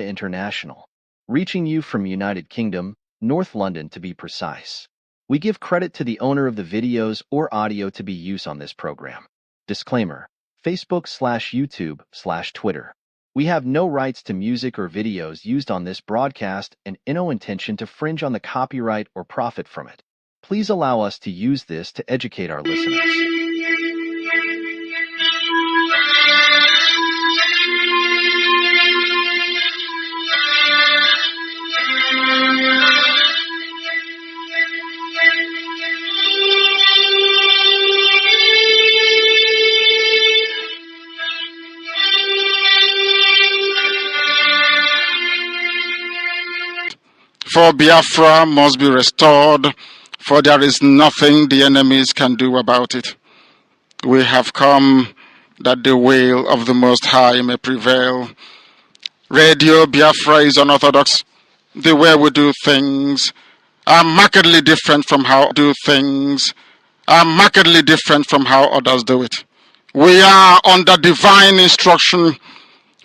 Media International, reaching you from United Kingdom, North London to be precise. We give credit to the owner of the videos or audio to be used on this program. Disclaimer: Facebook/YouTube/Twitter. We have no rights to music or videos used on this broadcast and no intention to fringe on the copyright or profit from it. Please allow us to use this to educate our listeners. For Biafra must be restored, for there is nothing the enemies can do about it. We have come that the will of the Most High may prevail. Radio Biafra is unorthodox. The way we do things are markedly different from how others do it. We are under divine instruction.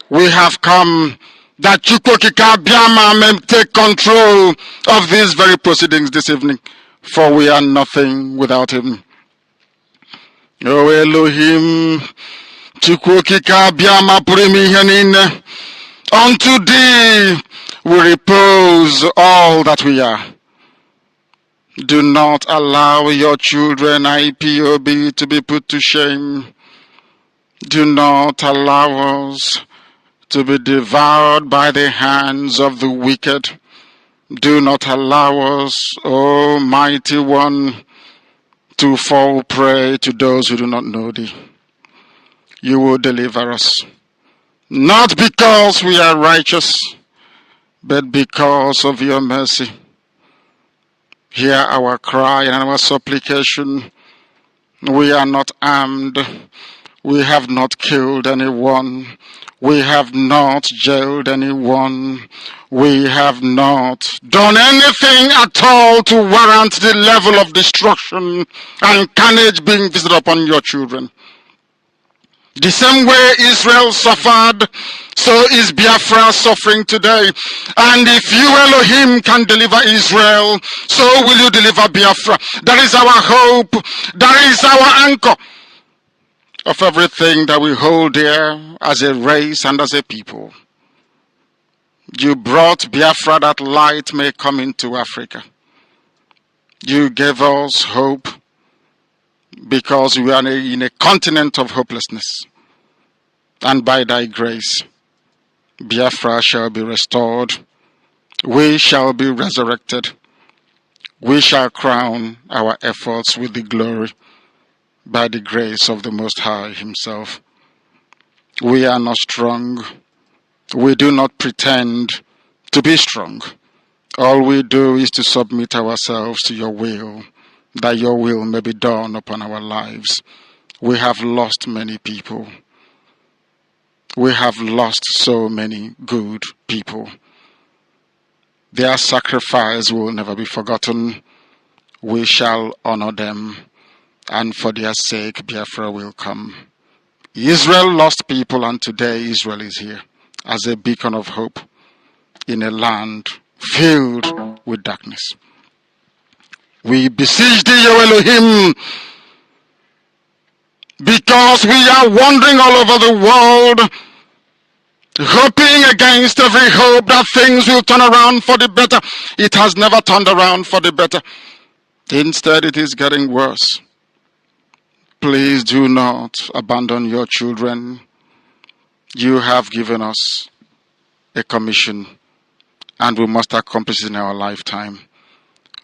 We have come that Chukwokika Biama may take control of these very proceedings this evening, for we are nothing without him. O Elohim, Chukwokika Biama Purimihanine, unto thee we repose all that we are. Do not allow your children IPOB to be put to shame. Do not allow us to be devoured by the hands of the wicked. Do not allow us, O mighty one, to fall prey to those who do not know thee. You will deliver us, not because we are righteous, but because of your mercy. Hear our cry and our supplication. We are not armed. We have not killed anyone. We have not jailed anyone. We have not done anything at all to warrant the level of destruction and carnage being visited upon your children. The same way Israel suffered, so is Biafra suffering today. And if you, Elohim, can deliver Israel, so will you deliver Biafra. That is our hope. That is our anchor of everything that we hold dear as a race and as a people. You brought Biafra that light may come into Africa. You gave us hope because we are in a continent of hopelessness. And by thy grace, Biafra shall be restored. We shall be resurrected. We shall crown our efforts with the glory by the grace of the Most High himself. We are not strong. We do not pretend to be strong. All we do is to submit ourselves to your will, that your will may be done upon our lives. We have lost many people. We have lost so many good people. Their sacrifice will never be forgotten. We shall honor them, and for their sake Biafra will come. Israel lost people, and today Israel is here as a beacon of hope in a land filled with darkness. We beseech thee, O Elohim, because we are wandering all over the world, hoping against every hope that things will turn around for the better. It has never turned around for the better. Instead, it is getting worse. Please do not abandon your children. You have given us a commission, and we must accomplish it in our lifetime.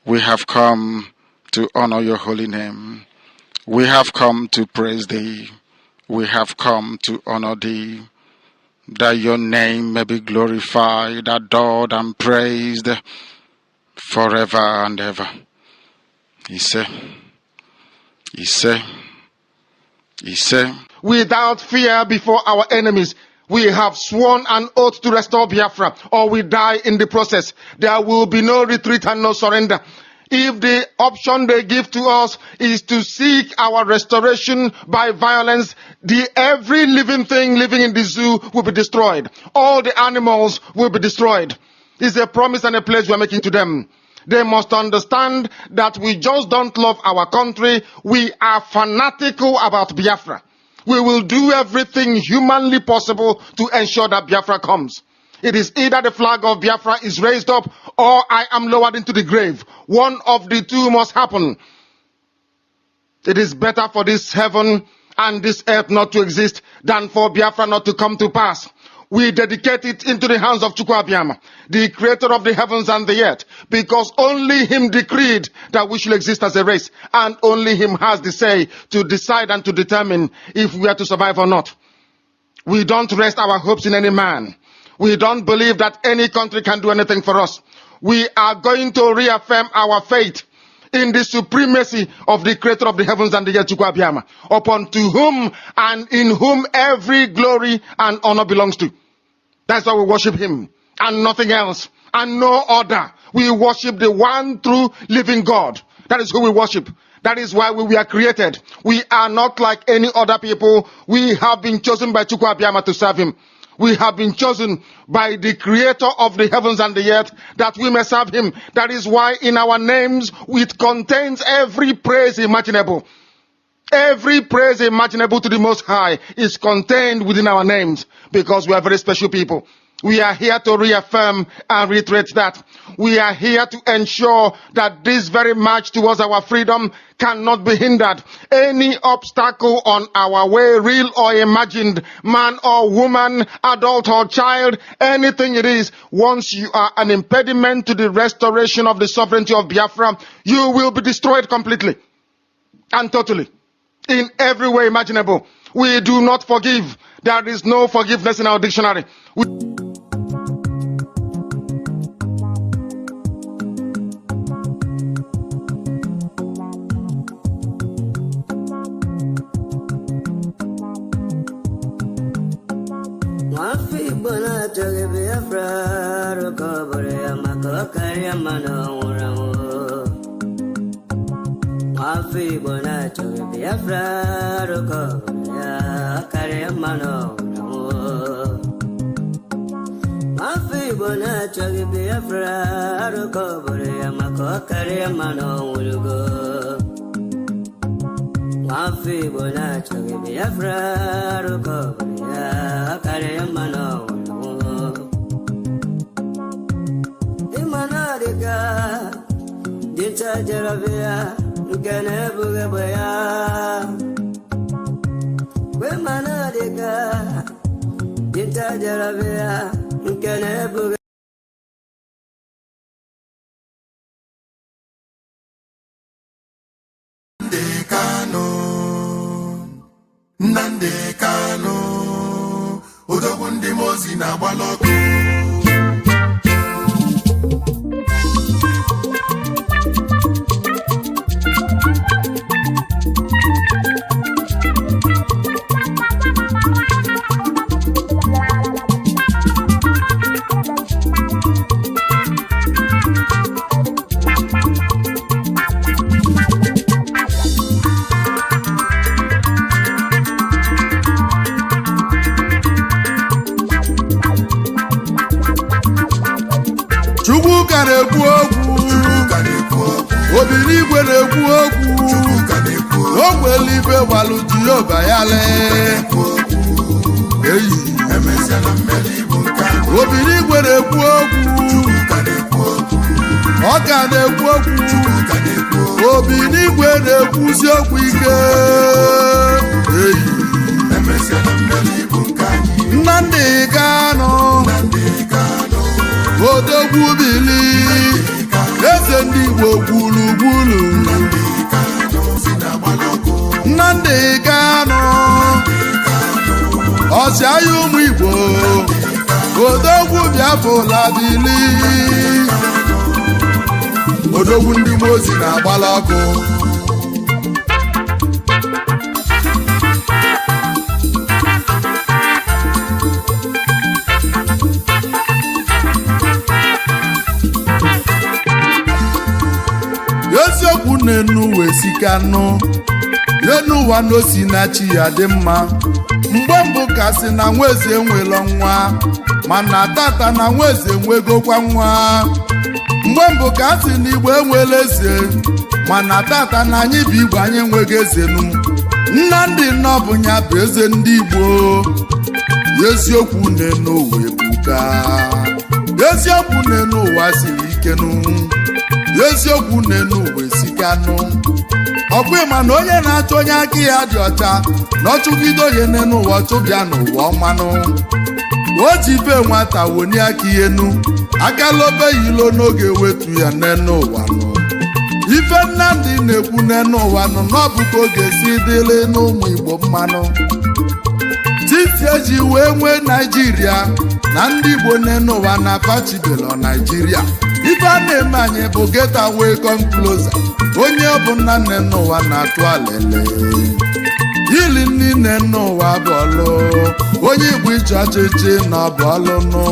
We have come to honor your holy name. We have come to praise thee. We have come to honor thee, that your name may be glorified, adored, and praised forever and ever. He said, without fear before our enemies, we have sworn an oath to restore Biafra, or we die in the process. There will be no retreat and no surrender. If the option they give to us is to seek our restoration by violence, every living thing living in the zoo will be destroyed. All the animals will be destroyed. It's a promise and a pledge we are making to them. They must understand that we just don't love our country. We are fanatical about Biafra. We will do everything humanly possible to ensure that Biafra comes. It is either the flag of Biafra is raised up or I am lowered into the grave. One of the two must happen. It is better for this heaven and this earth not to exist than for Biafra not to come to pass. We dedicate it into the hands of Chukwu Abiyama, the creator of the heavens and the earth, because only him decreed that we should exist as a race, and only him has the say to decide and to determine if we are to survive or not. We don't rest our hopes in any man. We don't believe that any country can do anything for us. We are going to reaffirm our faith in the supremacy of the creator of the heavens and the earth, Chukwu Abiyama, upon to whom and in whom every glory and honor belongs to. That's why we worship him and nothing else and no other. We worship the one true living God. That is who we worship. That is why we were created. We are not like any other people. We have been chosen by Chukwu Abiyama to serve him. We have been chosen by the creator of the heavens and the earth that we may serve him. That is why in our names it contains every praise imaginable. Every praise imaginable to the Most High is contained within our names because we are very special people. We are here to reaffirm and reiterate that. We are here to ensure that this very march towards our freedom cannot be hindered. Any obstacle on our way, real or imagined, man or woman, adult or child, anything it is, once you are an impediment to the restoration of the sovereignty of Biafra, you will be destroyed completely and totally in every way imaginable. We do not forgive. There is no forgiveness in our dictionary. Nnamdi Kanu odogwu ndị MAZI na-agbalị ọkụ. Obinigwe na-ekwu okwu ogwelibe gbalụ Jehova ya lee Obinigwe na-ekwu okwu ọ ka na-ekwu okwu Obinigwe na-ekwusi okwu ike Nnamdi Kanu odogwu bili eze ndị Igbo gburugburu Nnamdi Kanu ọchịagha ụmụ Igbo odogwu Biafra bili odogwu ndị MAZI na-agbalị ọkụ. n'enu wee sikanụ enu ụwa n'osi na chi ya dị mma mgbe mbụ ka sị na nwaeze enwelo nwa mana tata na nwaeze enwegokwa nwa mgbe mbụ ka sị na igbo enwela eze mana tata na anyị bụ igbo anyị enweghị ezenu Nnamdi Nnọbụnya bụ eze ndị igbo eziokwu n'enu ụwa ebuka eziokwu n'enu ụwa siri ikenu eziokwu n'enu ụwa esikanụ ọkwa ịma na onye na-achọ onye aka ya dị ọcha na ọchụgide onye n'enu ụwa chụbịa n'ụwa ọmanụ o ji be nwata woni aka enu akalobe yilo n'oge wetu ya n'enu ụwa nụ ife Nnamdi na-ekwu n'enu ụwa nụ n'ọbụ ka oge si dịrị n'ụmụ igbo mmanụ titi eji wee nwee Naijiria na ndị igbo n'enu ụwa na pachibelo Naijiria ife a na-eme anyị bụ get away come closer onye ọ bụ nna n'enu ụwa na-atụ alele ili niile n'ụwa bụ ọlụ onye igbo ịchọ ọchịchị na ọ bụ ọlụ nụ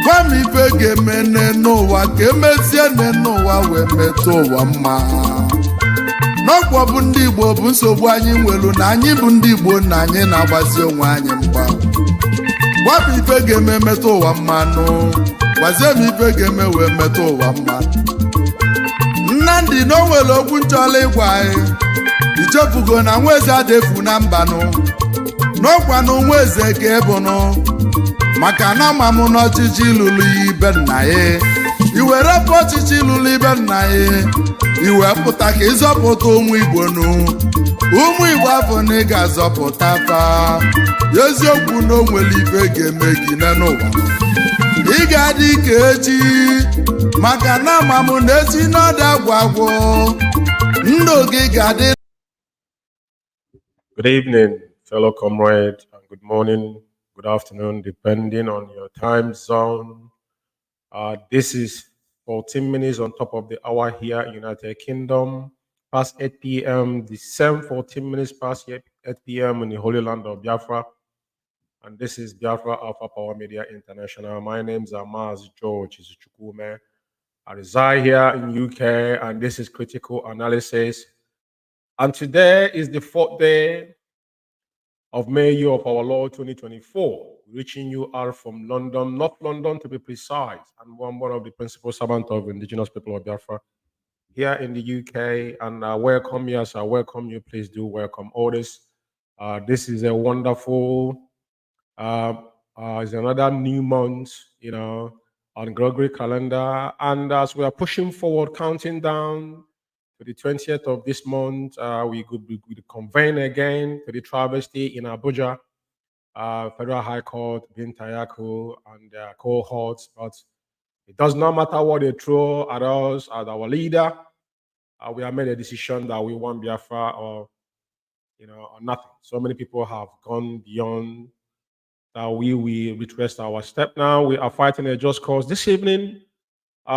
gwa m ife ga-eme n'ụwa ka emezie n'ụwa wee metụ ụwa mma n'ọkwa bụ ndị igbo bụ nsogbu anyị nwelu na anyị bụ ndị igbo na anyị na-agbazi onwe anyị mgba gwa m ife ga-eme metụ ụwa mma nụ gwazie m ife ga-eme wee metụ ụwa mma Nnamdi na o nwere okwu nchọla ịgwa anyị ichefugo na nwaeze adefu na mbanụ n'ọkwa na nwaeze ka ebụnụ maka na ama m n'ọchịchị lụrụ ya ibe nna ya iwere pụ ọchịchị lụrụ ibe nna ya iwe pụta ka ịzọpụta ụmụ igbo nụ ụmụ igbo afọ na ị ga-azọpụta fa eziokwu na o nwere ife ga-eme gị n'ụwa ị ga-adị ka echi maka na ama m na echi n'ọdụ agwụ ndụ gị ga-adị. Good evening, fellow comrades, and good morning, good afternoon, depending on your time zone. This is 14 minutes on top of the hour here in United Kingdom, past 8 p.m., the same 14 minutes past 8 p.m. in the Holy Land of Biafra. And this is Biafra Alpha Power Media International. My name is MAZI George Umeh. I reside here in UK, and this is Critical Analysis. And today is the 4th day of May year of our Lord 2024, reaching you out from London, North London to be precise, and one of the principal servants of indigenous people of Biafra here in the UK. And I welcome you as I welcome you. Please do welcome others. This is a wonderful, it's another new month, you know, on Gregorian calendar. And as we are pushing forward, counting down to the 20th of this month, we could convene again to the travesty in Abuja, Federal High Court, Bintayaku, and their cohorts. But it does not matter what they throw at us as our leader. We have made a decision that we want Biafra or, you know, or nothing. So many people have gone beyond that. We retrace our step now. We are fighting a just cause. This evening,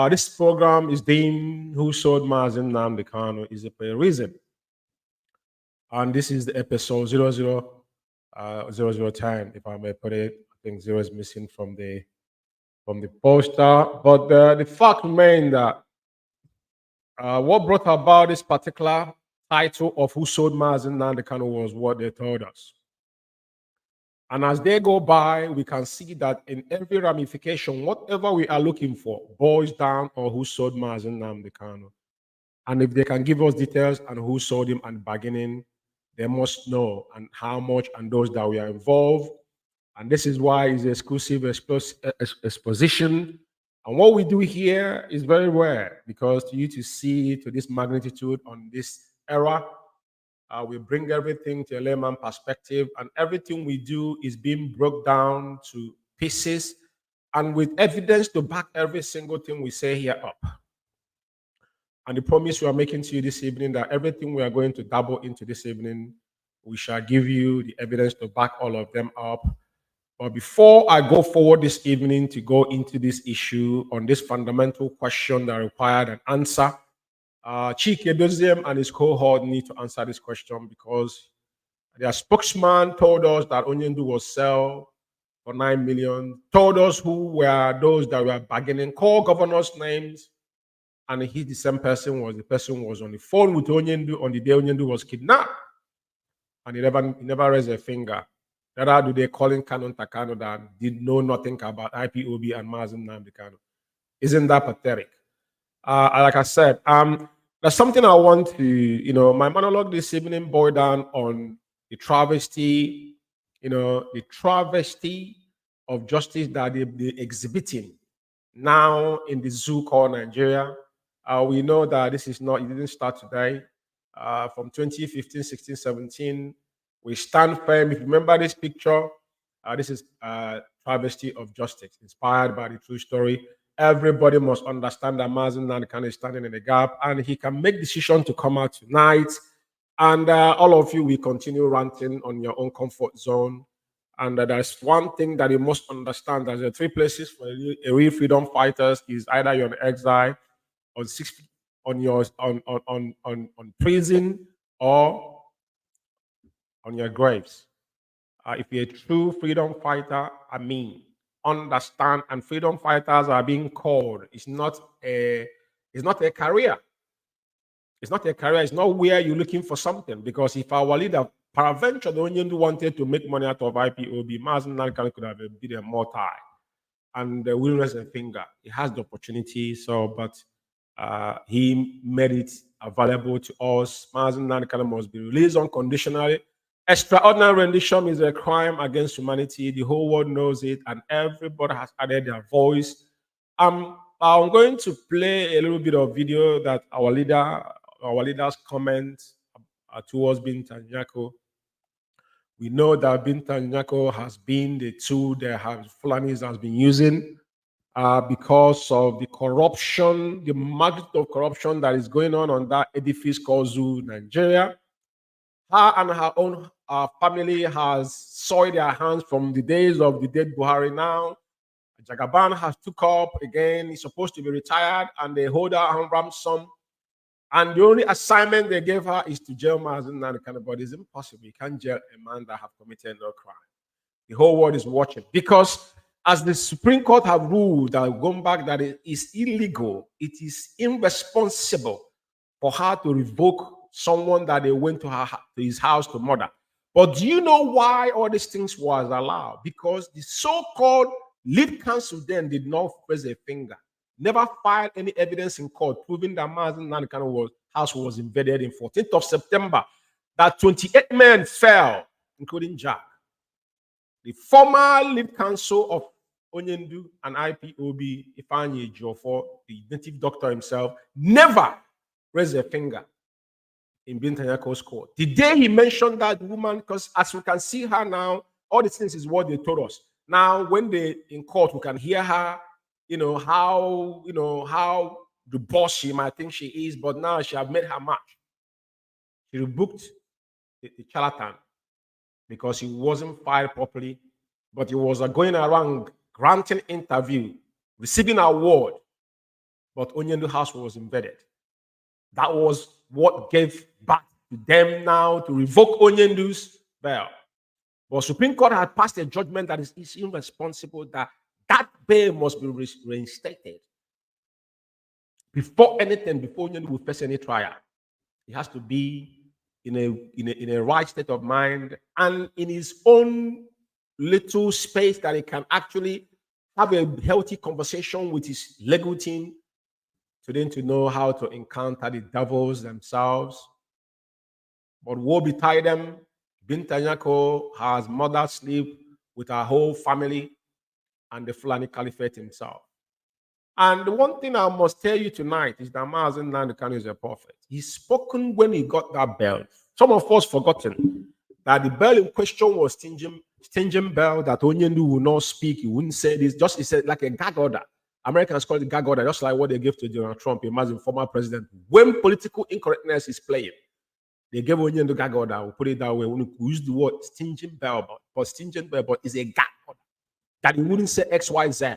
this program is deemed Who Sold Mazzi NNAMDI KANU is a reason. And this is the episode 0010, if I may put it. I think 0 is missing from the poster. But the fact remains that what brought about this particular title of Who Sold Mazzi NNAMDI KANU was what they told us. And as they go by, we can see that in every ramification, whatever we are looking for boils down on who sold Mazzi NNAMDI KANU. And if they can give us details on who sold him and bargaining, they must know and how much and those that we are involved. And this is why it's exclusive exposition. And what we do here is very rare, because to you to see to this magnitude on this era, we bring everything to a layman perspective, and everything we do is being broke down to pieces and with evidence to back every single thing we say here up. And the promise we are making to you this evening that everything we are going to dabble into this evening, we shall give you the evidence to back all of them up. But before I go forward this evening to go into this issue on this fundamental question that required an answer, Chike Doziem and his cohort need to answer this question, because their spokesman told us that Onyendu was sell for 9 million, told us who were those that were bargaining, called governors' names, and he, the same person, was the person who was on the phone with Onyendu on the day Onyendu was kidnapped, and he never raised a finger. Neither do they call in KANU Takano that did know nothing about IPOB and MAZI NNAMDI KANU. Isn't that pathetic? Like I said, there's something I want to, my monologue this evening boiled down on the travesty, the travesty of justice that they're exhibiting now in the zoo called Nigeria. We know that it didn't start today. From 2015, 16, 17, we stand firm. If you remember this picture, this is travesty of justice, inspired by the true story. Everybody must understand that Mazzi NNAMDI KANU is standing in the gap, and he can make decision to come out tonight. And all of you will continue ranting on your own comfort zone. And there's one thing that you must understand: there's 3 places for a real freedom fighters: is either you're on exile, on prison, or on your graves. If you're a true freedom fighter, understand, and freedom fighters are being called. It's not a career. It's not a career. It's not where you're looking for something. Because if our leader, peradventure, the Onyendu wanted to make money out of IPOB, Mazzi NNAMDI KANU could have been a multi, and will raise a finger. He has the opportunity. But he made it available to us. Mazzi NNAMDI KANU must be released unconditionally. Extraordinary rendition is a crime against humanity. The whole world knows it, and everybody has added their voice. I'm going to play a little bit of video that our leader's comment towards Binta Nyako. We know that Binta Nyako has been the tool that Fulanis has been using because of the corruption, the magnitude of corruption that is going on that edifice called Zoo Nigeria. Her and her own family has soiled their hands from the days of the dead Buhari now. Jagaban has took up again. He's supposed to be retired, and they hold her on ransom. And the only assignment they gave her is to jail Mazzi NNAMDI KANU. But it's impossible. You can't jail a man that have committed no crime. The whole world is watching, because as the Supreme Court have ruled that going back that it is illegal, it is irresponsible for her to revoke someone that they went to his house to murder. But do you know why all these things was allowed? Because the so-called lead counsel then did not raise a finger, never filed any evidence in court proving that Mazzi NNAMDI KANU's house was invaded in 14th of September, that 28 men fell, including Jack. The former lead counsel of Onyendu and IPOB, Ifeanyi Ejiofor, the native doctor himself, never raised a finger in Binta Nyako's court. The day he mentioned that woman, because as we can see her now, all these things is what they told us. Now, when they in court, we can hear her, how the boss she might think she is, but now she have made her match. She rebooked the charlatan because he wasn't filed properly, but he was going around granting interview, receiving award, but Onyendu house was invaded. That was what gave back to them now to revoke Onyendu's bail. But Supreme Court had passed a judgment that is irresponsible, that bail must be reinstated. Before anything, before Onyendu will face any trial, he has to be in a right state of mind and in his own little space that he can actually have a healthy conversation with his legal team to know how to encounter the devils themselves. But woe betide them, Binta Nyako has murdered sleep with her whole family and the Fulani Caliphate himself. And the one thing I must tell you tonight is that Mazzi NNAMDI KANU is a prophet. He's spoken when he got that bell. Some of us forgotten that the bell in question was stinging bell, that Onyendu will not speak. He wouldn't say this. He said like a gag order. Americans call it gag order, just like what they gave to Donald Trump, imagine former president. When political incorrectness is playing, they gave Onyendu gag order. We'll put it that way. We use the word stinging bell, but stinging bell, but it's a gag order. That he wouldn't say X, Y, Z.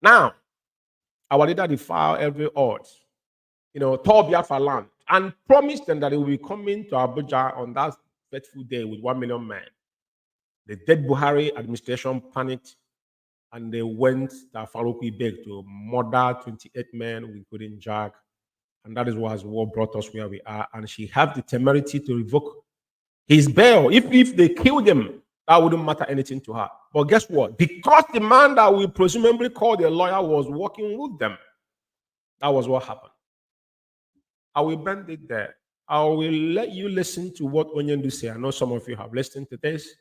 Now, our leader defiled every odds, tore Biafra land, and promised them that he will be coming to Abuja on that fateful day with 1 million men. The dead Buhari administration panicked and they went to Faroukwi Beg to murder 28 men we couldn't jack. And that is what brought us where we are. And she had the temerity to revoke his bail. If they killed him, that wouldn't matter anything to her. But guess what? Because the man that we presumably called a lawyer was working with them, that was what happened. I will bend it there. I will let you listen to what Onyendu say. I know some of you have listened to this.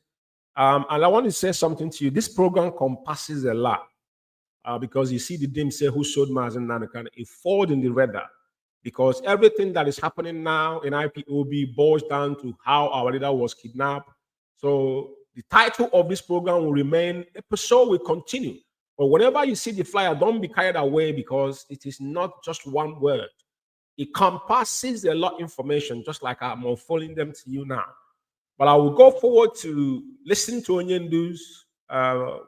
And I want to say something to you. This program compasses a lot. Because you see the dim say who showed Mazzi Nanakan, it falls in the radar. Because everything that is happening now in IPOB boils down to how our leader was kidnapped. So the title of this program will remain, episode will continue. But whenever you see the flyer, don't be carried away because it is not just one word. It compasses a lot of information, just like I'm unfolding them to you now. But I will go forward to listen to Onyendu's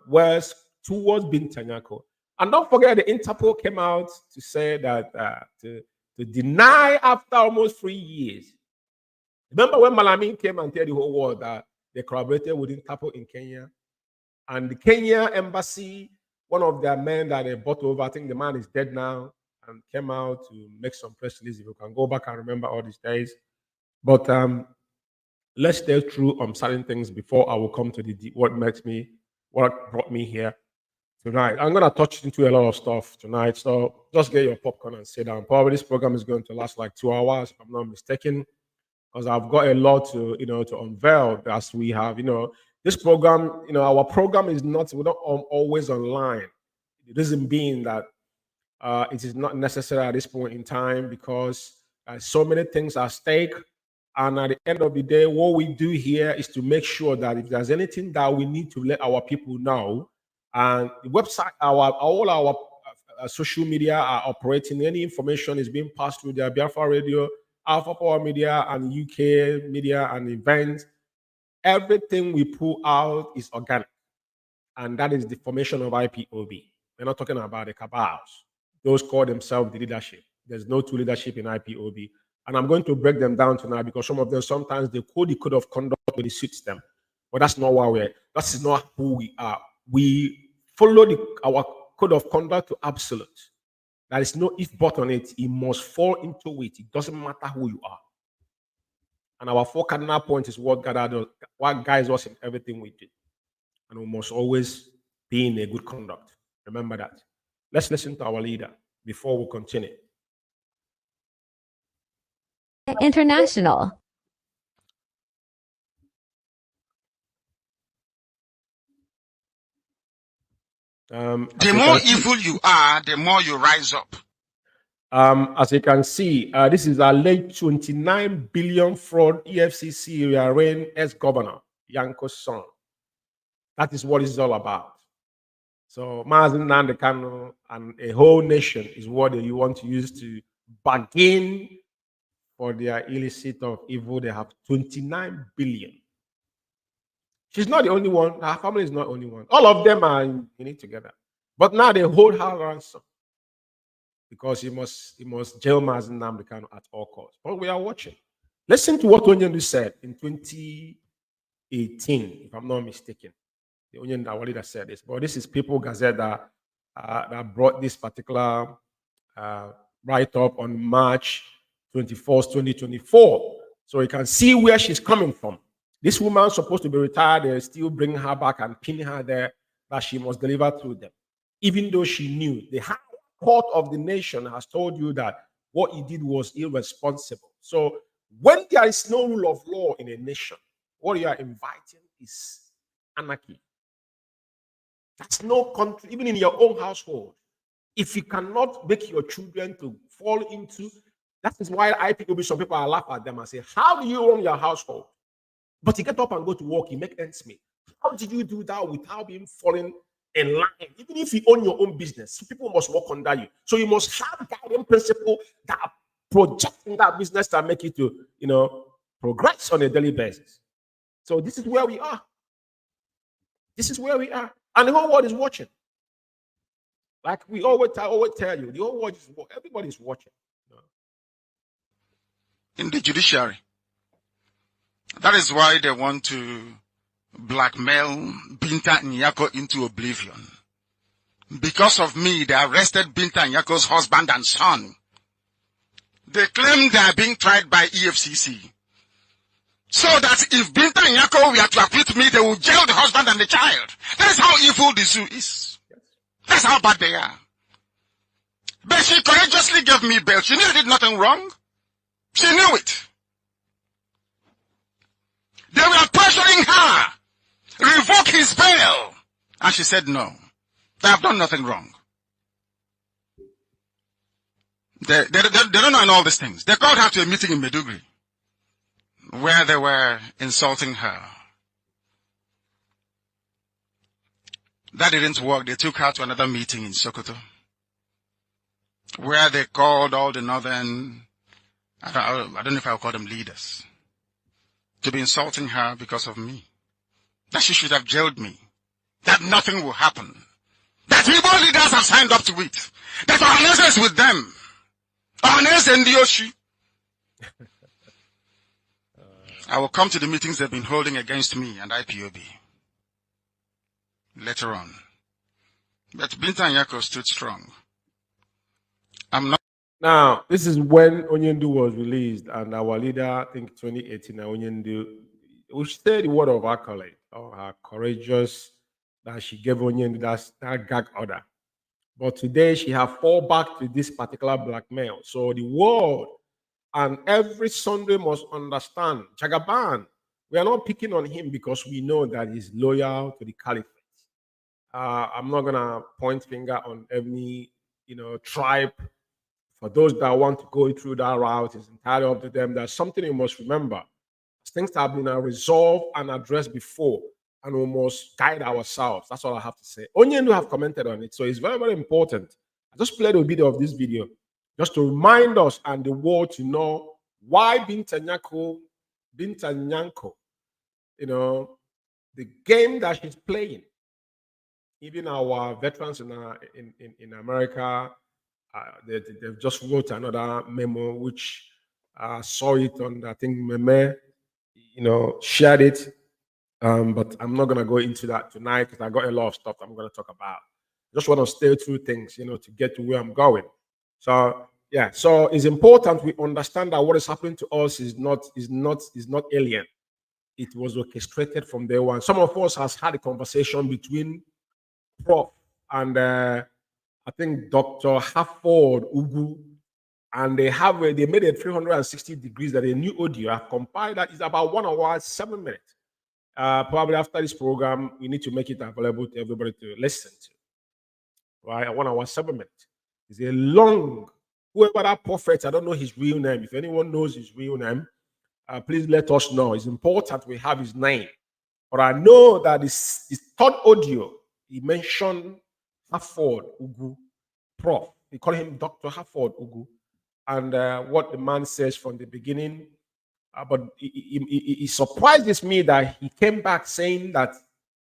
words towards Bintanyako. And don't forget the Interpol came out to say that to deny after almost 3 years. Remember when Malami came and told the whole world that they collaborated with Interpol in Kenya? And the Kenya embassy, one of their men that they bought over, I think the man is dead now, and came out to make some press release. If you can go back and remember all these days. But let's stay true on certain things before I will come to what brought me here tonight. I'm going to touch into a lot of stuff tonight, so just get your popcorn and sit down. Probably this program is going to last like 2 hours, if I'm not mistaken, because I've got a lot to, to unveil as we have, this program, our program is not, we're not always online. The reason being that it is not necessary at this point in time because so many things are at stake. And at the end of the day, what we do here is to make sure that if there's anything that we need to let our people know, and the website, all our social media are operating. Any information is being passed through their Biafra Radio, Alpha Power Media, and UK Media and events. Everything we pull out is organic. And that is the formation of IPOB. We're not talking about the cabals. Those call themselves the leadership. There's no true leadership in IPOB. And I'm going to break them down tonight because some of them, sometimes they code the code of conduct when it suits them. But that's not why that's not who we are. We follow our code of conduct to absolute. There is no if but on it. It must fall into it. It doesn't matter who you are. And our 4 cardinal points is what guides us in everything we do. And we must always be in a good conduct. Remember that. Let's listen to our leader before we continue. International. The more evil you are, the more you rise up. As you can see, this is our late 29 billion fraud EFCC rearranged ex-governor, Yanko's son. That is what it's all about. So Mazzi KANU and a whole nation is what you want to use to bargain for their illicit of evil. They have 29 billion. She's not the only one. Her family is not the only one. All of them are in it together. But now they hold her ransom because he must jail Mazzi KANU at all costs. But we are watching. Listen to what Onyendu said in 2018, if I'm not mistaken. The Onyendu leader said this. But this is People Gazette that brought this particular write-up on March 24th, 2024. So you can see where she's coming from. This woman is supposed to be retired. They still bring her back and pin her there that she must deliver through them. Even though she knew the high court of the nation has told you that what he did was irresponsible. So when there is no rule of law in a nation, what you are inviting is anarchy. That's no country, even in your own household. If you cannot make your children to fall into, that is why IPOB, some people are laughing at them and say, how do you run your household? But you get up and go to work, you make ends meet. How did you do that without being falling in line? Even if you own your own business, people must work under you. So you must have guiding principles that are projecting that business that make you to, progress on a daily basis. So this is where we are. This is where we are. And the whole world is watching. Like we always tell you, the whole world is watching. Everybody is watching. In the judiciary. That is why they want to blackmail Binta Nyako into oblivion. Because of me, they arrested Binta Nyako's husband and son. They claim they are being tried by EFCC. So that if Binta Nyako were to acquit me, they will jail the husband and the child. That is how evil the zoo is. That's how bad they are. But she courageously gave me bail. She knew I did nothing wrong. She knew it. They were pressuring her. Revoke his bail. And she said no. I have done nothing wrong. They don't know all these things. They called her to a meeting in Maiduguri where they were insulting her. That didn't work. They took her to another meeting in Sokoto where they called all the northern, I don't know if I'll call them leaders, to be insulting her because of me. That she should have jailed me. That nothing will happen. That Igbo leaders have signed up to it. That Ohanese is with them. Ohanese and Dioshi. I will come to the meetings they've been holding against me and IPOB later on. But Binta Nyako stood strong. I'm not. Now, this is when Onyendu was released, and our leader, I think 2018, Onyendu, we said the word of accolade, or her courageous, that she gave Onyendu that gag order. But today she has fall back to this particular blackmail. So the world and every Sunday must understand, Jagaban, we are not picking on him because we know that he's loyal to the caliphate. I'm not gonna point finger on any, tribe. For those that want to go through that route, it's entirely up to them. There's something you must remember. Things that have been resolved and addressed before, and we must guide ourselves. That's all I have to say. Onyendu have commented on it, so it's very, very important. I just played a video of this video just to remind us and the world to know why Binta Nyanko, the game that she's playing. Even our veterans in America, they've just wrote another memo which saw it on, I think, Meme, shared it. But I'm not going to go into that tonight because I got a lot of stuff I'm going to talk about. Just want to stay through things, to get to where I'm going. So, yeah, so it's important we understand that what is happening to us is not alien. It was orchestrated from day one. Some of us has had a conversation between Prof and I think Dr. Harford Ugu, and they made it 360 degrees that a new audio. I've compiled that. It's about 1 hour, 7 minutes. Probably after this program, we need to make it available to everybody to listen to. Right, 1 hour, 7 minutes. It's a long, whoever that prophet, I don't know his real name. If anyone knows his real name, please let us know. It's important we have his name. But I know that this third audio, he mentioned Harford Ugu, Prof. They call him Dr. Harford Ugu. And what the man says from the beginning, but it surprises me that he came back saying that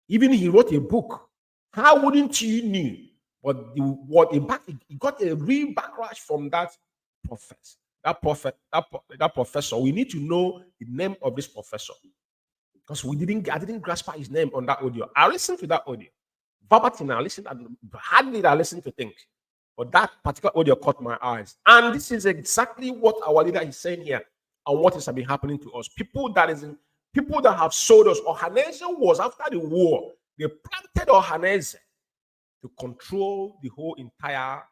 even he wrote a book. How wouldn't you knew? But he got a real backlash from that professor. That professor. We need to know the name of this professor because I didn't grasp his name on that audio. I listened to that audio. Verbatim, I listened, and hardly I listened to things. But that particular audio caught my eyes. And this is exactly what our leader is saying here and what has been happening to us. People that have sold us. Ohanese was, after the war, they planted Ohanese to control the whole entire,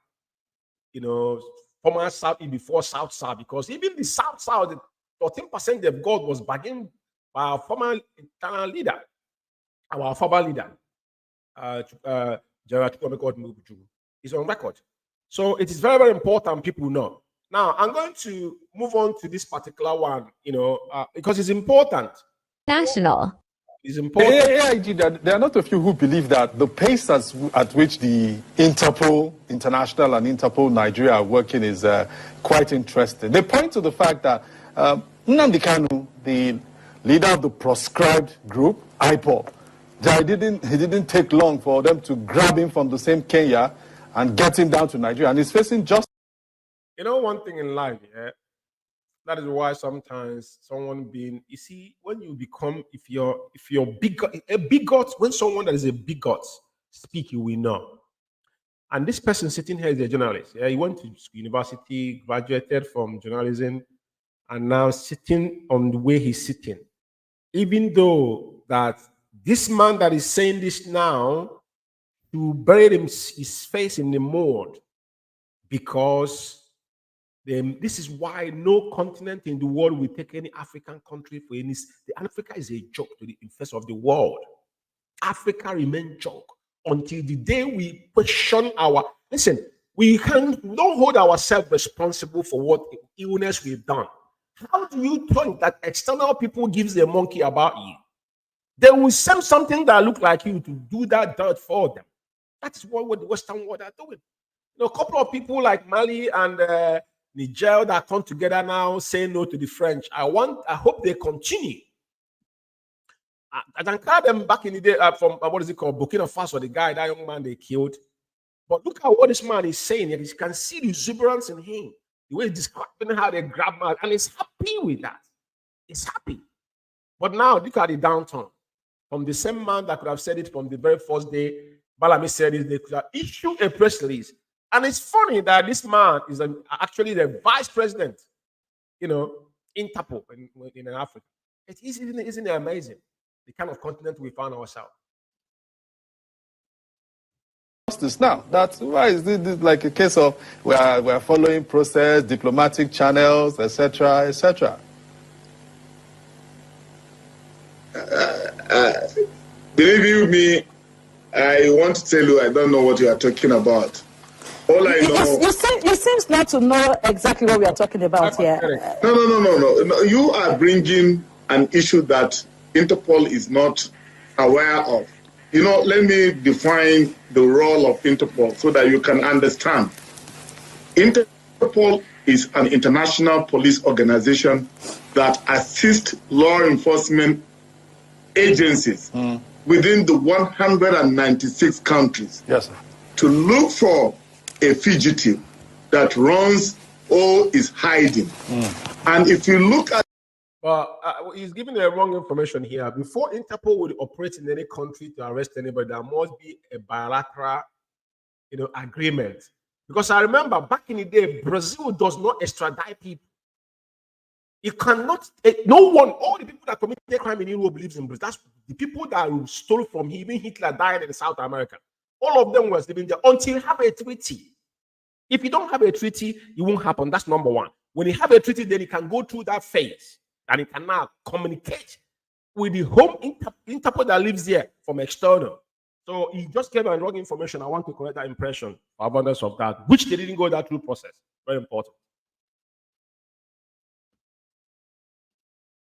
former South, before South, because even the South, the 14% they've got was bargained by our former internal leader, our former leader, is on record. So it is very, very important people know. Now, I'm going to move on to this particular one, because it's important. National. It's important. There are not a few who believe that the pace at which the Interpol International and Interpol Nigeria are working is quite interesting. They point to the fact that NNAMDI KANU, the leader of the proscribed group, IPOB, it didn't take long for them to grab him from the same Kenya and get him down to Nigeria, and he's facing justice. One thing in life, that is why sometimes someone you see, when you become, if you're bigot, when someone that is a bigot speak, you will know. And this person sitting here is a journalist. Yeah, he went to university, graduated from journalism, and now sitting on the way he's sitting. Even though that this man that is saying this now to bury his face in the mud, because this is why no continent in the world will take any African country for any. Africa is a joke to the face of the world. Africa remains joke until the day we question our. Listen, we don't hold ourselves responsible for what illness we've done. How do you think that external people gives a monkey about you? They will send something that look like you to do that dirt for them. That's what the Western world are doing. You know, a couple of people like Mali and Niger that come together now saying no to the French. I hope they continue. I can call them back in the day from what is it called, Burkina Faso, the guy, that young man they killed. But look at what this man is saying. You can see the exuberance in him. The way he's describing how they grab man, and he's happy with that. He's happy. But now look at the downturn. From the same man that could have said it from the very first day, Balami said it, they could have issued a press release. And it's funny that this man is actually the vice president, you know, Interpol in Africa. Isn't it amazing? The kind of continent we found ourselves. Now, that's why is this like a case of we are following process, diplomatic channels, etc., etc. Believe you me, I want to tell you I don't know what you are talking about. All I know. You seems not to know exactly what we are talking about here. No. You are bringing an issue that Interpol is not aware of. You know, let me define the role of Interpol so that you can understand. Interpol is an international police organization that assists law enforcement agencies within the 196 countries to look for a fugitive that runs or is hiding. And if you look at he's giving the wrong information here. Before Interpol would operate in any country to arrest anybody, there must be a bilateral, agreement. Because I remember back in the day, Brazil does not extradite people. You cannot. All the people that committed crime in Europe lives in Brazil. That's the people that stole from him. Even Hitler died in South America. All of them were living there until you have a treaty. If you don't have a treaty, it won't happen. That's number one. When you have a treaty, then you can go through that phase. And it can now communicate with the home Interpol that lives there from external. So he just gave a wrong information. I want to correct that impression for abundance of that, which they didn't go that through process. Very important.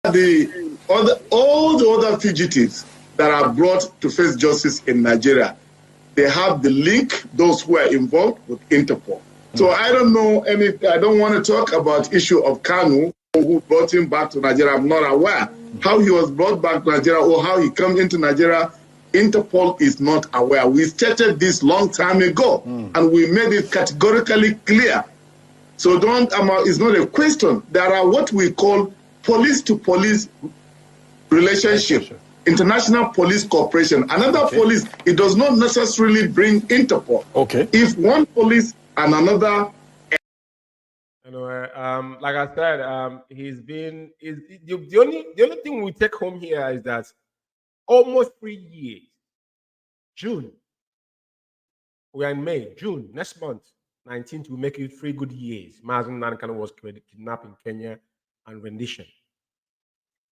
all the other fugitives that are brought to face justice in Nigeria, they have the link, those who are involved with Interpol. So I don't know I don't want to talk about issue of KANU, who brought him back to Nigeria. I'm not aware how he was brought back to Nigeria or how he came into Nigeria. Interpol is not aware. We stated this long time ago, and we made it categorically clear. So it's not a question. There are what we call police-to-police relationship, international police cooperation. Another police, it does not necessarily bring Interpol. Okay. If one police and another. Anyway, like I said, the only thing we take home here is that almost 3 years, June, we are in May, June, next month, 19th, we make it 3 good years. Mazzi Nankana was kidnapped in Kenya and rendition.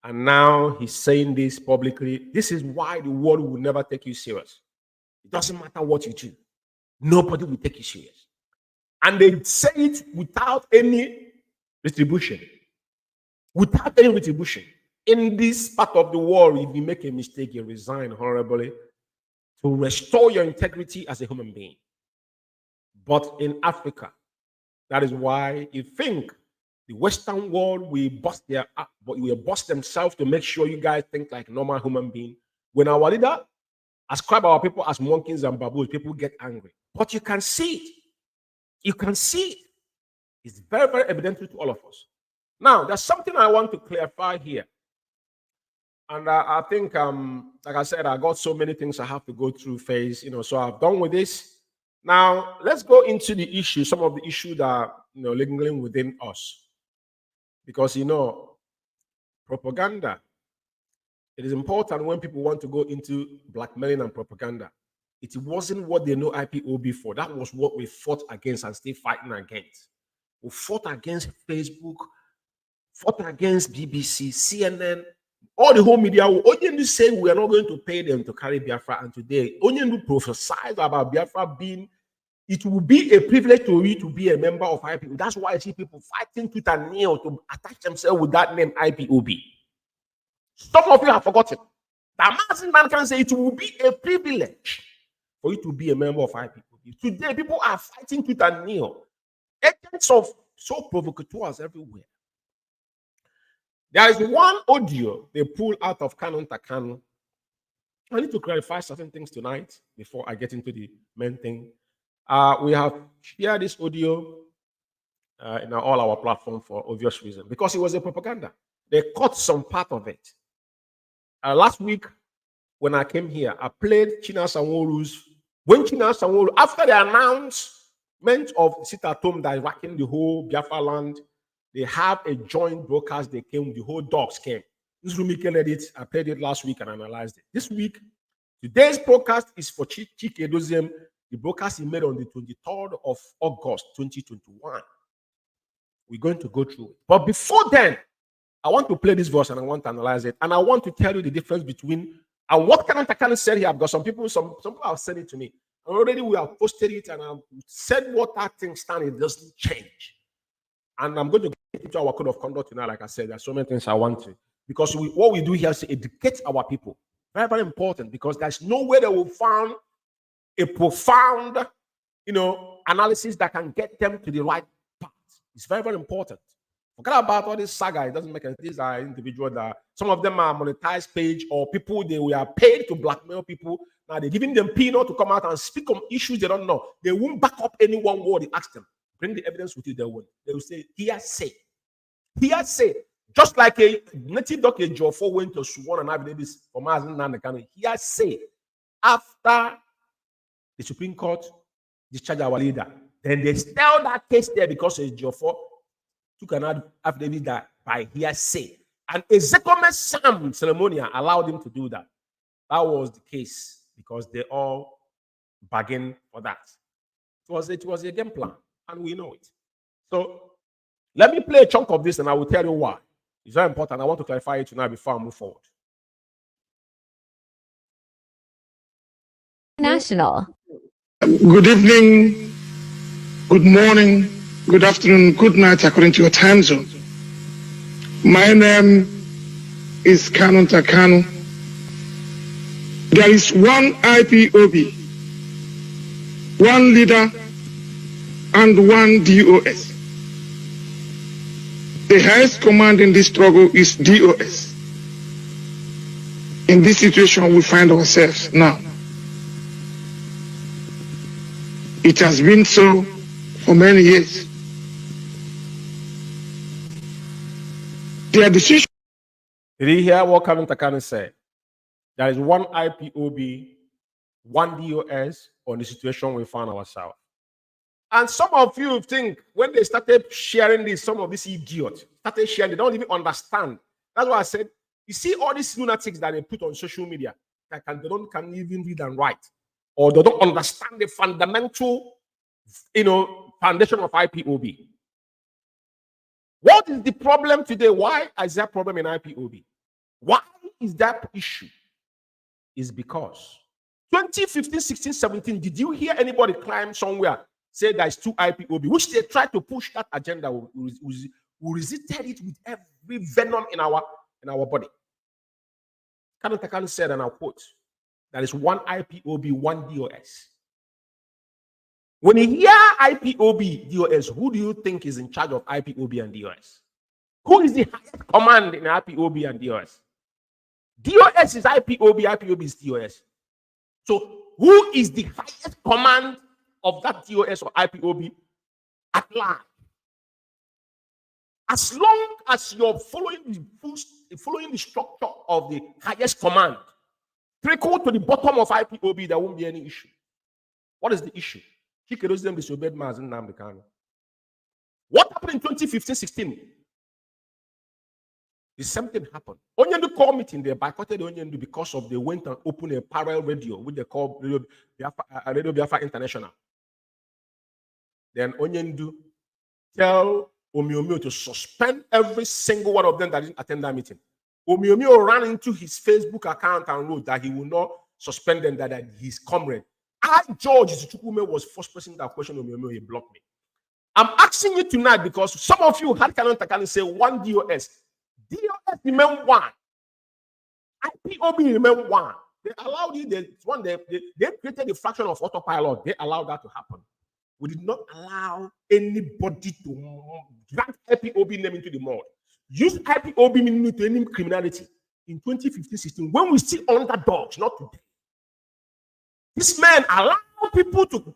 And now he's saying this publicly. This is why the world will never take you serious. It doesn't matter what you do. Nobody will take you serious. And they say it without any retribution. Without any retribution. In this part of the world, if you make a mistake, you resign honorably to restore your integrity as a human being. But in Africa, that is why you think the Western world will bust themselves to make sure you guys think like normal human beings. When our leader ascribe our people as monkeys and baboons, people get angry. But you can see it. You can see it. It's very, very evident to all of us. Now, there's something I want to clarify here. And I think, like I said, I got so many things I have to go through phase, so I've done with this. Now, let's go into the issue, some of the issues that are lingering within us. Because, propaganda, it is important when people want to go into blackmailing and propaganda. It wasn't what they know IPOB for. That was what we fought against and still fighting against. We fought against Facebook, fought against BBC, CNN, all the whole media. Only say we are not going to pay them to carry Biafra. And today, only prophesied about Biafra being, it will be a privilege to you to be a member of IPOB. That's why I see people fighting tooth and nail to attach themselves with that name IPOB. Some of you have forgotten. The Mazzi man can say it will be a privilege for you to be a member of IPOB. Today, people are fighting tooth and nail. Agents of so provocateurs everywhere. There is one audio they pull out of KANU. I need to clarify certain things tonight before I get into the main thing. We have shared this audio in all our platforms for obvious reasons because it was a propaganda. They cut some part of it. Last week, when I came here, I played China Sanwo-Olu's. When China Sanwo-Olu, after the announcement of sit-at-home that is racking the whole Biafra land, they have a joint broadcast. They came, the whole dogs came. This Rumike led it. I played it last week and analyzed it. This week, today's broadcast is for Chike Edoziem. The broadcast he made on the 23rd of August, 2021. We're going to go through it. But before then, I want to play this verse and I want to analyze it. And I want to tell you the difference between and what KANU said here. Because some people have said it to me. And already we have posted it and I've said what that thing stands. It doesn't change. And I'm going to get into our code of conduct tonight. Like I said, there's so many things I want to. Because what we do here is to educate our people. Very, very important. Because there's no way that we'll find a profound, analysis that can get them to the right path. It's very, very important. Forget about all this saga. It doesn't make sense. These are individuals that some of them are monetized page or people they were paid to blackmail people. Now they're giving them peanut to come out and speak on issues they don't know. They won't back up any one word. You ask them, bring the evidence with you. They will say, hearsay. Hearsay. Just like a native doctor Joffo went to Suwon and have this for Mazzi and KANU. Hearsay. After the Supreme Court discharged our leader, then they still that case there because it's Joffo took an affidavit that by hearsay. And a Zekome Sam ceremonial allowed him to do that. That was the case because they all bargained for that. It was a game plan, and we know it. So let me play a chunk of this and I will tell you why. It's very important. I want to clarify it tonight before I move forward. National. Good evening, good morning, good afternoon, good night, according to your time zone. My name is KANU. There is one IPOB, one leader, and one DOS. The highest command in this struggle is DOS. In this situation we find ourselves now. It has been so for many years. Their decision. Did you hear what KANU said? There is one IPOB, one DOS on the situation we found ourselves. And some of you think when they started sharing this, some of these idiots started sharing, they don't even understand. That's why I said, you see all these lunatics that they put on social media, they can't even read and write. Or they don't understand the fundamental, foundation of IPOB. What is the problem today? Why is there a problem in IPOB? Why is that issue? Is because 2015, 16, 17, did you hear anybody climb somewhere, say there's two IPOB, which they tried to push that agenda? We resisted it with every venom in our body. KANU said, and I'll quote, there is one IPOB, one DOS. When you hear IPOB, DOS, who do you think is in charge of IPOB and DOS? Who is the highest command in IPOB and DOS? DOS is IPOB, IPOB is DOS. So who is the highest command of that DOS or IPOB at large? As long as you're following the structure of the highest command, trickle to the bottom of IPOB, there won't be any issue. What is the issue? Chikedozie disobeyed Mazzi NNAMDI KANU. What happened in 2015-16? The same thing happened. Onyendu call meeting, they boycotted Onyendu because of they went and opened a parallel radio, which they call Radio Biafra International. Then Onyendu tell Umeh to suspend every single one of them that didn't attend that meeting. Umeh ran into his Facebook account and wrote that he will not suspend them, that his comrade. George Chukwume was first person that questioned Umeh, he blocked me. I'm asking you tonight because some of you had KANU say one DOS. DOS remain one. IPOB remain one. They allowed you, they created the fraction of autopilot. They allowed that to happen. We did not allow anybody to drag IPOB name into the mud. Use IPOB name to any criminality in 2015-16 when we still underdogs, not today. This man allowed people to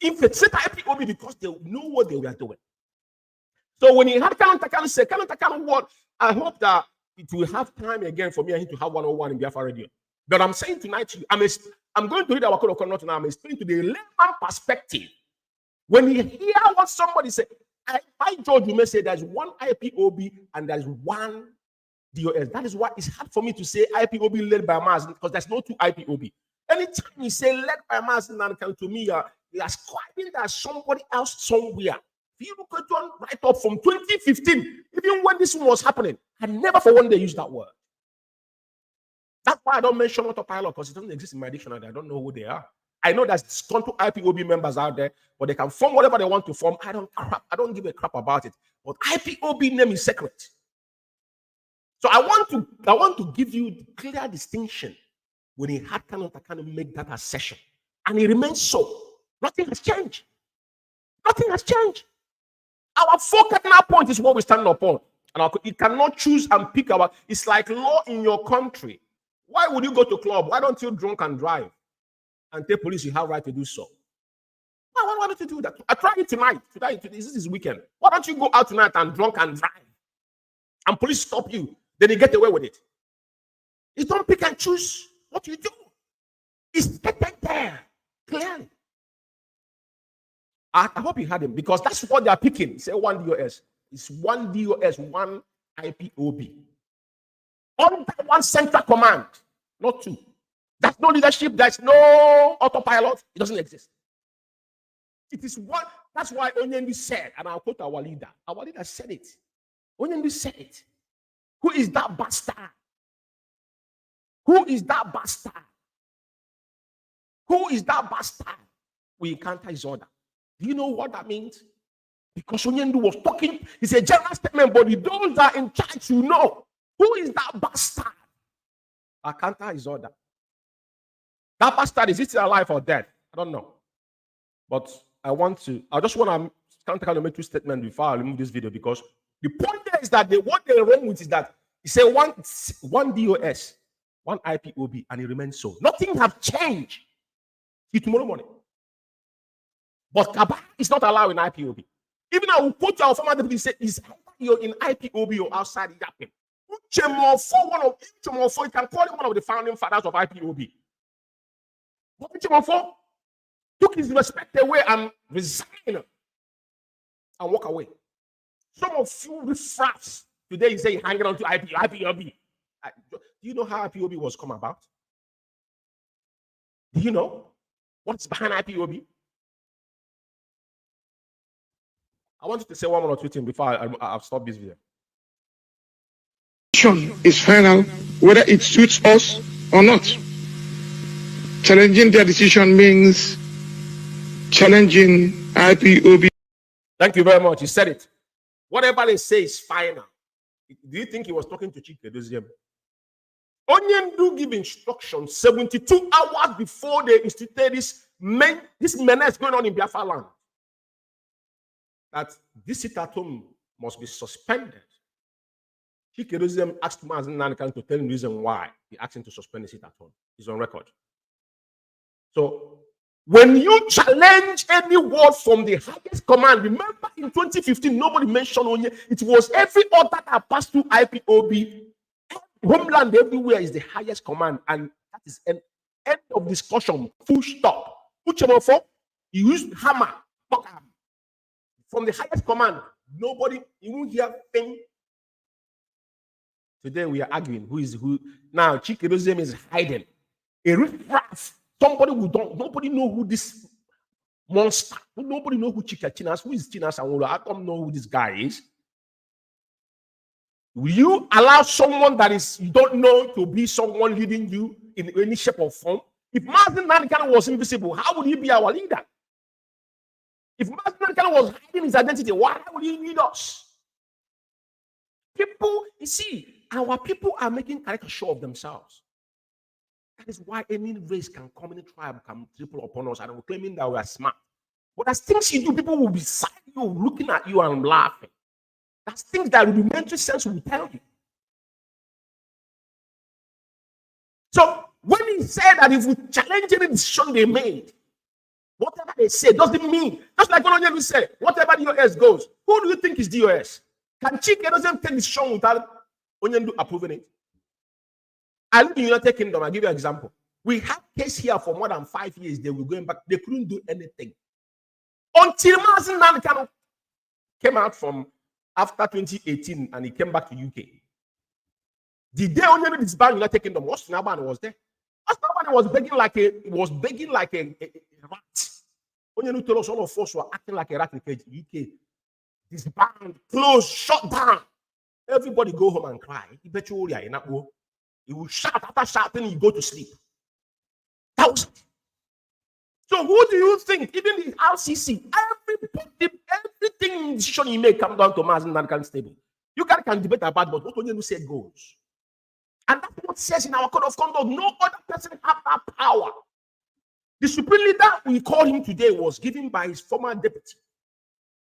infiltrate IPOB because they know what they were doing. So when he had KANU say, what? I hope that it will have time again for me and him to have 101 in Biafra Radio. But I'm saying tonight, I'm going to read our code of conduct now. I'm explaining to the layman perspective. When you hear what somebody say, by George, you may say there's one IPOB and there's one DOS. That is why it's hard for me to say IPOB led by Mazzi because there's no two IPOB. Anytime you say led by Mazzi, to me, you're ascribing that somebody else somewhere. If you look at John right up from 2015, even when this one was happening, I never for one day used that word. That's why I don't mention autopilot because it doesn't exist in my dictionary. I don't know who they are. I know there's two IPOB members out there, but they can form whatever they want to form. I don't give a crap about it. But IPOB name is secret. So I want to give you the clear distinction when he had KANU make that assertion. And it remains so. Nothing has changed. Nothing has changed. Our focal point is what we stand upon. And you cannot choose and pick it's like law in your country. Why would you go to club? Why don't you drunk and drive? And tell police you have right to do so. Why don't you do that? I try it tonight. This is weekend. Why don't you go out tonight and drunk and drive? And police stop you. Then you get away with it. You don't pick and choose what you do. It's stated there clearly. I hope you had him because that's what they are picking. Say one DOS. It's one DOS, one IPOB. Under one central command, not two. There's no leadership, there's no autopilot, it doesn't exist. It is one. That's why Onyendu said, and I'll quote our leader. Our leader said it. Onyendu said it. Who is that bastard? Who is that bastard? Who is that bastard? We encounter his order. Do you know what that means? Because Onyendu was talking, it's a general statement, but those that are in charge, you know. Who is that bastard? I counter his order. That bastard, is it still alive or dead? I don't know. But I just want to make two statements before I remove this video because the point there is that what they're wrong with is that he said one DOS, one IPOB, and it remains so. Nothing have changed till tomorrow morning. But Kaba is not allowed in IPOB. Even I will quote our former deputy say, is you're in IPOB or outside yapping. You can call him one of the founding fathers of IPOB. But Uchemofo took his respect away and resigned and walk away. Some of you riffraffs today you say hanging on to IPOB. Do you know how IPOB was come about? Do you know what's behind IPOB? I want you to say one more or two things before I'll stop this video. Is final whether it suits us or not. Challenging their decision means challenging IPOB. Thank you very much. He said it. Whatever they say is final. Do you think he was talking to Chikedozie? Onyendu give instructions 72 hours before they instituted this menace going on in Biafra land. That this sit at home must be suspended. Chikedozie asked Mazzi NNAMDI to tell him the reason why he asked him to suspend the sit at home. It's on record. So when you challenge any word from the highest command, remember in 2015, nobody mentioned Onye. It was every order that passed through IPOB. Homeland everywhere is the highest command, and that is an end of discussion. Full stop. Uchemofo, You use hammer, from the highest command. Nobody, you won't hear thing. Today we are arguing who is who. Now Chikedozie is hiding. A riffraff. Somebody who don't. Nobody know who this monster. Nobody know who Chinas. Who is Chinas Angola? I don't know who this guy is. Will you allow someone that is you don't know to be someone leading you in any shape or form? If Mazzi Nnamdi was invisible, how would he be our leader? If Mazzi Nnamdi was hiding his identity, why would he lead us? People, you see, our people are making caricature of themselves. That is why any race can come, any tribe can triple upon us, and we're claiming that we are smart. But as things you do, people will be beside you, looking at you and laughing. That's things that rudimentary sense will tell you. So when he said that if we challenge any decision they made, whatever they say doesn't mean. Just like when Onyedu said, whatever DOS goes, who do you think is DOS? Can Chike doesn't take decision without Onyedu approving it? I live in the United Kingdom. I'll give you an example. We have case here for more than 5 years. They were going back. They couldn't do anything until Mazzi Nnamdi came out from after 2018 and he came back to UK. The day Onyedu disbanded United Kingdom, Osinaban was there. Osinaban was begging like a rat. Onyedu told us all of us were acting like a rat in the cage. UK disbanded, closed, shut down. Everybody go home and cry. He will shout after shouting, you go to sleep. That was it. So who do you think? Even the RCC, everything decision you make come down to Mazzi Nnamdi stable. You can debate about, but what Onyedu said goes. And that's what it says in our code of conduct. No other person has that power. The supreme leader we call him today was given by his former deputy.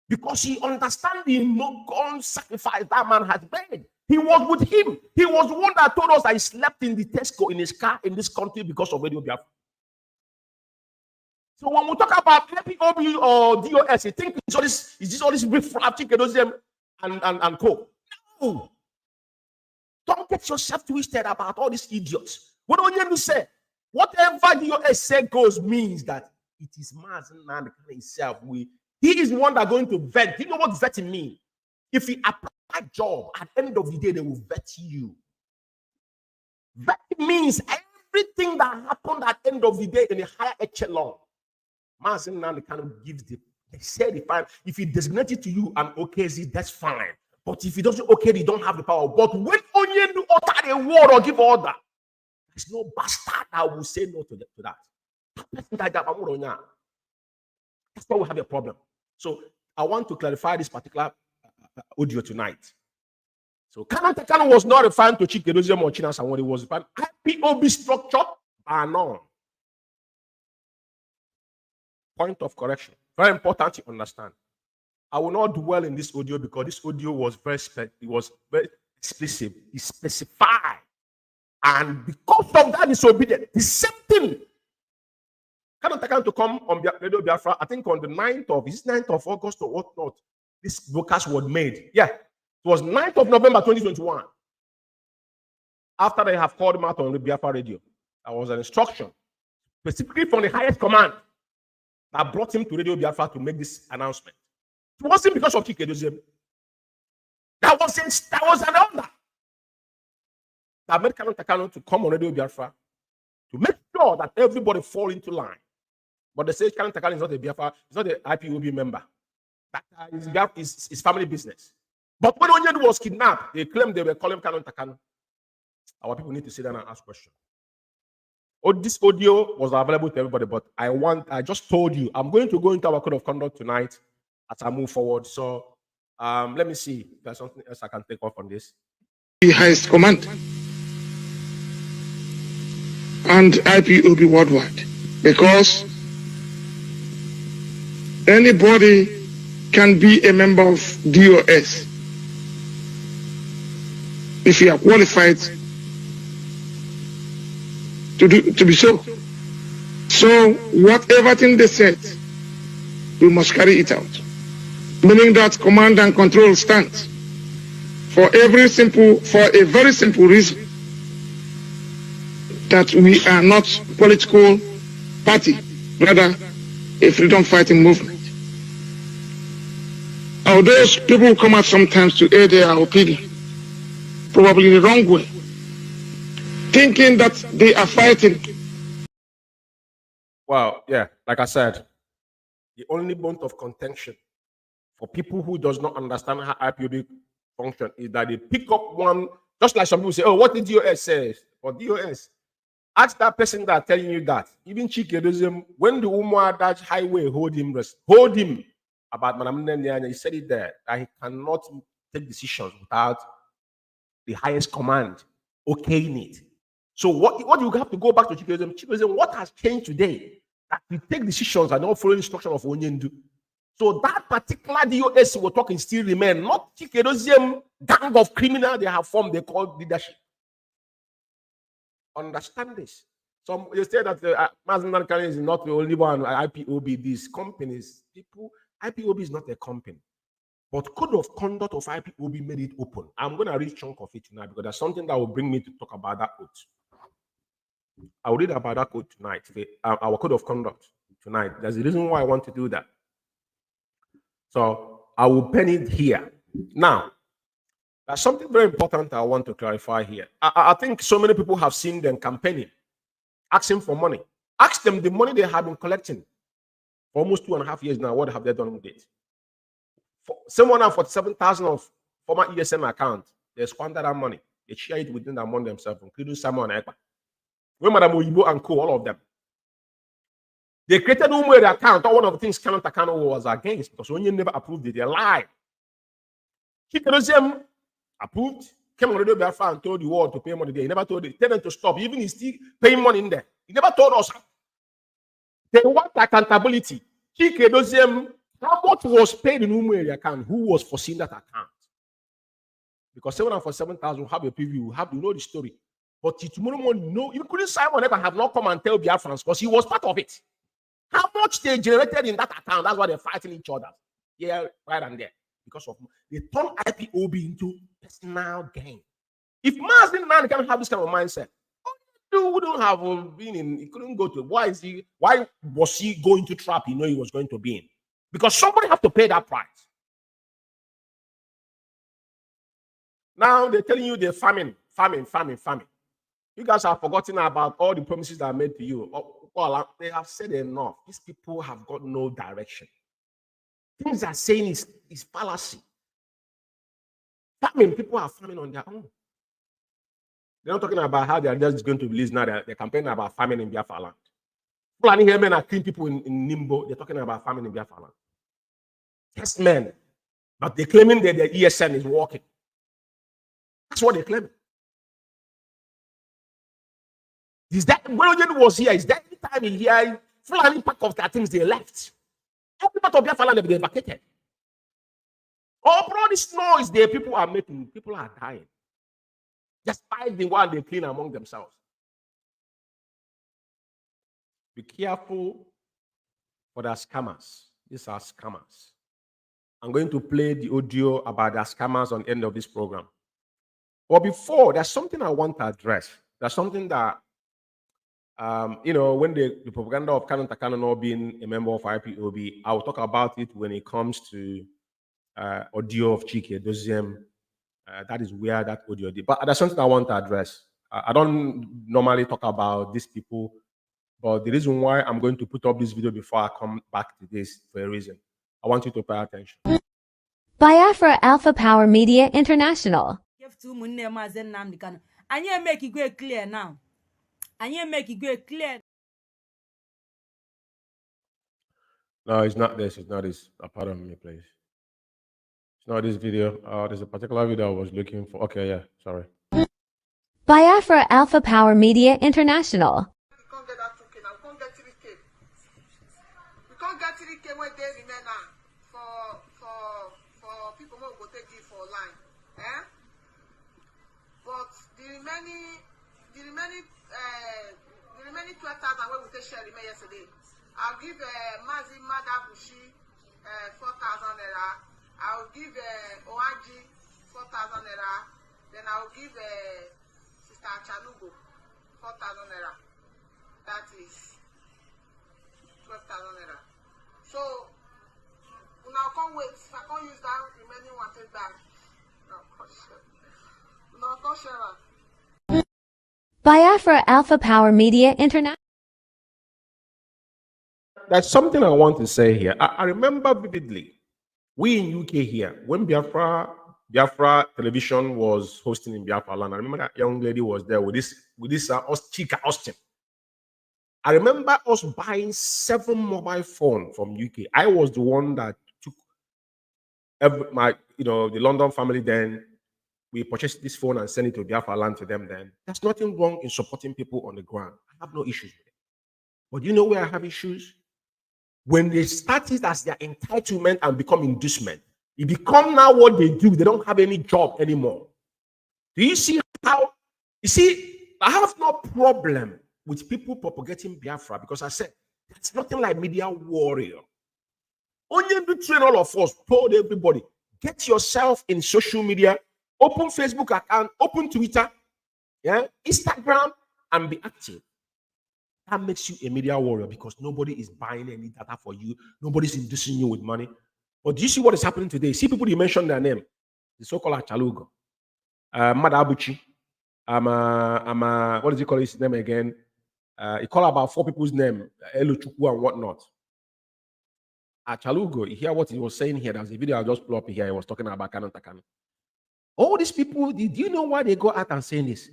Because he understands the no-gun sacrifice that man has made. He was with him. He was the one that told us that he slept in the Tesco in his car in this country because of Radio Biafra. So when we talk about POB or DOS, you think is this all this riffraff Chikedozie and co. No. Don't get yourself twisted about all these idiots. What do you say? Whatever DOS said goes means that it is Mazzi Nnamdi himself. He is the one that going to vet. Do you know what vetting means? If you apply a job, at the end of the day, they will vet you. Vetting means everything that happened at the end of the day in a higher echelon. Mazzi Nnamdi kind of gives they say the fine. If he designates it to you and okays it, that's fine. But if he doesn't okay, you don't have the power. But when Onyedu utter a word or give order, there's no bastard that will say no to that. That's why we have a problem. So I want to clarify this particular audio tonight. So KANU was not referring to Chikedozie or Chinas and what it was referring to IPOB structure are known. Point of correction. Very important to understand. I will not dwell in this audio because this audio was very explicit. It specified. And because of that disobedience, the same thing. KANU to come on Radio Biafra, I think on the 9th of August or whatnot, this broadcast was made. Yeah, it was 9th of November 2021. After they have called him out on the Biafra radio, there was an instruction, specifically from the highest command, that brought him to Radio Biafra to make this announcement. It wasn't because of Chikedozie. That was an order that made KANU to come on Radio Biafra to make sure that everybody fall into line. But they say KANU is not a Biafra, it's not an IPOB member. That is his family business. But when Onyedu was kidnapped, they claimed they were calling KANU. Our people need to sit down and ask questions. This audio was available to everybody, but I just told you, I'm going to go into our code of conduct tonight as I move forward. So let me see if there's something else I can take off on this. The highest command and IPOB worldwide, because anybody can be a member of DOS if you are qualified to be so. So whatever thing they said, we must carry it out. Meaning that command and control stands for a very simple reason, that we are not political party, rather a freedom fighting movement. Those people who come out sometimes to aid our opinion, probably the wrong way, thinking that they are fighting. Well, yeah, like I said, the only point of contention for people who does not understand how IPOB function is that they pick up one, just like some people say, oh, what did DOS say? Or DOS. Ask that person that telling you that. Even Chikedozium, when the Umeh Dutch highway hold him about Madam NNAMDI, he said it there, that he cannot take decisions without the highest command okaying it. So what you have to go back to Chikedozium, what has changed today? That we take decisions and not follow instruction of Onyendu. So that particular DOS we're talking still remain, not Chikedozium gang of criminals they have formed, they call leadership. Understand this. Some you say that MAZI is not the only one. IPOB, these companies, people, IPOB is not a company, but code of conduct of IPOB made it open. I'm going to read a chunk of it tonight because there's something that will bring me to talk about that code. I will read about that code tonight. Our code of conduct tonight. There's a reason why I want to do that. So I will pen it here now. There's something very important I want to clarify here. I think so many people have seen them campaigning, asking for money. Ask them the money they have been collecting for almost 2.5 years now. What have they done with it? For 747,000 of former ESM account, they squander that money. They share it within among themselves, including Simon and Ekpa. When Madam Oyibo and co, all of them. They created Umeh account. All one of the things KANU was against because when you never approved it, they lied. Chikedozium approved, came on Radio Biafra and told the world to pay money there. He never told it. Tell them to stop. Even he's still paying money in there. He never told us. They want accountability. Chikedozium, how much was paid in Umeh account? Who was foreseeing that account? Because 747,000 have a preview, you know the story. But tomorrow morning, no, including Simon Ekpa have not come and tell Biafrans because he was part of it. How much they generated in that account? That's why they're fighting each other. Yeah, right and there. Because of they turn IPOB into personal gain. If Mazzi man can have this kind of mindset, who don't have been in, he couldn't go to. Why was he going to trap he know he was going to be in? Because somebody have to pay that price. Now they're telling you they're famine. You guys have forgotten about all the promises that are made to you. They have said enough. These people have got no direction. Things they're saying is fallacy. Famine, people are famine on their own. They're not talking about how they are just going to release now. They're campaigning about famine in Biafra land. Planning here men are clean people in Nimbo. They're talking about famine in Biafra land. Test men. But they're claiming that their ESN is working. That's what they claim. Is that when Ojen was here? Is that any time in here? Fulani pack of their things they left. Every part of Biafra land they vacated. All this noise there people are making, people are dying. Just fight the one they clean among themselves. Be careful for the scammers. These are scammers. I'm going to play the audio about the scammers on the end of this program. But before, there's something I want to address. There's something that, when the propaganda of KANU not being a member of IPOB, I'll talk about it when it comes to audio of Chikedozium. That is where that audio did. But there's something I want to address. I don't normally talk about these people, but the reason why I'm going to put up this video before I come back to this for a reason. I want you to pay attention. Biafra Alpha Power Media International. And you make it great clear now. And you make it great clear. No, it's not this. It's not this. Pardon me, please. It's not this video. There's a particular video I was looking for. Okay, yeah, sorry. Biafra Alpha Power Media International. We can't get that 2K now. We can't get 3K. We can't get 3K when they remain now for people who go take it for line. But the remaining 12,000 when we take share remain yesterday. I'll give Mazzi Madabushi 4,000 naira. I'll give Oaji 4,000 naira. Then I'll give Sister Chalugo 4,000 naira. That is 12,000 naira. back. No, kosher. Biafra Alpha Power Media International. There's something I want to say here. I remember vividly, we in UK here, when Biafra television was hosting in Biafra land, I remember that young lady was there with this Chika Austin. I remember us buying 7 mobile phones from UK. I was the one that took the London family then. We purchased this phone and sent it to Biafra land to them then. There's nothing wrong in supporting people on the ground. I have no issues with it. But you know where I have issues? When they start it as their entitlement and become inducement, it become now what they do. They don't have any job anymore. Do you see how? You see, I have no problem with people propagating Biafra because I said, that's nothing like media warrior. Only to train all of us, told everybody, get yourself in social media, open Facebook account, open Twitter, yeah, Instagram, and be active. That makes you a media warrior because nobody is buying any data for you. Nobody's inducing you with money. But do you see what is happening today? See people you mentioned their name. The so-called Achalugo. Madabuchi. What does he call his name again? He called about 4 people's name, Eluchukwu and whatnot. Achalugo, you hear what he was saying here? There's a video I just pulled up here. He was talking about KANU. All these people, do you know why they go out and saying this?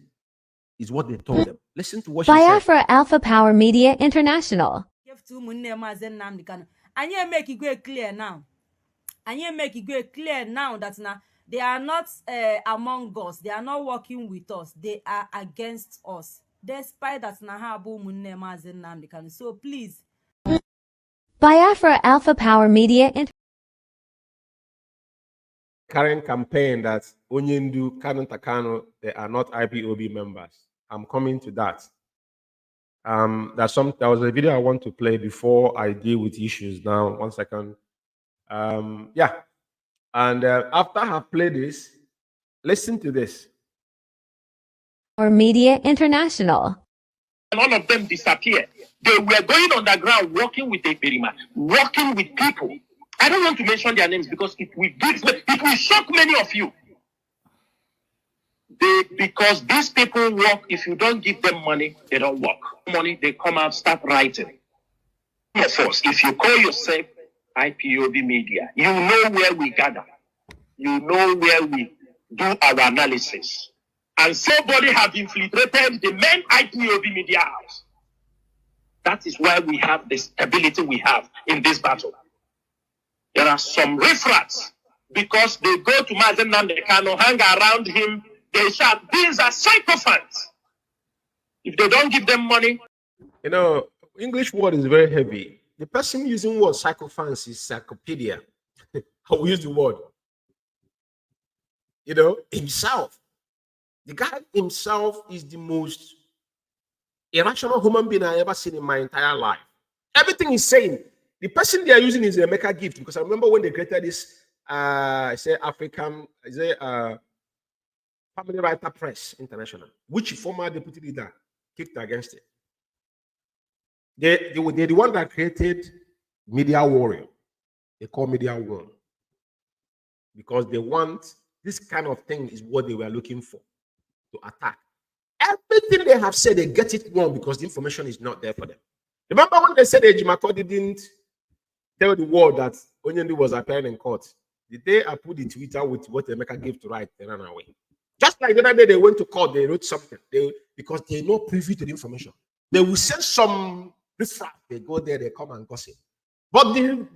Is what they told them. Listen to what she said. Biafra Alpha Power Media International. Give to Umeh MAZI NNAMDI KANU. And you make it very clear now. And you make it very clear now that now they are not among us. They are not working with us. They are against us. Despite that now have Umeh MAZI NNAMDI KANU. So please. Biafra Alpha Power Media International. Current campaign that Onyendu, KANU, they are not IPOB members. I'm coming to that. There was a video I want to play before I deal with issues now. 1 second. Yeah. And after I have played this, listen to this. Or Media International. And all of them disappeared. They were going underground, working with a perima, working with people. I don't want to mention their names because it will shock many of you. Because these people work, if you don't give them money, they don't work. Money, they come out, start writing. Of course, if you call yourself IPOB media, you know where we gather. You know where we do our analysis. And somebody have infiltrated the main IPOB media house. That is why we have the stability we have in this battle. There are some riffraffs because they go to MAZI NNAMDI KANU, hang around him, they shout, these are psychophants. If they don't give them money. You know, English word is very heavy. The person using word psychophants is psychopedia. I will use the word. You know, himself. The guy himself is the most irrational human being I ever seen in my entire life. Everything he's saying, the person they are using is a Mecca gift because I remember when they created this, African, Family Writer Press International, which former deputy leader kicked against it. They're the one that created Media Warrior. They call Media Warrior because they want this kind of thing is what they were looking for to attack. Everything they have said, they get it wrong because the information is not there for them. Remember when they said Ejimako didn't tell the world that Onyendu was appearing in court? The day I put the Twitter with what Emeka gave to write, they ran away. Just like the other day they went to court, they wrote something. Because they're not privy to the information. They will send some riffraff. They go there, they come and gossip. But the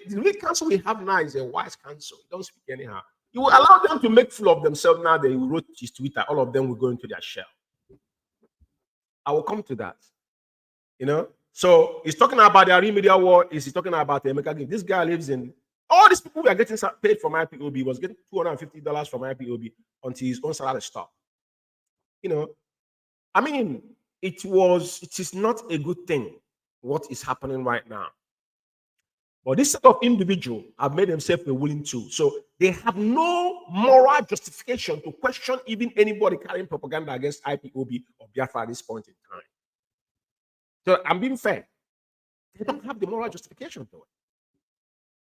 real counsel we have now is a wise counsel. Don't speak anyhow. You will allow them to make fool of themselves now. They wrote his Twitter. All of them will go into their shell. I will come to that. You know? So he's talking about the media war. He's talking about the Emeka gift. This guy lives in all these people who are getting paid from IPOB. He was getting $250 from IPOB until his own salary stopped. You know, I mean, it is not a good thing what is happening right now. But this set of individuals have made themselves a willing tool. So they have no moral justification to question even anybody carrying propaganda against IPOB or Biafra at this point in time. So I'm being fair. They don't have the moral justification to it.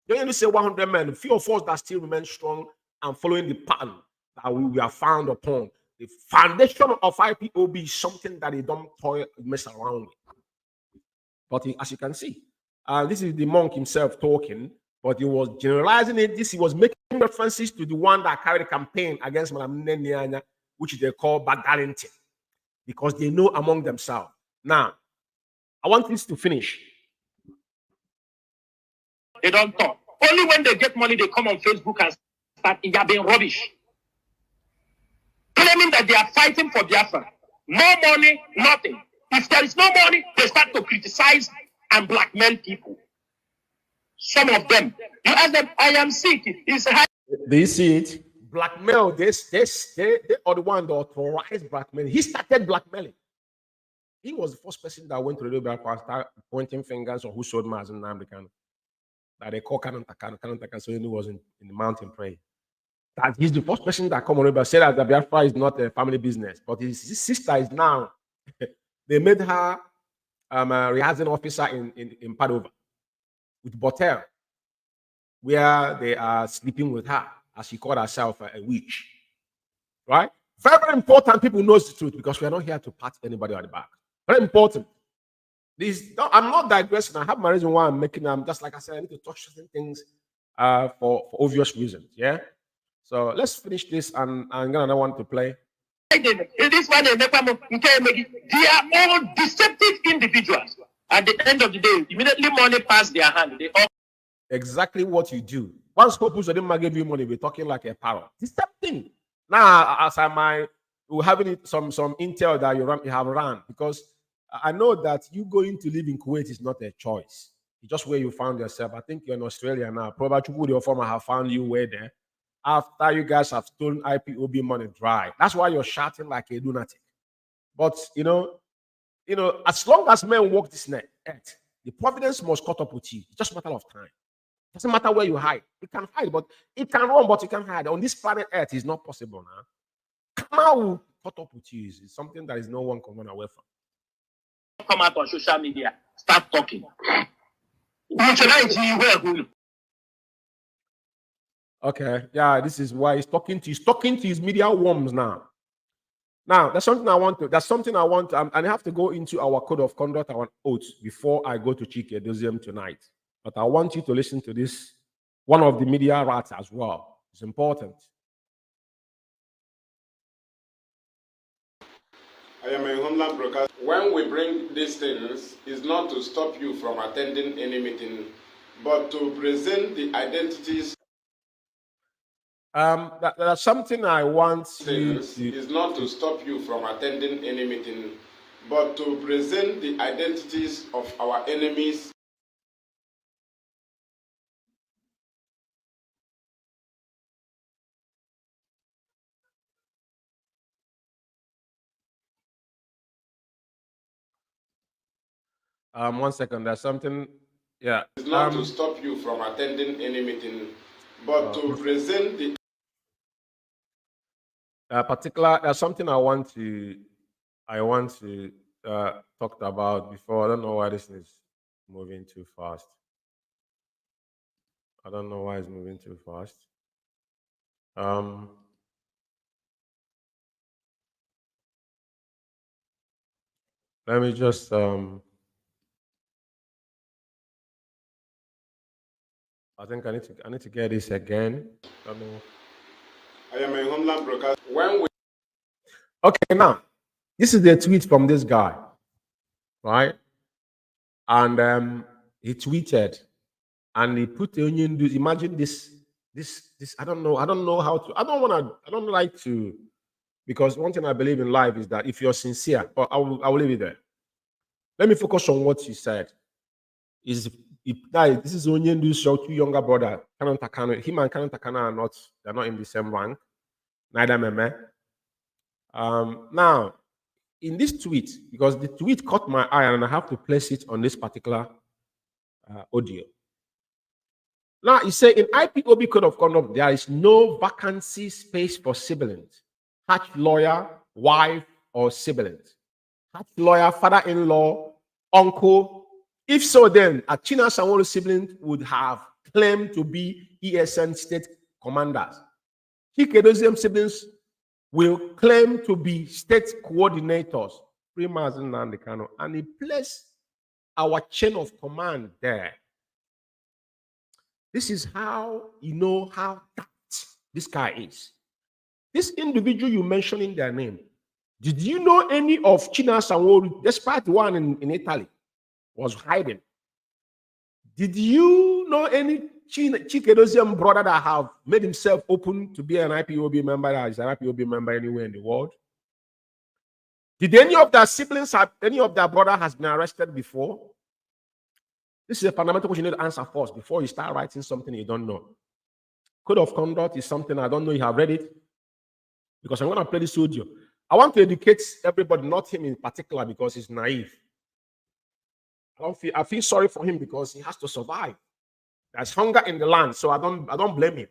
They only say 100 men, few of us that still remain strong and following the pattern that we are found upon. The foundation of IPOB is something that they don't mess around with. But as you can see, this is the monk himself talking, but he was generalizing it. He was making references to the one that carried a campaign against Madam NNAMDI, which they call Badalinton, because they know among themselves. Now, I want this to finish. They don't talk. Only when they get money, they come on Facebook and start yabbing rubbish, claiming that they are fighting for Biafra. No money, nothing. If there is no money, they start to criticize and blackmail people. Some of them, you ask them, I am sick. It's high. Do you see it? Blackmail, they are the one that authorized blackmailing. He started blackmailing. He was the first person that went to the Biafra and started pointing fingers on who sold Mazzi and NNAMDI. That they call KANU, so he was in the mountain praying. That he's the first person that come on and said that the Biafra is not a family business, but his sister is now. They made her a rehearsing officer in Padova with Botel, where they are sleeping with her, as she called herself a witch. Right? Very, very important. People know the truth because we are not here to pat anybody on the back. Very important. I'm not digressing. I have my reason why I'm making them. Just like I said, I need to touch certain things for obvious reasons. Yeah. So let's finish this, and I'm gonna want to play. This one, they are all deceptive individuals. At the end of the day, immediately money passed their hand. They all exactly what you do. Once Scopus didn't give you money, we're talking like a parrot. Deceptive. Now, as we're having some intel that you have run, because I know that you going to live in Kuwait is not a choice. It's just where you found yourself. I think you're in Australia now. Probably your former have found you where there. After you guys have stolen IPOB money dry. That's why you're shouting like a lunatic. But you know, as long as men walk this earth, the providence must caught up with you. It's just a matter of time. It doesn't matter where you hide. You can hide, but it can run, but you can hide. On this planet Earth, it's not possible now. Come out, caught up with you. It's something that is no one can run away from. Come out on social media, start talking. Okay, yeah, this is why he's talking to his media worms now. Now, that's something I want to, and I have to go into our code of conduct, our oaths, before I go to Chike Doziem tonight. But I want you to listen to this, one of the media rats as well. It's important. I am a homeland broadcaster. When we bring these things, it's not to stop you from attending any meeting, but to present the identities. That's something I want you to... Is not to stop you from attending any meeting, but to present the identities of our enemies. One second, there's something, yeah. It's not to stop you from attending any meeting, but to present the... There's something I want to talk about before. I don't know why this is moving too fast. I don't know why it's moving too fast. Let me just I think I need to get this again. I don't know. I am a homeland broadcaster. When we... Okay, now this is the tweet from this guy, right? And he tweeted, and he put the onion. Imagine this. I don't know how to. I don't like to, because one thing I believe in life is that if you're sincere, but I will leave it there. Let me focus on what you said. This is Onyendu's two younger brother, KANU Takano. Him and KANU Takano they're not in the same rank. Neither Meme. Now, in this tweet, because the tweet caught my eye and I have to place it on this particular audio. Now, he said in IPOB Code of Conduct, there is no vacancy space for siblings, hatch lawyer, wife, or siblings. Hatch lawyer, father-in-law, uncle. If so, then Achina Sanwo siblings would have claimed to be ESN state commanders. Chikedozium siblings will claim to be state coordinators, Mazi Nnamdi Kanu, and he placed our chain of command there. This is how you know how that this guy is. This individual you mentioned in their name, did you know any of China Sanwo-Olu, despite one in Italy, was hiding? Did you know any Chikedozium brother that have made himself open to be an IPOB member, that is an IPOB member anywhere in the world? Did any of their siblings have, any of their brother has been arrested before? This is a fundamental question you need to answer first before you start writing something you don't know. Code of conduct is something I don't know you have read it, because I'm going to play this audio. I want to educate everybody, not him in particular, because he's naive. I feel sorry for him because he has to survive. There's hunger in the land, so I don't blame him.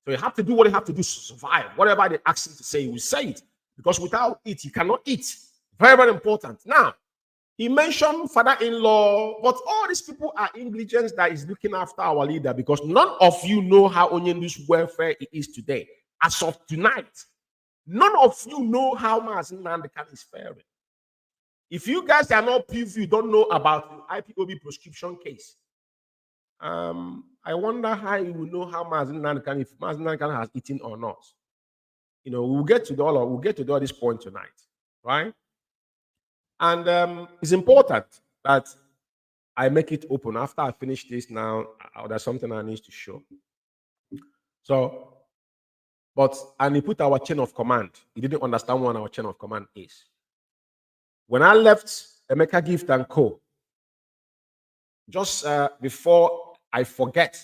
So you have to do what you have to do to survive. Whatever they ask him to say, he will say it. Because without it, he cannot eat. Very, very important. Now, he mentioned father-in-law, but all these people are intelligence that is looking after our leader, because none of you know how Onyendu's welfare is today. As of tonight, none of you know how Mazi Nnamdi Kanu is faring. If you guys are not privy, you don't know about the IPOB prescription case. I wonder how you will know how Mazi Nnamdi Kanu, if Mazi Nnamdi Kanu has eaten or not. You know, we'll get to all this point tonight, right? And it's important that I make it open. After I finish this now, there's something I need to show. So, and he put our chain of command. He didn't understand what our chain of command is. When I left Emeka Gift and Co., just before I forget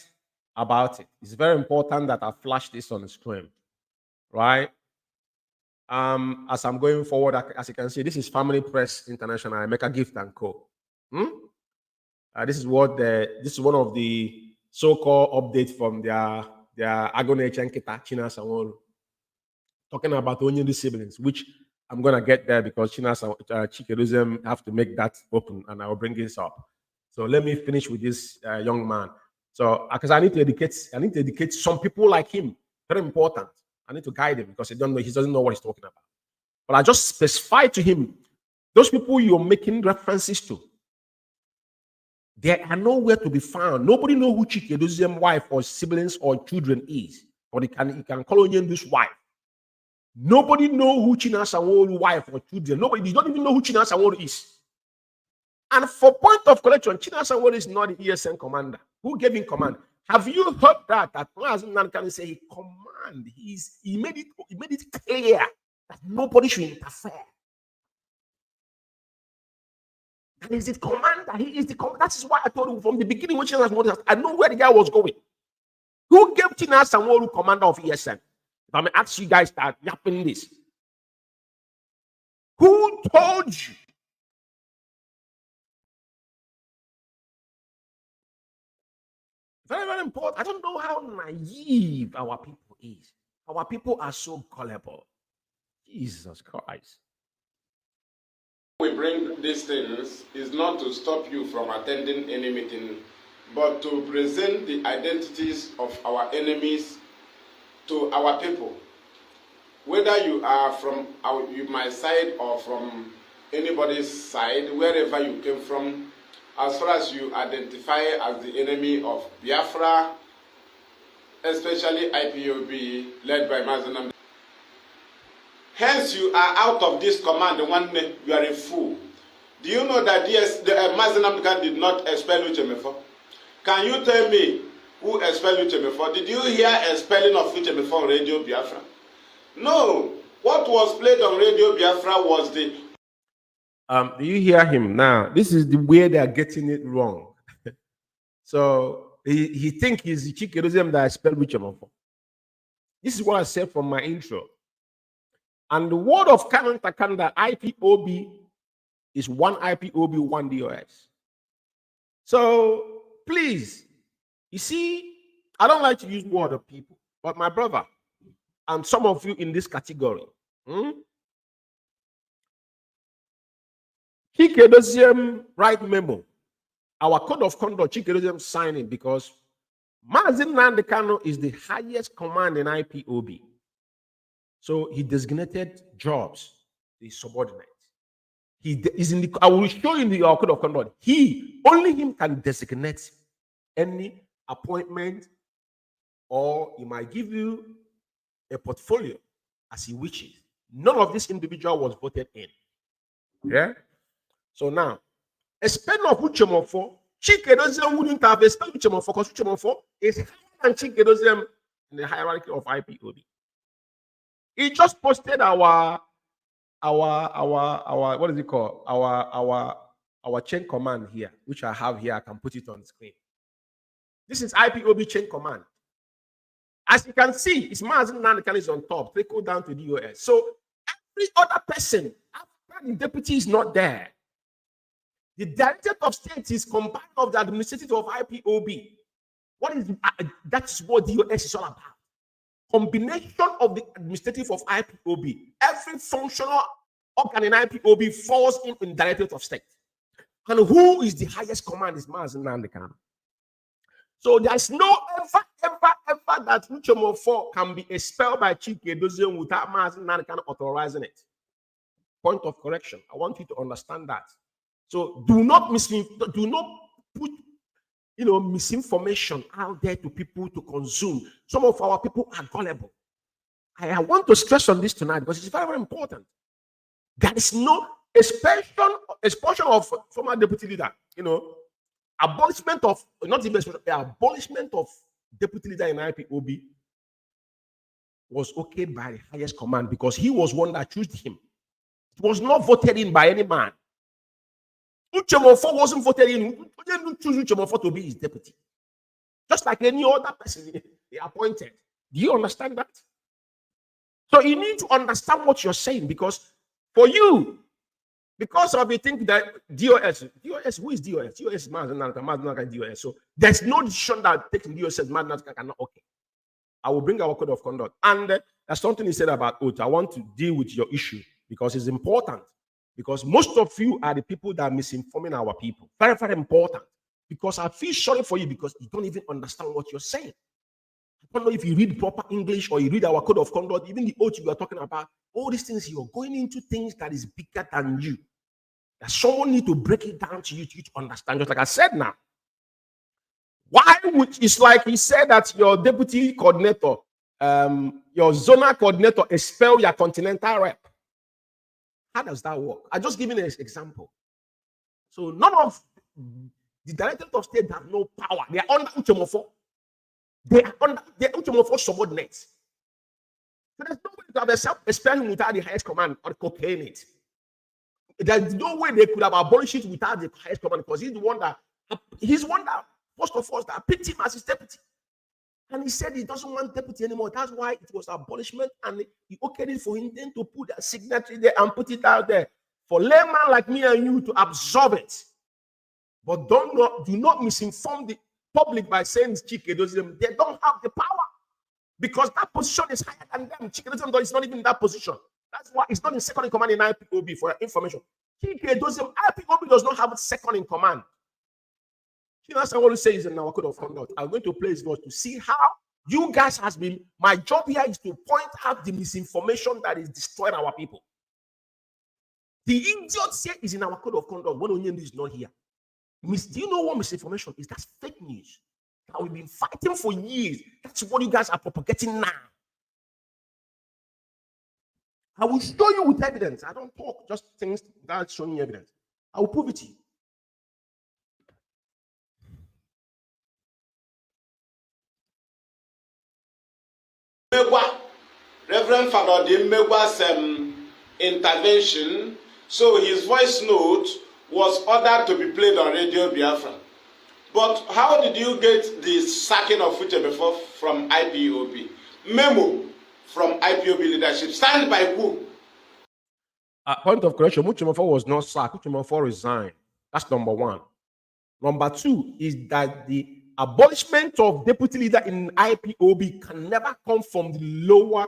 about it, it's very important that I flash this on the screen, right? As I'm going forward, as you can see, this is Family Press International, Emeka Gift and Co. This is one of the so-called updates from their Agone Chenkita, China Sanwo-Olu, talking about only the siblings, which I'm gonna get there because Chikedozium have to make that open, and I will bring this up. So let me finish with this young man. So because I need to educate some people like him. Very important. I need to guide him because he doesn't know what he's talking about. But I just specify to him, those people you're making references to, they are nowhere to be found. Nobody knows who Chikedozium's wife or siblings or children is, or he can call Onyendu's wife. Nobody knows who China Sanwo-Olu's wife or children. Nobody, you don't even know who China Sanwo-Olu is. And for point of collection, China Sanwo-Olu is not the ESN commander. Who gave him command? Have you heard that Mazi Nnamdi Kanu say he command? He made it clear that nobody should interfere. That is the commander. He is the commander. That is why I told you from the beginning when China Sanwo-Olu, I know where the guy was going. Who gave China Sanwo-Olu commander of ESN? If I may ask you guys that yapping this. Who told you? Very, very important. I don't know how naive our people is. Our people are so gullible. Jesus Christ. We bring these things is not to stop you from attending any meeting, but to present the identities of our enemies to our people. Whether you are from my side or from anybody's side, wherever you came from, as far as you identify as the enemy of Biafra, especially IPOB, led by Mazi Nnamdi. Hence, you are out of this command. One day, you are a fool. Do you know that Mazi Nnamdi did not expel Uchemefo? Can you tell me who expelled Uchemefo? Did you hear expelling of Uchemefo on Radio Biafra? No. What was played on Radio Biafra was the... Do you hear him now? This is the way they are getting it wrong. So he think he's the Chikedozium that expelled Uchemefo. This is what I said from my intro. And the word of canon that IPOB is one IPOB, one DOS. So please, you see, I don't like to use word of people, but my brother, and some of you in this category, Chikedozium write memo. Our code of conduct, Chikedozium sign it because Mazi Nnamdi Kanu is the highest command in IPOB. So he designated jobs, the subordinate. He is in the, I will show you in the code of conduct. Only him can designate any appointment, or he might give you a portfolio as he wishes. None of this individual was voted in. Yeah. So now, a spend of Uchemofo, Chikedozium wouldn't have a spend of Uchemofo because Uchemofo is higher than Chikedozium in the hierarchy of IPOB. He just posted our what is it called? Our chain command here, which I have here. I can put it on the screen. This is IPOB chain command. As you can see, it's Mazzi NNAMDI is on top, trickle down to DOS. So every other person, after the deputy is not there, the director of state is combined of the administrative of IPOB. That's what DOS is all about. Combination of the administrative of IPOB. Every functional organ in IPOB falls in directorate of state. And who is the highest command is Mazzi NNAMDI. So there's no ever that Uchemofo can be expelled by Chikedozium without Mazzi NNAMDI authorizing it. Point of correction. I want you to understand that. So do not put misinformation out there to people to consume. Some of our people are gullible. I want to stress on this tonight because it's very, very important. There is no expulsion of former deputy leader, abolishment of, not even abolishment of deputy leader in IPOB was okayed by the highest command because he was one that chose him. It was not voted in by any man. Uchemofo wasn't voted in. He didn't choose Uchemofo to be his deputy. Just like any other person he appointed. Do you understand that? So you need to understand what you're saying because for you, because of you think that DOS, who is DOS? DOS is Mazzi NNAMDI DOS. So there's no decision that takes DOS says Mazzi NNAMDI cannot. Okay. I will bring our code of conduct. And there's something he said about oath. I want to deal with your issue because it's important. Because most of you are the people that are misinforming our people. Very, very important. Because I feel sorry for you because you don't even understand what you're saying. I don't know if you read proper English or you read our code of conduct, even the oath you are talking about, all these things, you're going into things that is bigger than you. That someone need to break it down to you to understand. Just like I said now. Why would, it's like he said that your deputy coordinator, your zonal coordinator expel your continental rep. How does that work? I'm just giving an example. So none of the directors of state have no power. They are under Uchemofo. They are under the Uchemofo subordinates. So there's no way to have a expel him without the highest command or cocaine it. There's no way they could have abolished it without the highest command because he's one that first of all that picked him as his deputy. And he said he doesn't want deputy anymore. That's why it was abolishment, and he okayed it for him then to put that signature there and put it out there for layman like me and you to absorb it. But do not misinform the public by saying Chikedozium. They don't have the power because that position is higher than them. Chikedozium is not even in that position. That's why it's not in second in command in IPOB for your information. Chikedozium, IPOB does not have a second in command. You know, that's what I want to say is in our code of conduct. I'm going to play his voice to see how you guys has been. My job here is to point out the misinformation that is destroying our people. The idiot here is in our code of conduct. When Onyemdi is not here. Do you know what misinformation is? That's fake news. That we've been fighting for years. That's what you guys are propagating now. I will show you with evidence. I don't talk just things without showing you evidence. I will prove it to you. Reverend Father Dimegwa's intervention, so his voice note was ordered to be played on Radio Biafra. But how did you get the sacking of Uchemofo from IPOB? Memo from IPOB leadership. Signed by who? Point of correction, Uchemofo was not sacked. Uchemofo resigned. That's number one. Number two is that the abolishment of deputy leader in IPOB can never come from the lower,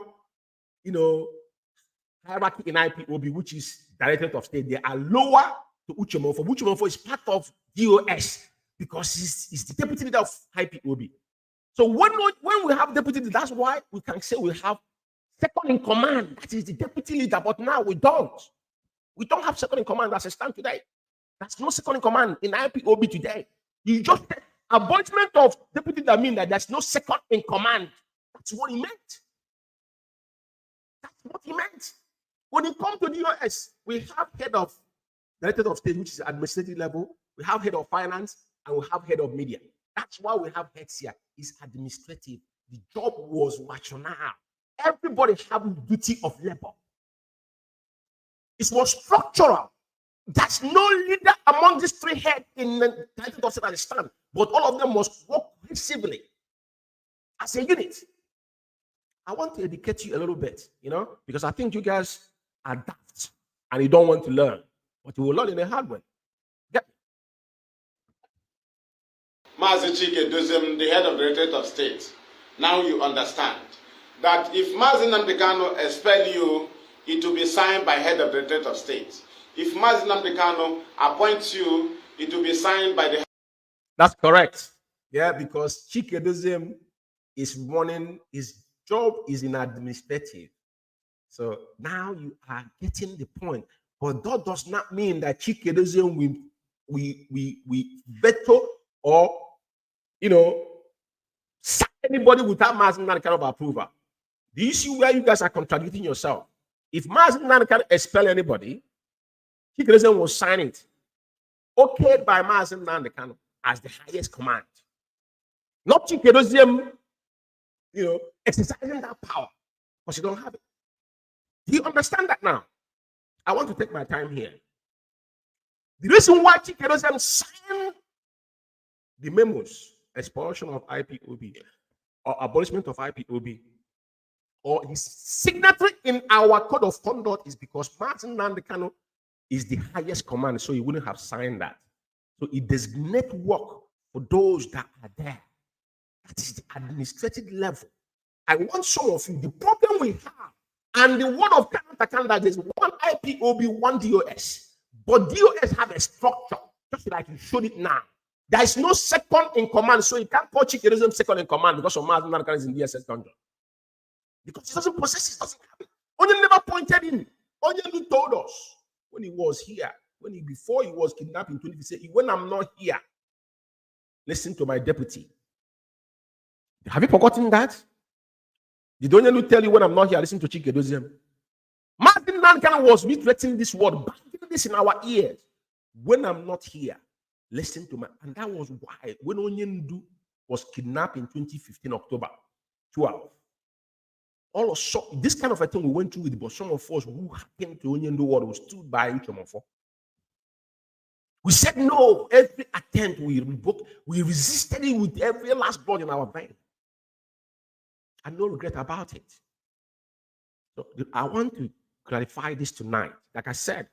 hierarchy in IPOB, which is directorate of state. They are lower to Uchemofo. Uchemofo is part of DOS because he's the deputy leader of IPOB. So when we have deputy leader, that's why we can say we have second in command. That is the deputy leader. But now we don't. We don't have second in command as a stand today. There's no second in command in IPOB today. You just appointment of deputy that mean that there's no second in command. That's what he meant. That's what he meant. When it comes to the US, we have head of director of state, which is administrative level. We have head of finance, and we have head of media. That's why we have heads here. It's administrative. The job was rational. Everybody have duty of labor. It was structural. There's no leader among these three heads in the director of state as stand, but all of them must work cohesively as a unit. I want to educate you a little bit, because I think you guys are daft and you don't want to learn, but you will learn in a hard way. Mazzi Chike, the head of the Directorate of State, now you understand that if Mazzi NNAMDI KANU expel you, it will be signed by head of the Directorate of State. If Mazzi NNAMDI KANU appoints you, it will be signed by the... That's correct. Yeah, because Chike Dozem is running, his job is in administrative. So now you are getting the point. But that does not mean that Chike Dozem we veto or sack anybody without Mazzi NNAMDI KANU approval. Do you see where you guys are contradicting yourself? If Mazzi NNAMDI KANU expel anybody, Chike Dozem will sign it, okayed by Mazzi NNAMDI KANU as the highest command. Not Chike Dozem, exercising that power, because you don't have it. Do you understand that now? I want to take my time here. The reason why Chike Dozem signed the memos, expulsion of IPOB, or abolishment of IPOB, or his signature in our code of conduct, is because Mazzi NNAMDI KANU is the highest command, so he wouldn't have signed that. So it designates work for those that are there. That is the administrative level. I want some of you, the problem we have, and the word of KANU that there's one IPOB, one DOS, but DOS have a structure, just like you showed it now. There is no second in command, so you can't call Chike Dozem second in command because of Mazzi NNAMDI KANU is in DSS dungeon. Because he doesn't possess it, doesn't have it. Onye never pointed in. Onye told us when he was here, before he was kidnapped in 2015, when I'm not here, listen to my deputy. Have you forgotten that? Did Onye tell you when I'm not here, listen to Chike Dozem? Mazzi NNAMDI KANU was reiterating this word, banging this in our ears. When I'm not here, listen to my, and that was why when Onyendu was kidnapped in 2015, October 12. All of this kind of a thing we went through with, but some of us who happened to Onyendu world was stood by Uchemonfo. We said no. Every attempt we revoked, we resisted it with every last blood in our vein. And no regret about it. So I want to clarify this tonight. Like I said,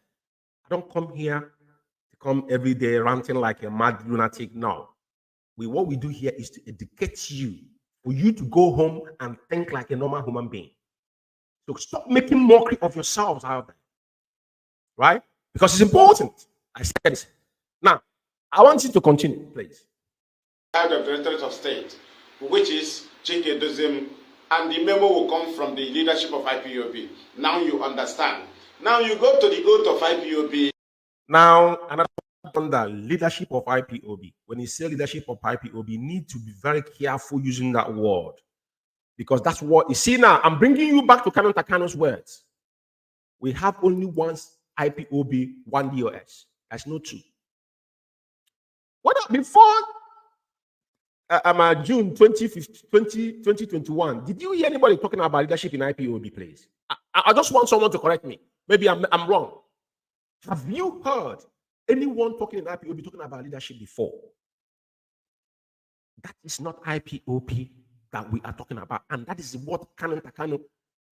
I don't come here to come every day ranting like a mad lunatic. No. What we do here is to educate you, for you to go home and think like a normal human being. So stop making mockery of yourselves out there. Right? Because it's important. I said it. Now, I want you to continue, please. Head of the Directorate of State, which is Chike Dozem, and the memo will come from the leadership of IPOB. Now you understand. Now you go to the oath of IPOB. Now, another under leadership of IPOB. When you say leadership of IPOB, you need to be very careful using that word, because that's what you see now. I'm bringing you back to KANU's words. We have only one IPOB, one DOS. There's no two. What before June 2021? Did you hear anybody talking about leadership in IPOB? Please, I just want someone to correct me. Maybe I'm wrong. Have you heard anyone talking in IPOB talking about leadership before? That is not IPOB that we are talking about. And that is what KANU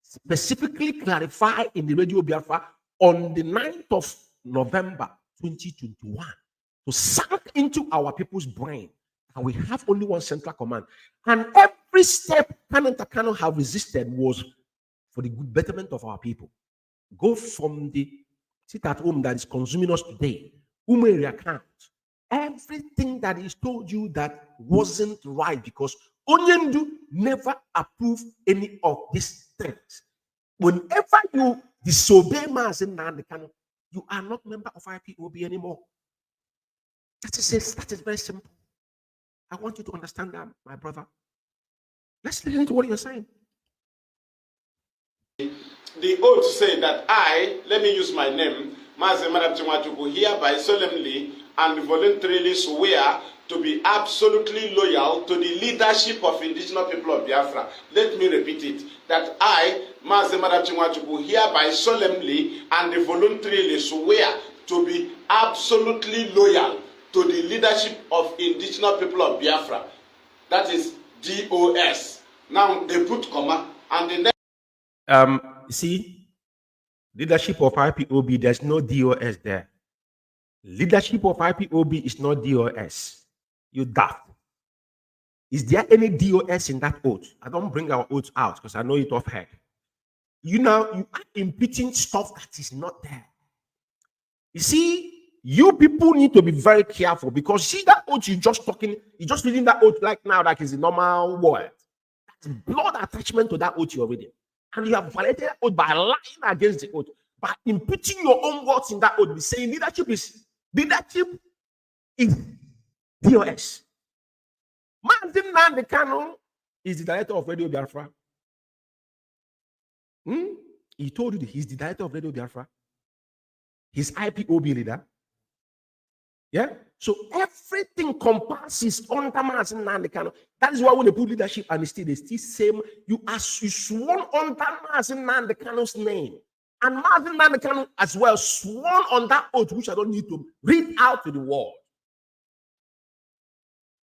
specifically clarified in the Radio Biafra on the 9th of November 2021 to sink into our people's brain. And we have only one central command. And every step KANU have resisted was for the good betterment of our people. Go from the sit at home that is consuming us today. Umeh account. Everything that is told you that wasn't right, because Onyendu never approved any of these things. Whenever you disobey Mazzi Nnamdi Kanu, you are not member of IPOB anymore. That is very simple. I want you to understand that, my brother. Let's listen to what you're saying. The oath say that I, let me use my name, Mazzi Nnamdi hereby solemnly and voluntarily swear to be absolutely loyal to the leadership of indigenous people of Biafra. Let me repeat it. That I, Mazzi Nnamdi hereby solemnly and voluntarily swear to be absolutely loyal to the leadership of indigenous people of Biafra. That is DOS. Now they put comma and the next. See, leadership of IPOB, there's no DOS there. Leadership of IPOB is not DOS. You daft. Is there any DOS in that oath? I don't bring our oath out because I know it off head. You are impeaching stuff that is not there. You see, you people need to be very careful because see that oath you're just talking, you're just reading that oath like now, like it's a normal word. That's blood attachment to that oath you're reading. And you have violated that oath by lying against the oath, by impeaching your own words in that oath, by saying leadership is DOS. Mazzi Nnamdi Kanu is the director of Radio Biafra. He told you that he's the director of Radio Biafra. He's IPOB leader. Yeah? So everything compasses under Mazzi Nnamdi Kanu. That is why when they put leadership and they still same, you sworn under Mazzi Nnamdi Kanu's name. And Mazzi Nnamdi Kanu as well sworn on that oath, which I don't need to read out to the world.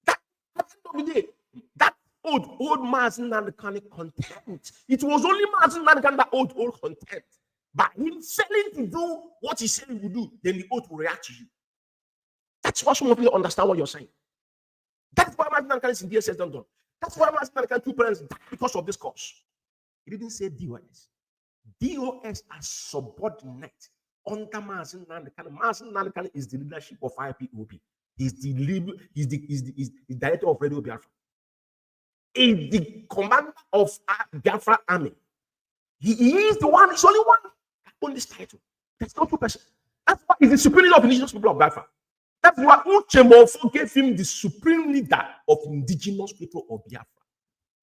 That, at the end of the day, that oath hold Mazzi Nnamdi Kanu contempt. It was only Mazzi Nnamdi Kanu that oath hold contempt. By him failing to do what he said he would do, then the oath will react to you. That's why some of you understand what you're saying. That's why Mazzi Nnamdi Kanu is in DSS done. That's why Mazzi Nnamdi Kanu 2 parents died because of this cause. He didn't say DOS. DOS as subordinate under Mazzi Nnamdi Kanu. Mazzi Nnamdi Kanu is the leadership of IPOB. He's the director of Radio Biafra. He's the commander of Biafra army. He is the one, he's only one that owns this title. There's no 2 persons. That's why he's the supreme leader of indigenous people of Biafra. That's why Uchemofo gave him the supreme leader of indigenous people of Biafra.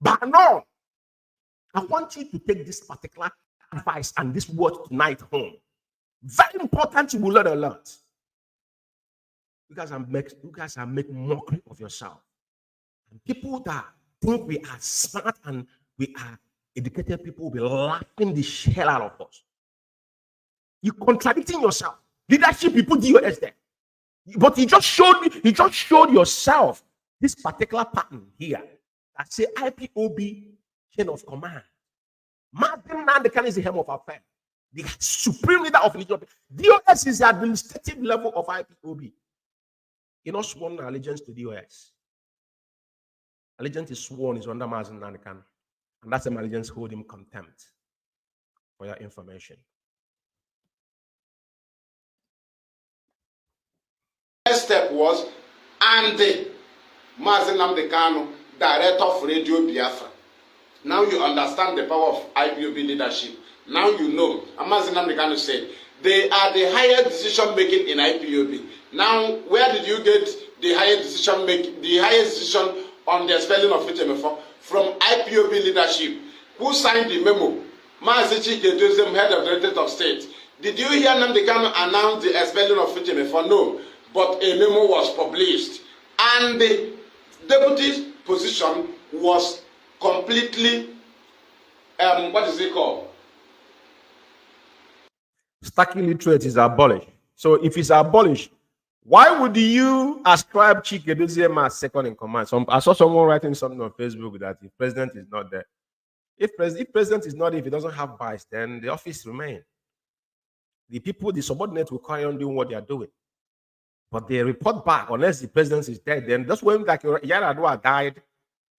But no, I want you to take this particular advice and this word tonight home. Very important, you will learn a lot. You guys are making mockery of yourself. And people that think we are smart and we are educated people will be laughing the hell out of us. You're contradicting yourself. Leadership, you put DOS there. But you just showed yourself this particular pattern here that say IPOB chain of command. Mazzi Nnamdi Kanu is the helm of our family. The supreme leader of Ethiopia. DOS is the administrative level of IPOB. You're not sworn allegiance to DOS. Allegiance is sworn is under Mazzi Nnamdi Kanu. And that's the allegiance hold him contempt for your information. Next step was, and Mazzi Nnamdi Kanu, director of Radio Biafra. Now you understand the power of IPOB leadership. Now you know. And Mazzi Nnamdi Kanu said, they are the highest decision making in IPOB. Now, where did you get the highest decision on the expelling of HMF? From IPOB leadership. Who signed the memo? Mazzi Chike, head of the Directorate of State. Did you hear Nnamdi Kanu announce the expelling of HMF? No. But a memo was published. And the deputy's position was completely, what is it called? Stacking literate is abolished. So if it's abolished, why would you ascribe Chike Doziem as second in command? I saw someone writing something on Facebook that the president is not there. If president is not there, if he doesn't have bias, then the office remains. The people, the subordinates will carry on doing what they are doing. But they report back unless the president is dead. Then that's when like Yaradua died.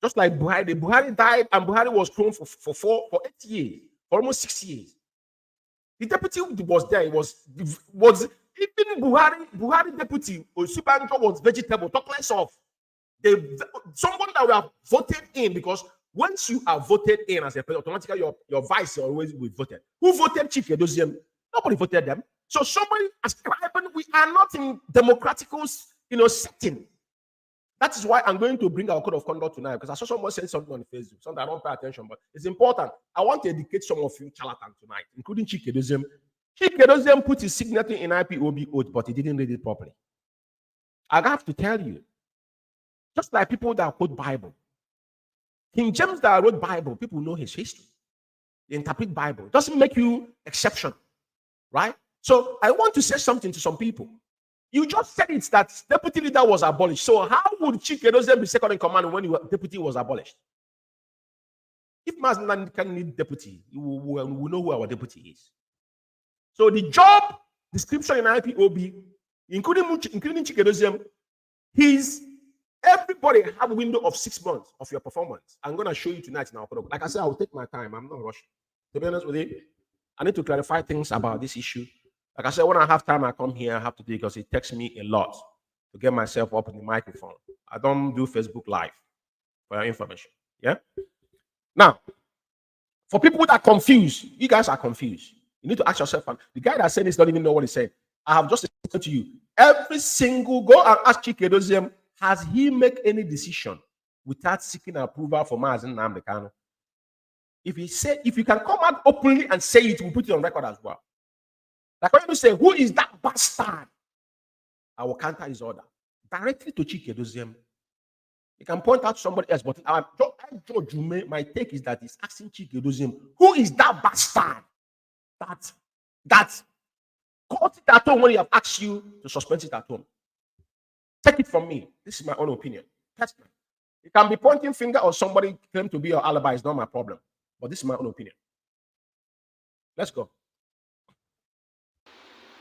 Just like Buhari died, and Buhari was thrown for 8 years, for almost 6 years. The deputy was there. It was even Buhari deputy Osibanjo was vegetable. Talk less of someone that we have voted in because Once you are voted in as a president, automatically your vice always will be voted. Who voted Chief Edoziem? Nobody voted them. So somebody ascribing, we are not in democratical, setting. That is why I'm going to bring our code of conduct tonight, because I saw someone saying something on Facebook, something I don't pay attention, but it's important. I want to educate some of you charlatans tonight, including Chief Edoziem. Chief Edoziem put his signature in IPOB oath, but he didn't read it properly. I have to tell you, just like people that quote Bible, King James that wrote Bible, people know his history. They interpret Bible. It doesn't make you exception, right? So I want to say something to some people. You just said it that deputy leader was abolished. So how would Chief Edoziem be second in command when your deputy was abolished? If Mazzi can need deputy, we will know who our deputy is. So the job description in IPOB, including Chief Edoziem, everybody have a window of 6 months of your performance. I'm going to show you tonight in our program. Like I said, I will take my time. I'm not rushing. To be honest with you, I need to clarify things about this issue. Like I said, when I have time, I come here. I have to do it because it takes me a lot to get myself up in the microphone. I don't do Facebook Live for your information. Yeah. Now, for people that are confused, you guys are confused. You need to ask yourself, the guy that said this doesn't even know what he's saying. I have just said to you, every single, go and ask Chief Edoziem, has he made any decision without seeking approval from Mazzi NNAMDI? If you can come out openly and say it, we'll put it on record as well. Like when you say, who is that bastard? I will counter his order directly to Chief Edoziem. You can point out to somebody else, but my take is that he's asking Chief Edoziem, who is that bastard that caught it at home when he have asked you to suspend it at home? Take it from me. This is my own opinion. Personally. You can be pointing finger or somebody claim to be your alibi. It's not my problem. But this is my own opinion. Let's go.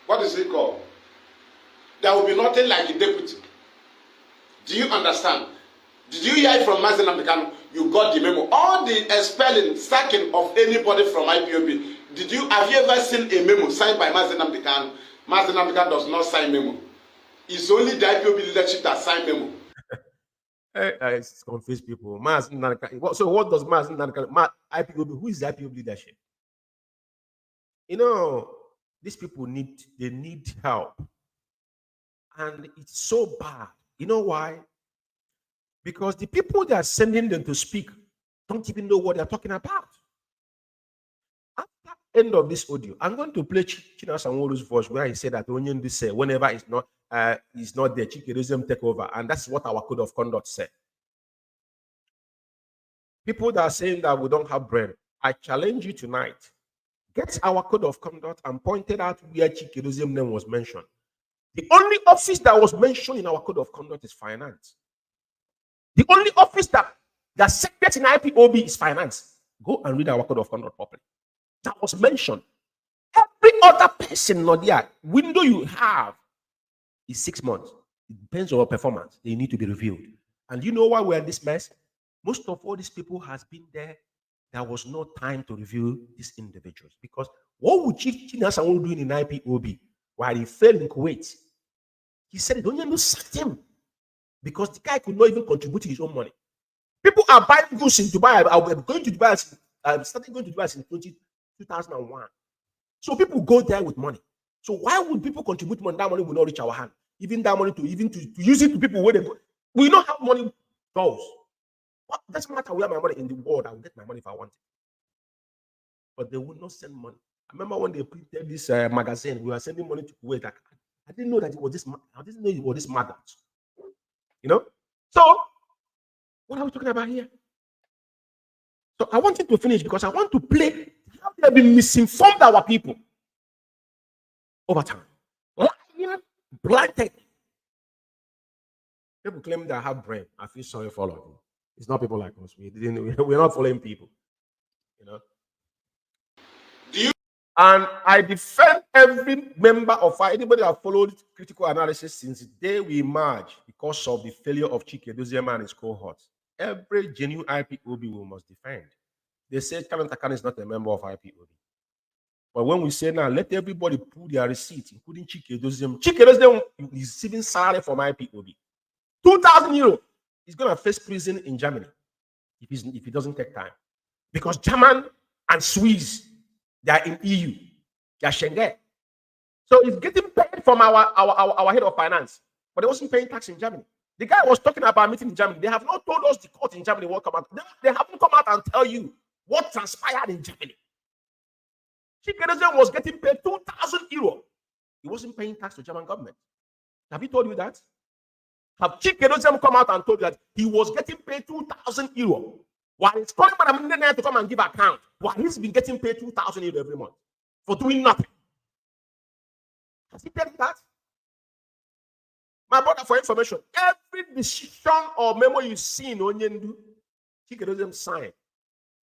What is it called? There will be nothing like a deputy. Do you understand? Did you hear it from Mazzi NNAMDI? You got the memo. All the expelling, sacking of anybody from IPOB. Have you ever seen a memo signed by Mazzi NNAMDI? Mazzi NNAMDI does not sign memo. It's only the IPOB leadership that signed memo. It's confused people. So what does Mazzi NNAMDI? IPOB? Who is the IPOB leadership? These people need help, and it's so bad. You know why? Because the people that are sending them to speak don't even know what they're talking about. After end of this audio, I'm going to play Chinasa Sanwo-Olu's voice where he said that whenever it's not there, Chief Edoziem take over, and that's what our code of conduct said. People that are saying that we don't have brain, I challenge you tonight. Get our code of conduct and pointed out where Chief Edoziem name was mentioned. The only office that was mentioned in our code of conduct is finance. The only office that secret in IPOB is finance. Go and read our code of conduct properly. That was mentioned. Every other person, not there, window you have is 6 months. It depends on your performance. They need to be reviewed. And you know why we're in this mess? Most of all these people has been there. There was no time to review these individuals. Because what would Chief Chinasa Sanwo-Olu doing in IPOB while he failed in Kuwait? He said, don't you sack him? Because the guy could not even contribute his own money. People are buying goods in Dubai. I started going to Dubai since 2001. So people go there with money. So why would people contribute money? That money will not reach our hand. Even that money to use it to people where they go. We don't have money goes. What doesn't matter where my money in the world, I will get my money if I want it. But they will not send money. I remember when they printed this magazine, we were sending money to Kuwait. I didn't know that it was this. I didn't know it was this matter. So what are we talking about here? So I wanted to finish because I want to play how they have been misinformed our people over time. Blinded. People claim they have brain. I feel sorry for all of them. It's not people like us. We're not following people. And I defend every member of anybody that followed critical analysis since the day we emerged because of the failure of Chief Edoziem and his cohorts. Every genuine IPOB we must defend. They say KANU is not a member of IPOB. But when we say now, let everybody pull their receipts, including Chief Edoziem. Chief Edoziem is receiving salary from IPOB. 2,000 euros. He's going to face prison in Germany. if it doesn't take time. Because German and Swiss, they are in EU, they are Schengen. So it's getting paid from our head of finance, but they wasn't paying tax in Germany. The guy was talking about meeting in Germany. They have not told us the court in Germany what come out. They haven't come out and tell you what transpired in Germany. Chikedozie was getting paid 2,000 euros. He wasn't paying tax to German government. Have he told you that? Have Chikedozie come out and told you that he was getting paid 2,000 euros while he's calling Madam Nene to come and give account, while he's been getting paid 2,000 euros every month for doing nothing? Has he told you that? My brother, for information, every decision or memo you see in Onyendu, Chikedozie signed.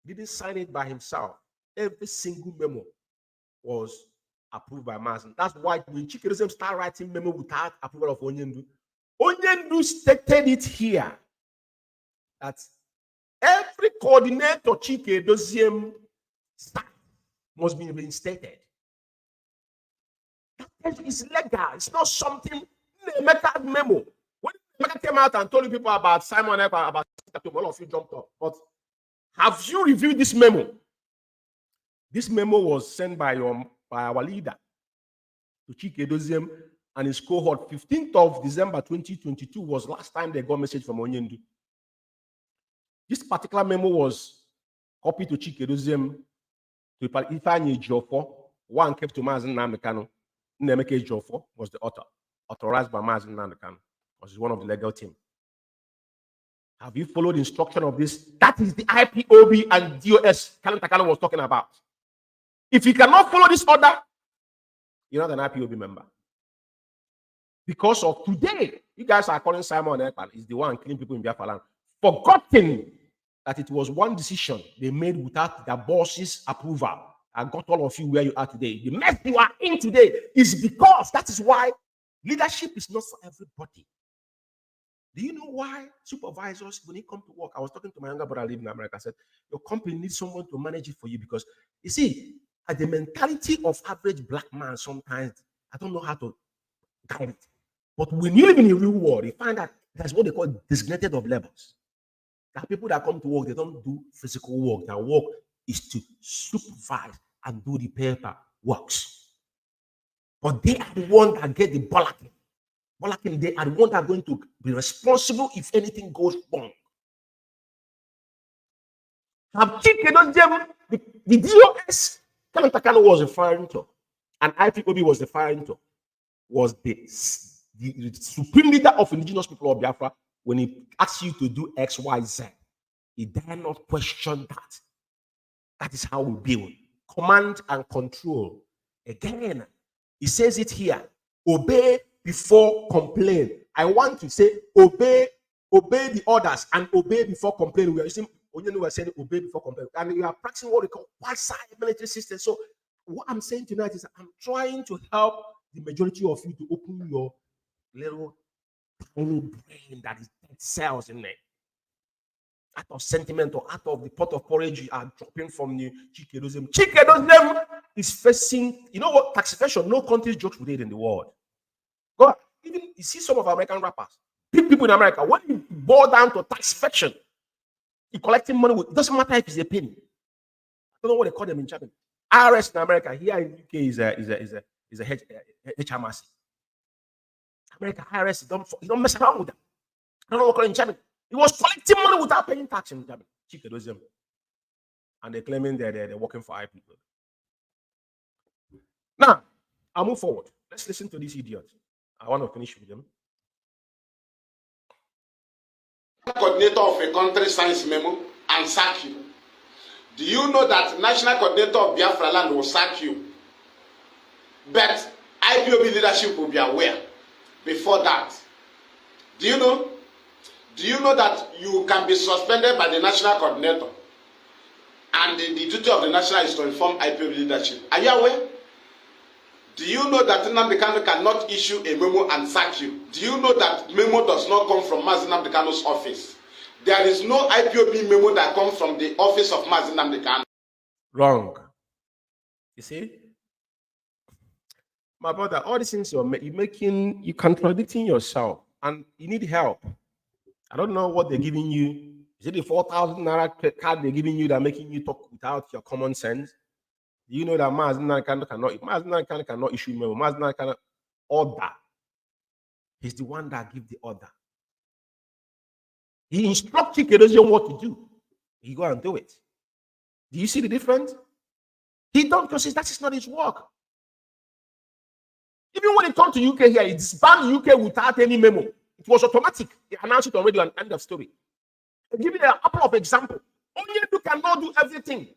He didn't sign it by himself. Every single memo was approved by Mazzi. That's why when Chikedozie started writing memo without approval of Onyendu, Onyendu stated it here that every coordinator Chikedozie must be reinstated. That is legal. It's not something Emeka memo. When Emeka came out and told you people about Simon Ekpa, about all of you jumped up. But have you reviewed this memo? This memo was sent by our leader to Chikedozie and his cohort. 15th of December 2022 was last time they got a message from Onyendu. This particular memo was copied to Chikedozie, to Ifeanyi Ejiofor. One kept to Mazzi NNAMDI. Nnemeka Ejiofor was the author, authorized by Mazzi NNAMDI, was one of the legal team. Have you followed the instruction of this? That is the IPOB and DOS KANU was talking about. If you cannot follow this order, you're not an IPOB member. Because of today, you guys are calling Simon Ekpa is the one killing people in Biafra land, forgotten that it was one decision they made without the boss's approval and got all of you where you are today. The mess you are in today is because that is why leadership is not for everybody. Do you know why supervisors, when they come to work, I was talking to my younger brother living in America, I said, your company needs someone to manage it for you because, you see, at the mentality of average black man, sometimes, I don't know how to guide it. But when you live in the real world, you find that that's what they call designated of labors. There are people that come to work, they don't do physical work. Their work is to supervise and do the paper works. But they are the ones that get the bollocking. They are the ones that are going to be responsible if anything goes wrong. The DOS KANU was referring to, and IPOB was referring to, was the supreme leader of indigenous people of Biafra. When he asks you to do X, Y, Z, he dare not question that. That is how we build command and control. Again, he says it here: obey before complain. I want to say obey the orders and obey before complain. We are saying obey before complain, and you are practicing what we call quasi military system. So what I'm saying tonight is I'm trying to help the majority of you to open your little tiny brain that is dead cells in there. Out of sentiment or out of the pot of porridge you are dropping from the Chikedozie. Chikedozie is facing, you know what, tax evasion. No country jokes with it in the world. God, even you see some of our American rappers, big people in America, when you boil down to tax evasion, you're collecting money with, it doesn't matter if it's a penny. I don't know what they call them in Japan. IRS in America, here in UK is a HMRC. America, IRS, you don't mess around with them. I don't know what they call it in Japan. He was collecting money without paying tax in Japan. Chikedozie. And they're claiming they're working for IPOB. Now, I'll move forward. Let's listen to this idiot. I want to finish with him. Coordinator of a country signs memo and sack you. Do you know that national coordinator of Biafra land will sack you? But IPOB leadership will be aware before that. Do you know? Do you know that you can be suspended by the national coordinator? And the duty of the national is to inform IPOB leadership. Are you aware? Do you know that NNAMDI KANU cannot issue a memo and sack you? Do you know that memo does not come from Mazzi NNAMDI KANU's office? There is no IPOB memo that comes from the office of Mazzi NNAMDI KANU. Wrong. You see? My brother, all these things you're contradicting yourself, and you need help. I don't know what they're giving you Is it the 4,000 naira card they're giving you that making you talk without your common sense? Do you know that Mazzi cannot issue memo? Mazzi cannot order. He's the one that gives the order. He instructs Chikedozie what to do. He go and do it. Do you see the difference? He don't, because that is not his work. Even when it comes to UK here, he disbanded UK without any memo. It was automatic. They announced it already and end of story. I'll give you a couple of examples. Only you cannot do everything.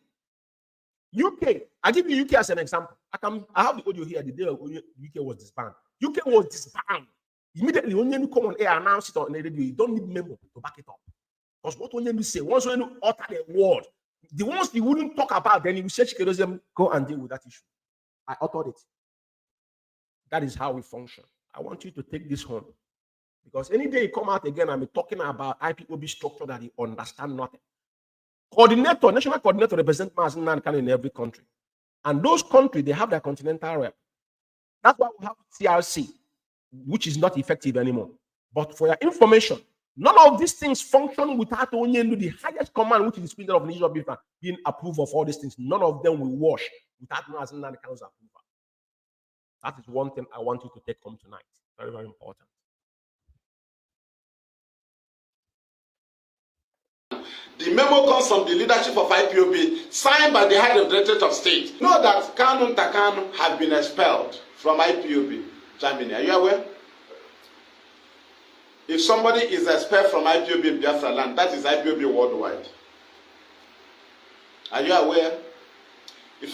UK, I give you UK as an example. I have the audio here the day UK was disbanded. UK was disbanded. Immediately, when you come on air, announce it on the radio, you don't need memo to back it up. Because what when you say, once when you utter the word, the ones you wouldn't talk about, then you say, go and deal with that issue. I uttered it. That is how we function. I want you to take this home. Because any day you come out again, I'm talking about IPOB structure that you understand nothing. Coordinator, national coordinator represents Mazzi in every country. And those countries, they have their continental rep. That's why we have CRC, which is not effective anymore. But for your information, none of these things function without Onyendu, the highest command, which is the spirit of the Biafra, being approved of all these things. None of them will wash without Mazzi approval. That is one thing I want you to take home tonight. Very, very important. The memo comes from the leadership of IPOB, signed by the head of the Directorate of State. Know that KANU have been expelled from IPOB, Germany. Are you aware? If somebody is expelled from IPOB in Biafra land, that is IPOB worldwide. Are you aware? If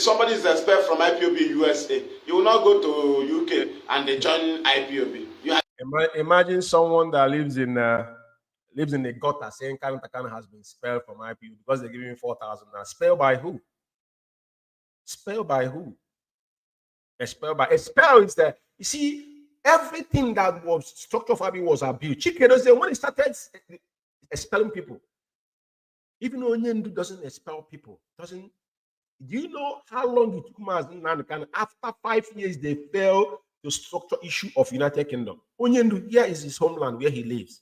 somebody is expelled from IPOB USA, you will not go to UK and they join IPOB. Imagine someone that lives in a gutter saying KANU has been expelled from IPOB because they're giving him 4,000. Now, expelled by who? Expelled by who? Expelled is that, you see, everything that was structure for IPOB was abused. Chikedozie, when he started expelling people, even though Onyendu doesn't expel people, do you know how long it took Mazzi? After 5 years, they failed the structure issue of United Kingdom. Onyendu, here is his homeland where he lives.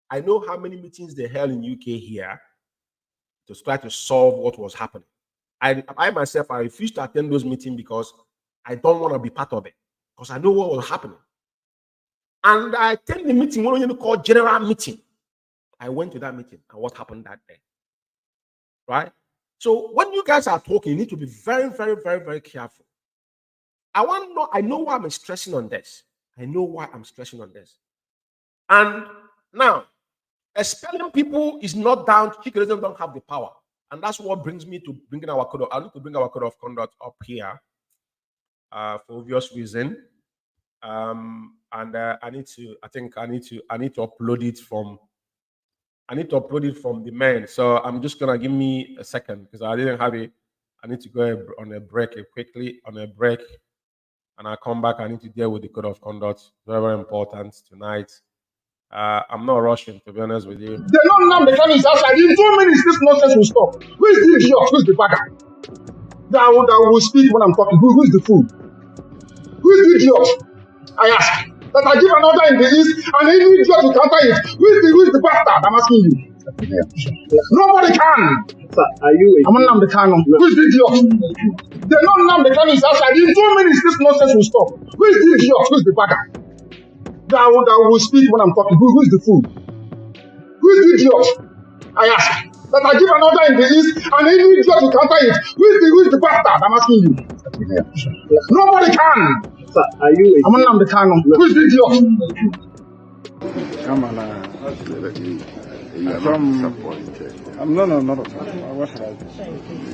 I know how many meetings they held in UK here to try to solve what was happening. I myself, I refused to attend those meetings because I don't want to be part of it, because I know what was happening. And I attended the meeting, what you call general meeting. I went to that meeting and what happened that day. Right? So when you guys are talking, you need to be very, very, very, very careful. I want to know, I know why I'm stressing on this. I know why I'm stressing on this. And now, expelling people is not down. Chikedozie don't have the power. And that's what brings me to bringing our code of, I need to bring our code of conduct up here for obvious reason. And I need to upload it from, the main. So I'm just gonna give me a second because I didn't have it. I need to go on a break quickly, and I'll come back. I need to deal with the code of conduct. Very, very important tonight. I'm not rushing, to be honest with you. They don't know mechanics outside. In 2 minutes, this nonsense will stop. Who is the idiot? Who is the bagger? That will speak when I'm talking. Who is the fool? Who is the idiot? I ask. That I give an order in the east, and any idiot will counter it. Who is the bastard? I'm asking you. Nobody can. Sir, are you? I'm not the KANU. Who is the idiot? They don't know mechanics outside. In 2 minutes, this nonsense will stop. Who is the idiot? Who is the bagger? That will speak when I'm talking. Who is the fool? Who is the idiot? I ask. That I give an order in the east, and any idiot will counter it. Who is the bastard? I'm asking you. Nobody can. Sir, are you? I'm not the KANU. Who is the idiot? Come on, not at all. What should I do?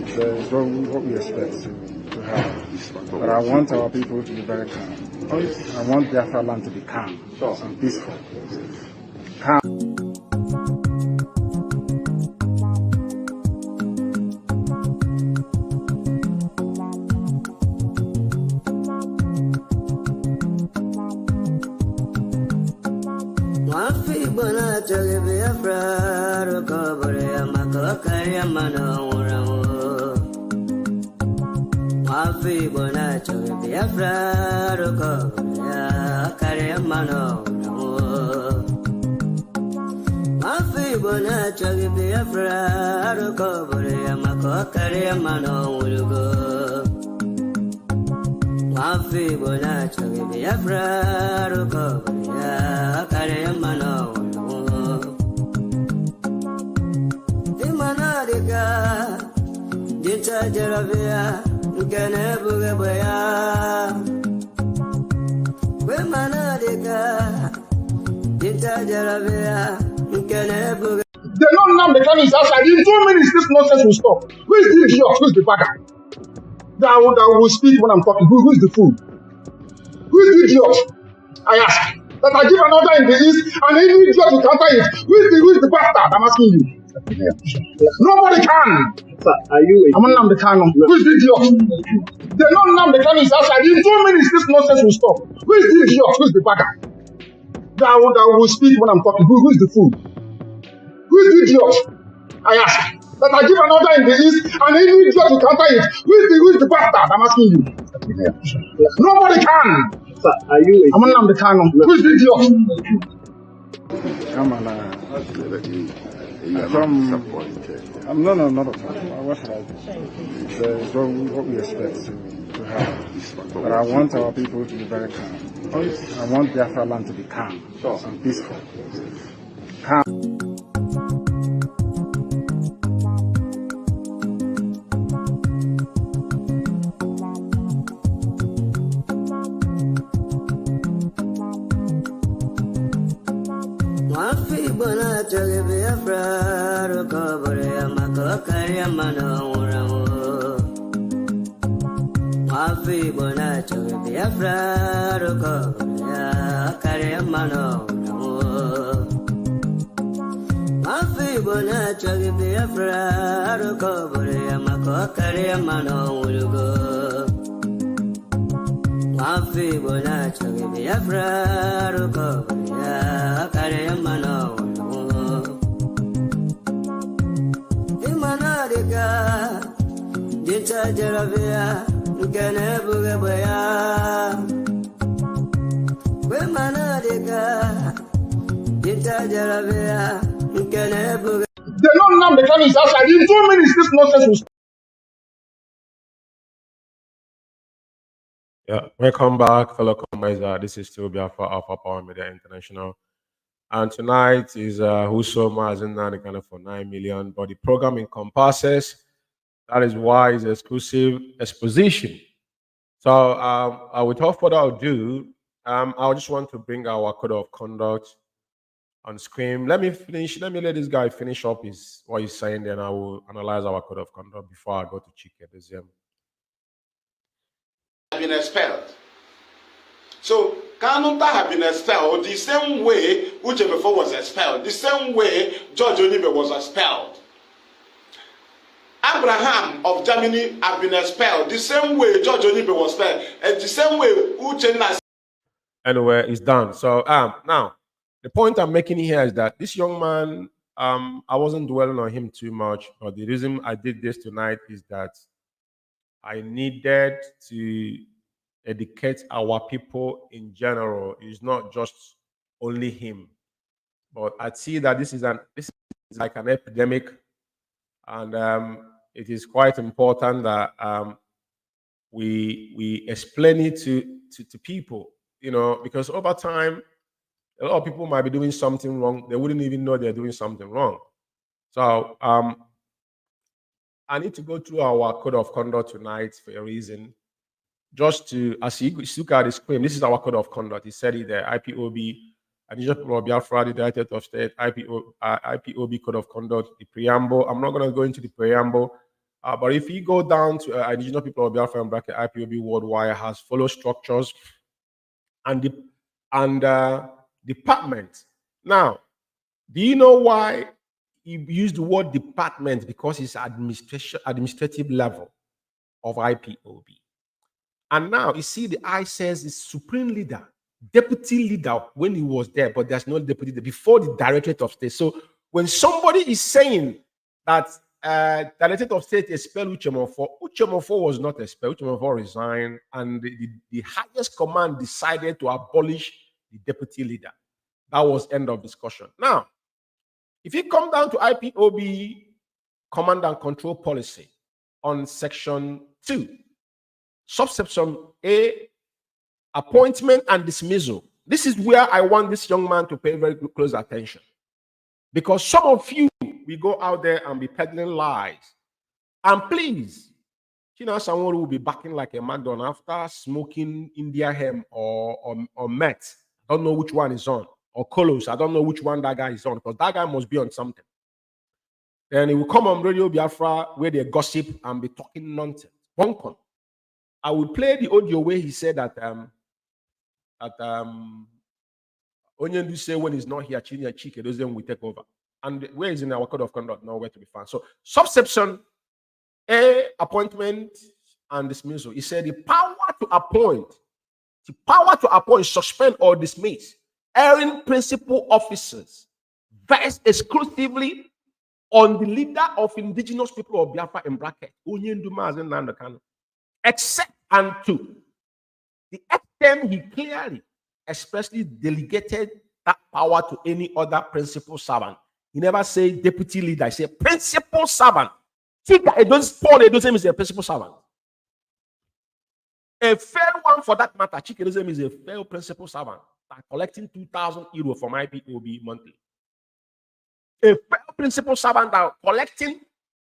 It's what we expect to have. But I want our people to be very calm. I want Biafra land to be calm and peaceful. Calm. Mafibona chagi Biafra, Rukobore, Makokari, Mano, Urugo. Mafibona chagi Biafra, Rukobore, Kari, Mano, Urugo. Imanadiga, Dinta Jerabia, Ganebugabaya. Imanadiga, Dinta Jerabia. They don't know the KANU is outside. In 2 minutes, this nonsense will stop. Who is the idiot? Who is the bagger? That will speak when I'm talking. Who is the fool? Who is the idiot? I ask. That I give an order in the east, and any idiot will counter it. Who is the bastard? I'm asking you. Nobody can. Sir, are you? I'm not the KANU. Who is the idiot? They don't know the KANU is outside. In 2 minutes, this nonsense will stop. Who is the idiot? Who is the bagger? That will speak when I'm talking. Who is the fool? Who is the idiot? I ask. That I give an order in the east, and any idiot will counter it. Who is the bastard? I'm asking you. Nobody can. Sir, are you? I'm not the KANU. Who is the idiot? I'm not at all. What should I do? It's what we expect to have. But I want our people to be very calm. I want Biafra land to be calm and peaceful. Calm. Mafibona chagi Biafra, Rukobore, Makokari, Mano, Urugo. Mafibona chagi Biafra, Rukobore, Kari, Mano, Urugo. Mafibona chagi Biafra, Rukobore, Makokari, Mano, Urugo. Mafibona chagi Biafra, Rukobore, Kari, Mano, Urugo. Imanadiga, Dinta Jerabia, Ganebugabaya. Imanadiga, Dinta Jerabia, Ganebugabaya. They don't know the KANU is outside. In 2 minutes, this nonsense will stop. Yeah, welcome back, fellow comrades. This is still Biafra Alpha Power Media International. And tonight is Huso Mazinani for 9 million. But the program encompasses, that is why it's exclusive exposition. So without further ado, I just want to bring our code of conduct on screen. Let me let this guy finish up what he's saying, then I will analyze our code of conduct before I go to Chike. Been expelled. So KANU have been expelled the same way Uche before was expelled, the same way George Onibe was expelled. Abraham of Germany have been expelled the same way George Onibe was expelled, and the same way Uche. Anyway, it's done. So now the point I'm making here is that this young man, I wasn't dwelling on him too much, but the reason I did this tonight is that I needed to educate our people in general. It's not just only him, but I see that this is like an epidemic, and it is quite important that we explain it to people, because over time a lot of people might be doing something wrong. They wouldn't even know they're doing something wrong. So I need to go through our code of conduct tonight for a reason. Just to, as you look at the screen, this is our code of conduct. He said it there, IPOB, Additional Biafra, the Directorate of State, IPOB code of conduct, the preamble. I'm not going to go into the preamble, but if you go down to Indigenous People of Biafra and bracket, IPOB worldwide has follow structures and department. Now, do you know why he used the word department? Because it's administrative level of IPOB. And now you see the I says is supreme leader, deputy leader when he was there, but there's no deputy leader before the Directorate of State. So when somebody is saying that Directorate of State expelled Uchemofo was not expelled. Uchemofo resigned, and the highest command decided to abolish the deputy leader. That was end of discussion. Now, If you come down to IPOB command and control policy on section 2, subsection A, appointment and dismissal. This is where I want this young man to pay very close attention. Because some of you, we go out there and be peddling lies. And please, someone will be backing like a Magdon after smoking India hemp or Met. I don't know which one is on. Or Colos. I don't know which one that guy is on. Because that guy must be on something. Then he will come on Radio Biafra where they gossip and be talking nonsense. Bonkon. I will play the audio where he said that Onyendu say when he's not here, Chinya Chike, those then we take over. And where is in our code of conduct? Nowhere to be found. So subsection A, appointment and dismissal. He said the power to appoint, suspend, or dismiss erring principal officers vests exclusively on the leader of indigenous people of Biafra in bracket, Onyendu Mazi Nnamdi Kanu, except and to the extent he clearly, expressly delegated that power to any other principal servant. He never said deputy leader, he said principal servant. Paul Edosem is a principal servant. A fair one for that matter, Chike Edosem is a fair principal servant by collecting 2,000 euros from IPOB monthly. A fair principal servant that collecting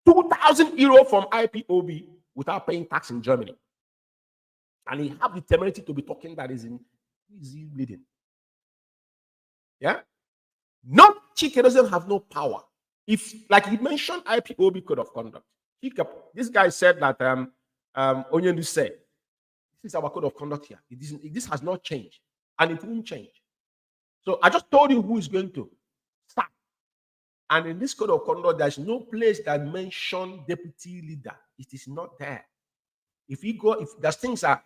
2,000 euros from IPOB without paying tax in Germany. And he have the temerity to be talking that is easy bleeding. Yeah? No, Chike doesn't have no power. If, like he mentioned, IPOB code of conduct. This guy said that Onyendu said, this is our code of conduct here. This has not changed. And it won't change. So I just told you who is going to start. And in this code of conduct, there's no place that mentioned deputy leader. It is not there. If you go, if there's things I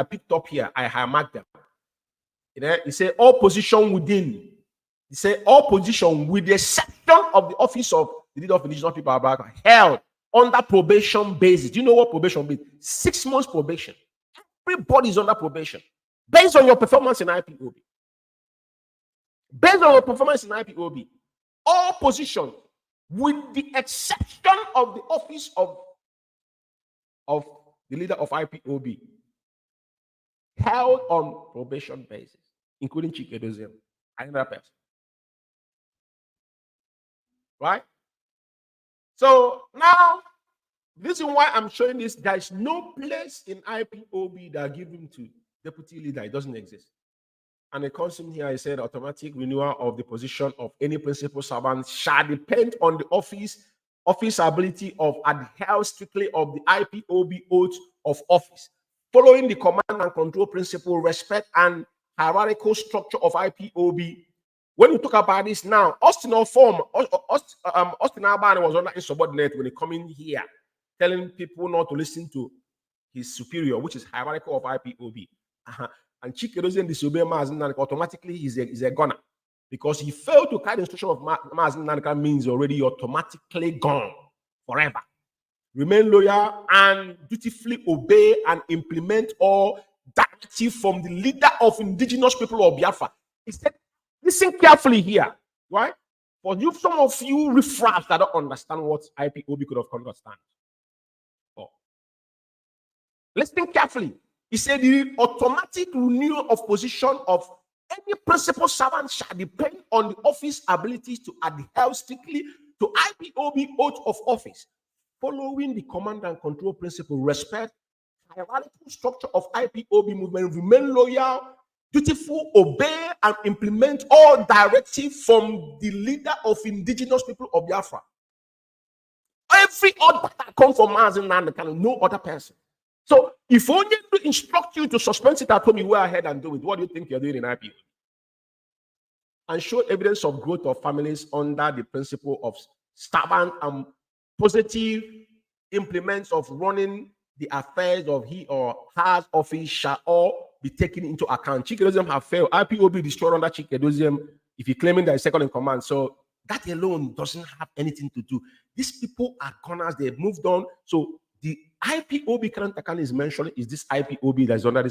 picked up here, I have marked them. You know, it say all position within. It say all position with the exception of the office of the leader of indigenous people are held under probation basis. Do you know what probation means? 6 months probation. Everybody is under probation based on your performance in IPOB. Based on your performance in IPOB, all positions, with the exception of the office of the leader of IPOB, held on probation basis, including Chike Edosem, another person. Right? So now, this is why I'm showing this. There is no place in IPOB that give him to deputy leader. It doesn't exist. And it comes in here, I said automatic renewal of the position of any principal servant shall depend on the office ability of adhere strictly of the IPOB oath of office, following the command and control principle, respect and hierarchical structure of IPOB. When you talk about this now, Austin Albani was under insubordinate when he come in here, telling people not to listen to his superior, which is hierarchical of IPOB. And Chike Edosem disobey Mazi Nnamdi, automatically he's a gunner. Because he failed to carry the instruction of Mazi Nnamdi means already automatically gone forever. Remain loyal and dutifully obey and implement all directive from the leader of indigenous people of Biafra. He said, listen carefully here, right? For you, some of you riffraffs that don't understand what IPOB could have understand. Oh. Listen carefully. He said the automatic renewal of position of any principal servant shall depend on the office abilities to adhere strictly to IPOB oath of office, following the command and control principle, respect, hierarchical structure of IPOB movement, remain loyal, dutiful, obey, and implement all directives from the leader of indigenous people of Biafra. Every order that comes from Mazi Nnamdi, no other person. So if only to instruct you to suspend it at home, you go ahead and do it. What do you think you're doing in IPOB? And show evidence of growth of families under the principle of stubborn and positive implements of running the affairs of he or her office shall all be taken into account. Chike Edosem have failed. IPOB destroyed under Chike Edosem if you're claiming that he's second in command. So that alone doesn't have anything to do. These people are gunners. They've moved on. So the IPOB current account is mentioned is this IPOB that is under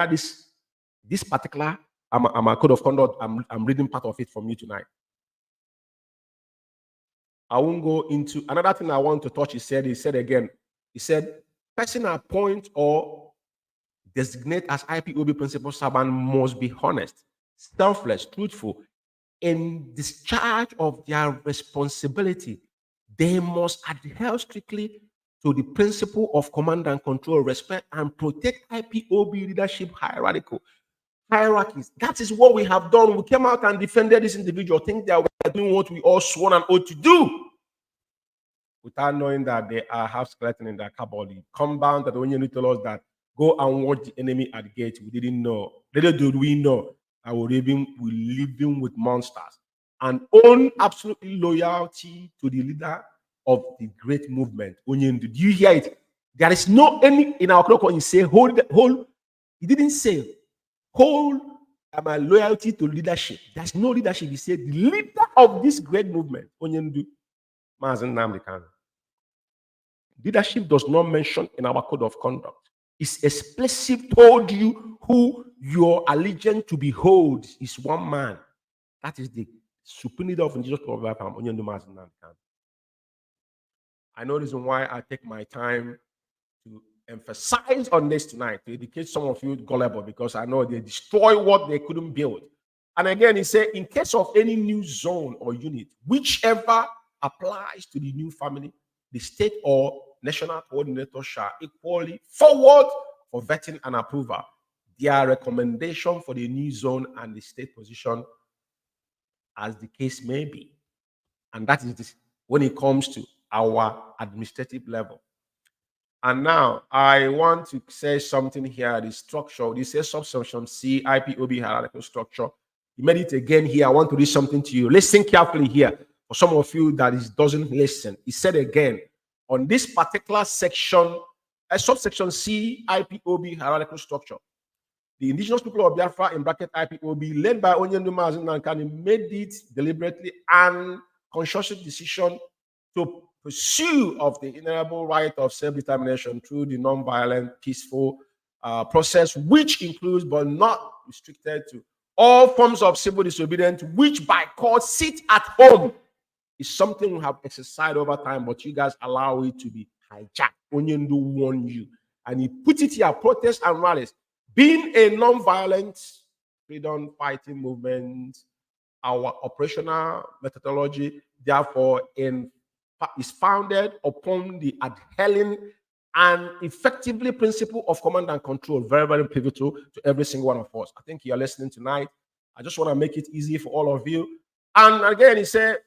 this particular code of conduct. I'm reading part of it from you tonight. I won't go into another thing I want to touch. He said again, person appoint or designate as IPOB principal servant must be honest, selfless, truthful, in discharge of their responsibility. They must adhere strictly to the principle of command and control, respect and protect IPOB leadership hierarchies. That is what we have done. We came out and defended this individual, think that we are doing what we all sworn an oath to do, without knowing that they are half skeleton in their cupboard. Come down that when you tell us that go and watch the enemy at the gate, we didn't know. Little did we know that we're living with monsters and own absolutely loyalty to the leader of the great movement. Do you hear it? There is no any in our clock when you say hold. He didn't say hold my loyalty to leadership. There's no leadership. He said the leader of this great movement. Mazzi NNAMDI KANU. Leadership does not mention in our code of conduct. It's explicit told you who your allegiance to behold is one man. That is the supreme leader of indigenous people of Biafra, Mazzi NNAMDI KANU. I know the reason why I take my time to emphasize on this tonight, to educate some of you gullible, because I know they destroy what they couldn't build. And again, he said, in case of any new zone or unit, whichever applies to the new family, the state or national coordinator shall equally forward for vetting and approval their recommendation for the new zone and the state position as the case may be. And that is this, when it comes to our administrative level. And now I want to say something here, the structure. This is subsection C, IPOB hierarchical structure. He made it again here. I want to read something to you. Listen carefully here. For some of you that doesn't listen, he said again, on this particular section, subsection C, IPOB hierarchical structure, the indigenous people of Biafra, in bracket IPOB, led by Mazzi NNAMDI KANU, made it deliberately and conscious decision to pursue of the inalienable right of self-determination through the non-violent, peaceful process, which includes but not restricted to all forms of civil disobedience, which by court sit at home, is something we have exercised over time, but you guys allow it to be hijacked. Onyendu warn you. And he put it here, protests and rallies. Being a non-violent freedom fighting movement, our operational methodology, therefore, is founded upon the adhering and effectively principle of command and control. Very, very pivotal to every single one of us. I think you're listening tonight. I just want to make it easy for all of you. And again, he said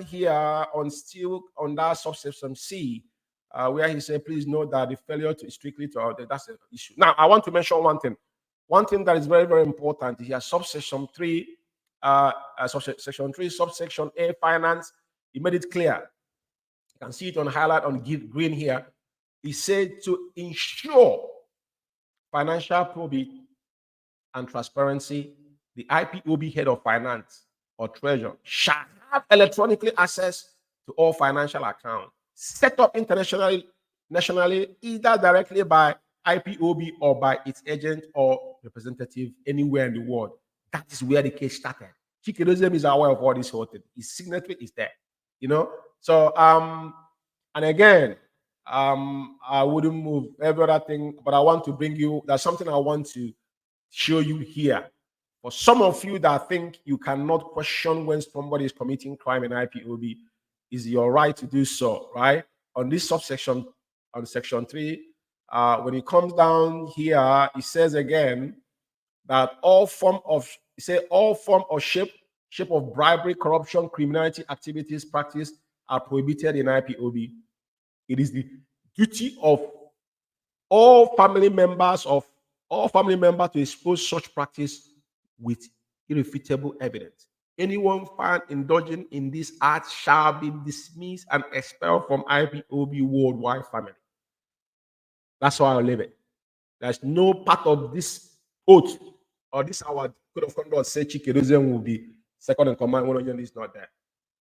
here on that subsection C, where he said, please note that the failure to strictly to that's the issue. Now, I want to mention one thing. One thing that is very, very important here, subsection 3, subsection A, finance. He made it clear. You can see it on highlight on green here. He said to ensure financial probity and transparency, the IPOB head of finance or treasurer shall have electronically access to all financial accounts set up internationally, nationally, either directly by IPOB or by its agent or representative anywhere in the world. That is where the case started. Chikedozie is aware of all this whole thing. His signature is there, you know. So and again, I wouldn't move every other thing, but I want to bring you. There's something I want to show you here. For some of you that think you cannot question when somebody is committing crime in IPOB, is your right to do so, right? On this subsection, on section 3, when it comes down here, it says again that all form of shape of bribery, corruption, criminality activities practiced are prohibited in IPOB. It is the duty of all family members to expose such practice with irrefutable evidence. Anyone found indulging in this act shall be dismissed and expelled from IPOB worldwide family. That's how I'll leave it. There's no part of this oath or this our code of conduct say Chikedozie will be second in command when Onyendu is not there.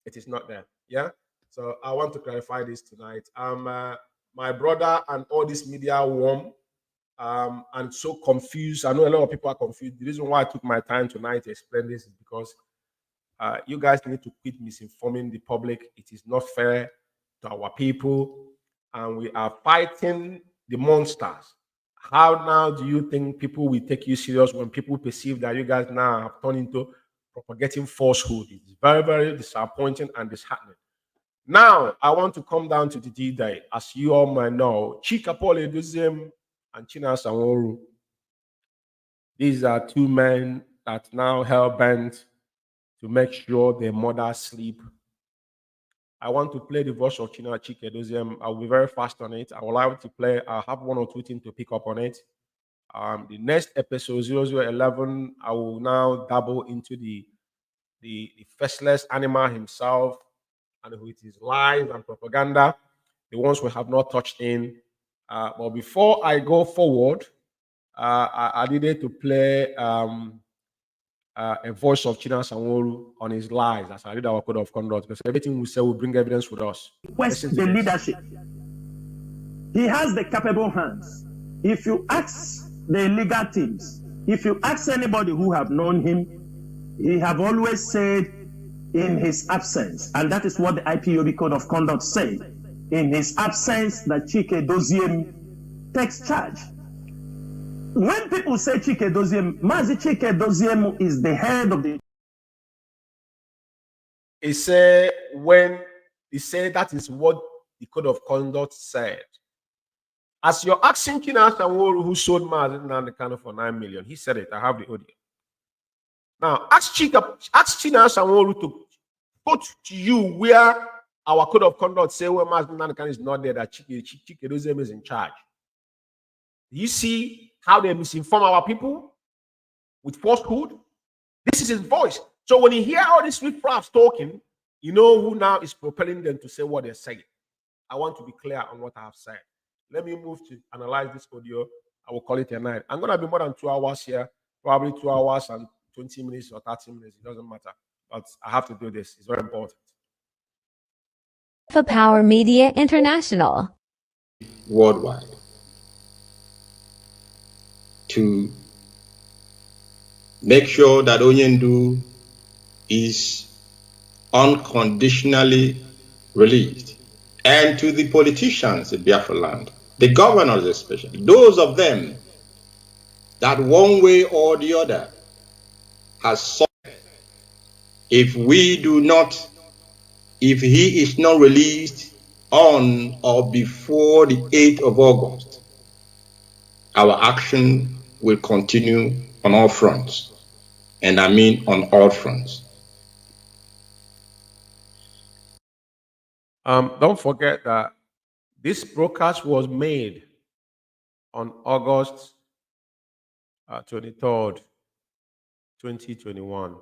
It is not there. Yeah. So I want to clarify this tonight. My brother and all this media warm and so confused. I know a lot of people are confused. The reason why I took my time tonight to explain this is because You guys need to quit misinforming the public. It is not fair to our people, and we are fighting the monsters. How now do you think people will take you serious when people perceive that you guys now have turned into propagating falsehood? It's very, very disappointing and disheartening. Now, I want to come down to the D-Day. As you all might know, Chika Edoziem and China Sanworu, these are two men that now hell-bent to make sure their mothers sleep. I want to play the voice of China Chika Edoziem. I'll be very fast on it. I will allow to play. I'll have one or two things to pick up on it. The next episode, 0011, I will now dabble into the faceless animal himself, and with his lies and propaganda, the ones we have not touched in. But before I go forward, I needed to play a voice of China Sanworu on his lies as I read our code of conduct, because everything we say will bring evidence with us. Request the leadership. He has the capable hands. If you ask the legal teams, if you ask anybody who have known him, he have always said in his absence, and that is what the IPOB Code of Conduct says, in his absence that Chike Doziem takes charge. When people say Chike Doziem, Mazzi Chike Doziem is the head of the... He said, when he said that is what the Code of Conduct said. As you're asking China Sanworu, who sold Mazzi Nnamdi Kanu for 9 million, he said it. I have the audio. Now, ask China Sanworu to put to you where our Code of Conduct say when Mazzi Nnamdi Kanu is not there, that Chike Doziem is in charge. You see how they misinform our people with falsehood? This is his voice. So when you hear all these sweet flaps talking, you know who now is propelling them to say what they're saying. I want to be clear on what I have said. Let me move to analyze this audio. I will call it a night. I'm going to be more than 2 hours here, probably 2 hours and 20 minutes or 30 minutes. It doesn't matter. But I have to do this. It's very important. For Power Media International. Worldwide. To make sure that Onyendu is unconditionally released, and to the politicians in Biafra land, the governors especially, those of them that one way or the other has sought, if he is not released on or before the 8th of August, our action will continue on all fronts. And I mean on all fronts. Don't forget that this broadcast was made on August 23rd, 2021.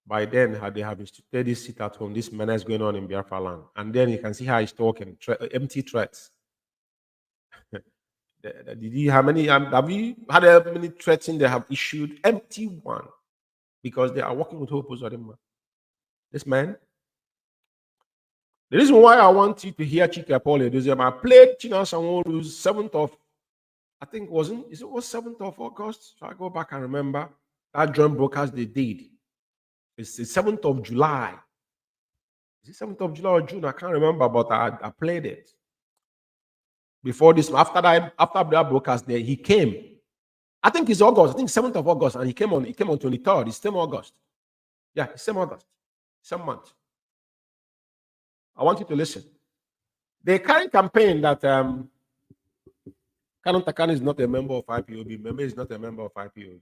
By then, they have instituted this sit at home, this menace going on in Biafra land. And then you can see how he's talking, empty threats. Have you had how many threats they have issued? Empty one. Because they are working with Hope Uzodimma. This man. The reason why I want you to hear Chika Edoziem, I played China Sanworu's 7th of, I think was 7th of August? So I go back and remember that joint broadcast they did. It's the 7th of July. Is it 7th of July or June? I can't remember, but I played it. Before this, after that broadcast there, he came. I think it's August. I think 7th of August, and he came on 23rd. It's same August. Yeah, it's same August. Same month. I want you to listen. They carry campaign that Kanu Takani is not a member of IPOB. Member is not a member of IPOB.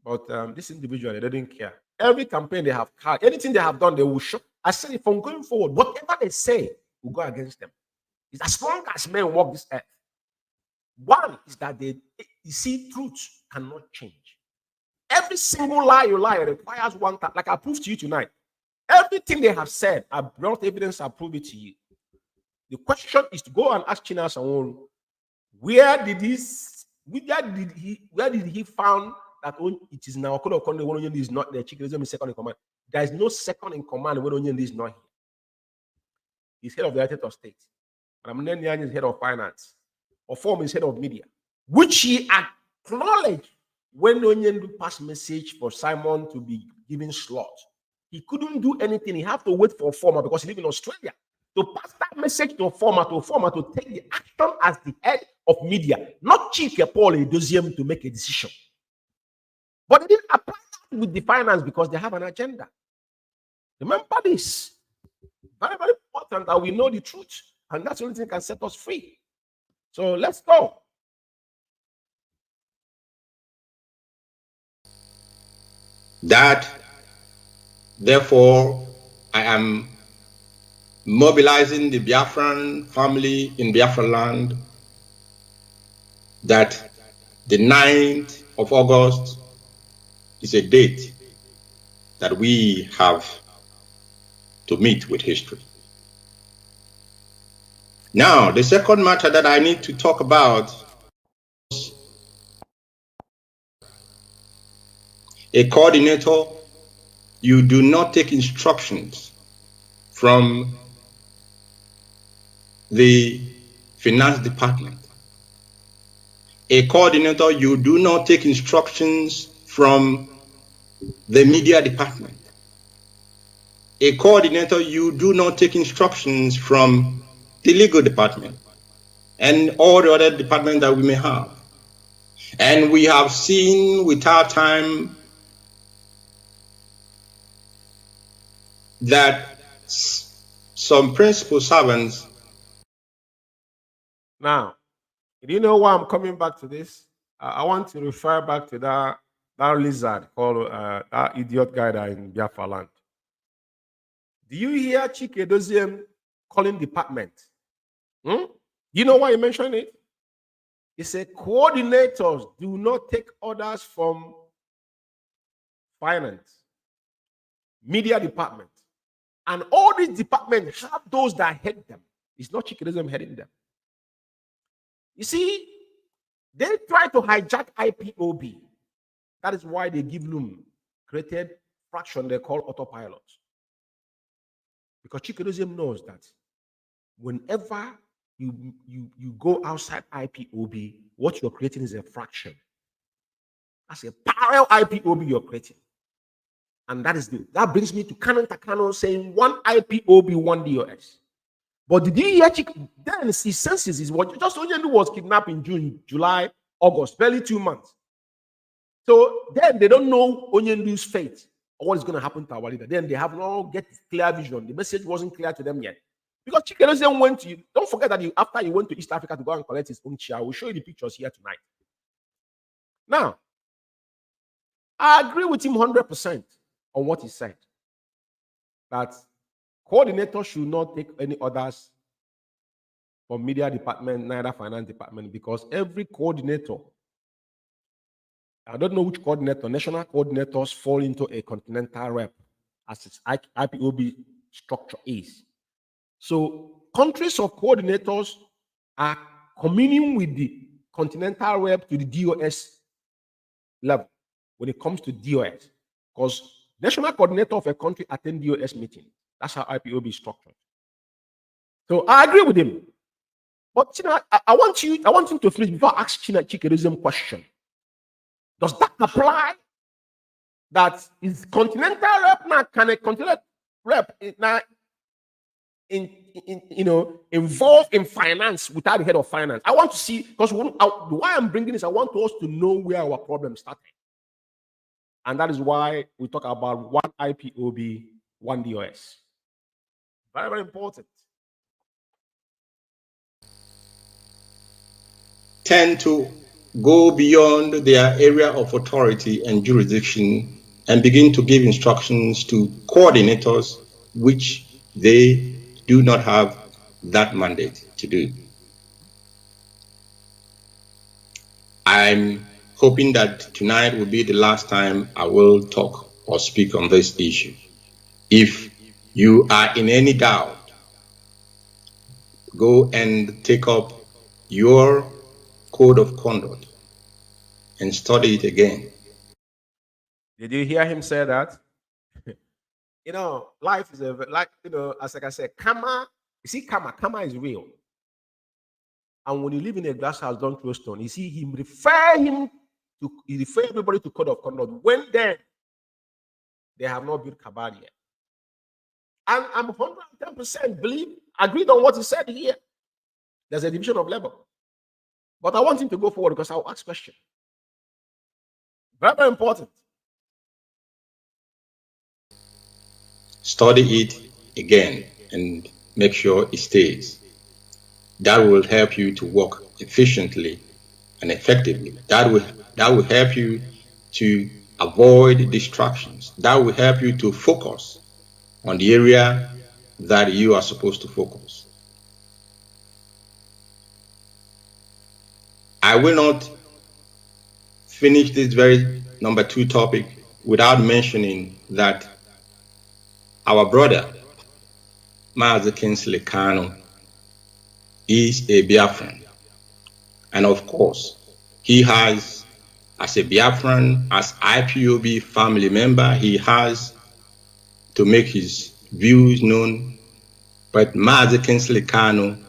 But this individual, they didn't care. Every campaign they have carried, anything they have done, they will show. I said it from going forward. Whatever they say will go against them. It's as long as men walk this earth. One is that you see, truth cannot change. Every single lie you lie requires one time. Like I proved to you tonight. Everything they have said, I brought evidence, I prove it to you. The question is to go and ask China Sanworu, where did he found that it is now Code of Conduct when Onyendu is not there? Chikerism is second in command. There is no second in command when Onyendu is not here. He's head of the United States. Ramnenyan is head of finance. Oform is head of media, which he acknowledged when Onyendu passed message for Simon to be given slot He couldn't do anything. He had to wait for a former because he lived in Australia to pass that message to a former to take the action as the head of media, not Chief Paul Edoziem to make a decision. But they didn't apply that with the finance because they have an agenda. Remember this. Very, very important that we know the truth. And that's the only thing that can set us free. So let's go. That, therefore, I am mobilizing the Biafran family in Biafra land that the 9th of August is a date that we have to meet with history. Now, the second matter that I need to talk about, a coordinator, you do not take instructions from the finance department. A coordinator, you do not take instructions from the media department. A coordinator, you do not take instructions from the legal department and all the other departments that we may have. And we have seen without time that some principal servants. Now, do you know why I'm coming back to this? I want to refer back to that lizard called that idiot guy that in Biafra land. Do you hear Chike Edoziem calling department? You know why he mentioned it? He said coordinators do not take orders from finance, media department, and all these departments have those that head them. It's not Chike Edoziem heading them. You see, they try to hijack IPOB. That is why they give Loom created fraction they call autopilot. Because Chike Edoziem knows that whenever you go outside IPOB, what you're creating is a fraction. That's a parallel IPOB you're creating. And that brings me to KANU saying one IPOB, one DOS. But did you hear then he senses is what just Onyendu was kidnapped in June, July, August, barely 2 months. So then they don't know Onyendu's fate or what is going to happen to our leader. Then they have not get clear vision. The message wasn't clear to them yet. Because Chike Edoziem went to, don't forget that after he went to East Africa to go and collect his own chair, I will show you the pictures here tonight. Now, I agree with him 100% on what he said. That coordinators should not take any orders from media department, neither finance department, because every coordinator, I don't know which coordinator, national coordinators fall into a continental rep as its IPOB structure is. So countries of coordinators are communing with the continental rep to the DOS level when it comes to DOS, because national coordinator of a country attend DOS meeting. That's how IPOB is structured. So I agree with him. But I want him to finish before I ask Chike Edoziem question. Does that apply? That is continental rep now? Can a continental rep now involved in finance without the head of finance? I want to see, because why I'm bringing this, I want us to know where our problem started. And that is why we talk about one IPOB, one DOS. Very, very important. Tend to go beyond their area of authority and jurisdiction and begin to give instructions to coordinators which they do not have that mandate to do. I'm hoping that tonight will be the last time I will talk or speak on this issue. If you are in any doubt, go and take up your code of conduct and study it again. Did you hear him say that? Life is as I said, karma. You see, karma is real. And when you live in a glass house, don't throw stone. You see, he refer everybody to code of conduct. When then they have not built Kabbalah yet. And I'm 110% agreed on what he said here. There's a division of labor. But I want him to go forward because I'll ask questions. Very, very important. Study it again and make sure it stays. That will help you to work efficiently and effectively. That will help you to avoid distractions. That will help you to focus on the area that you are supposed to focus. I will not finish this very number 2 topic without mentioning that our brother, Mazzi KANU, is a Biafran. And of course, he has, as a Biafran, as IPOB family member, he has to make his views known. But Mazzi KANU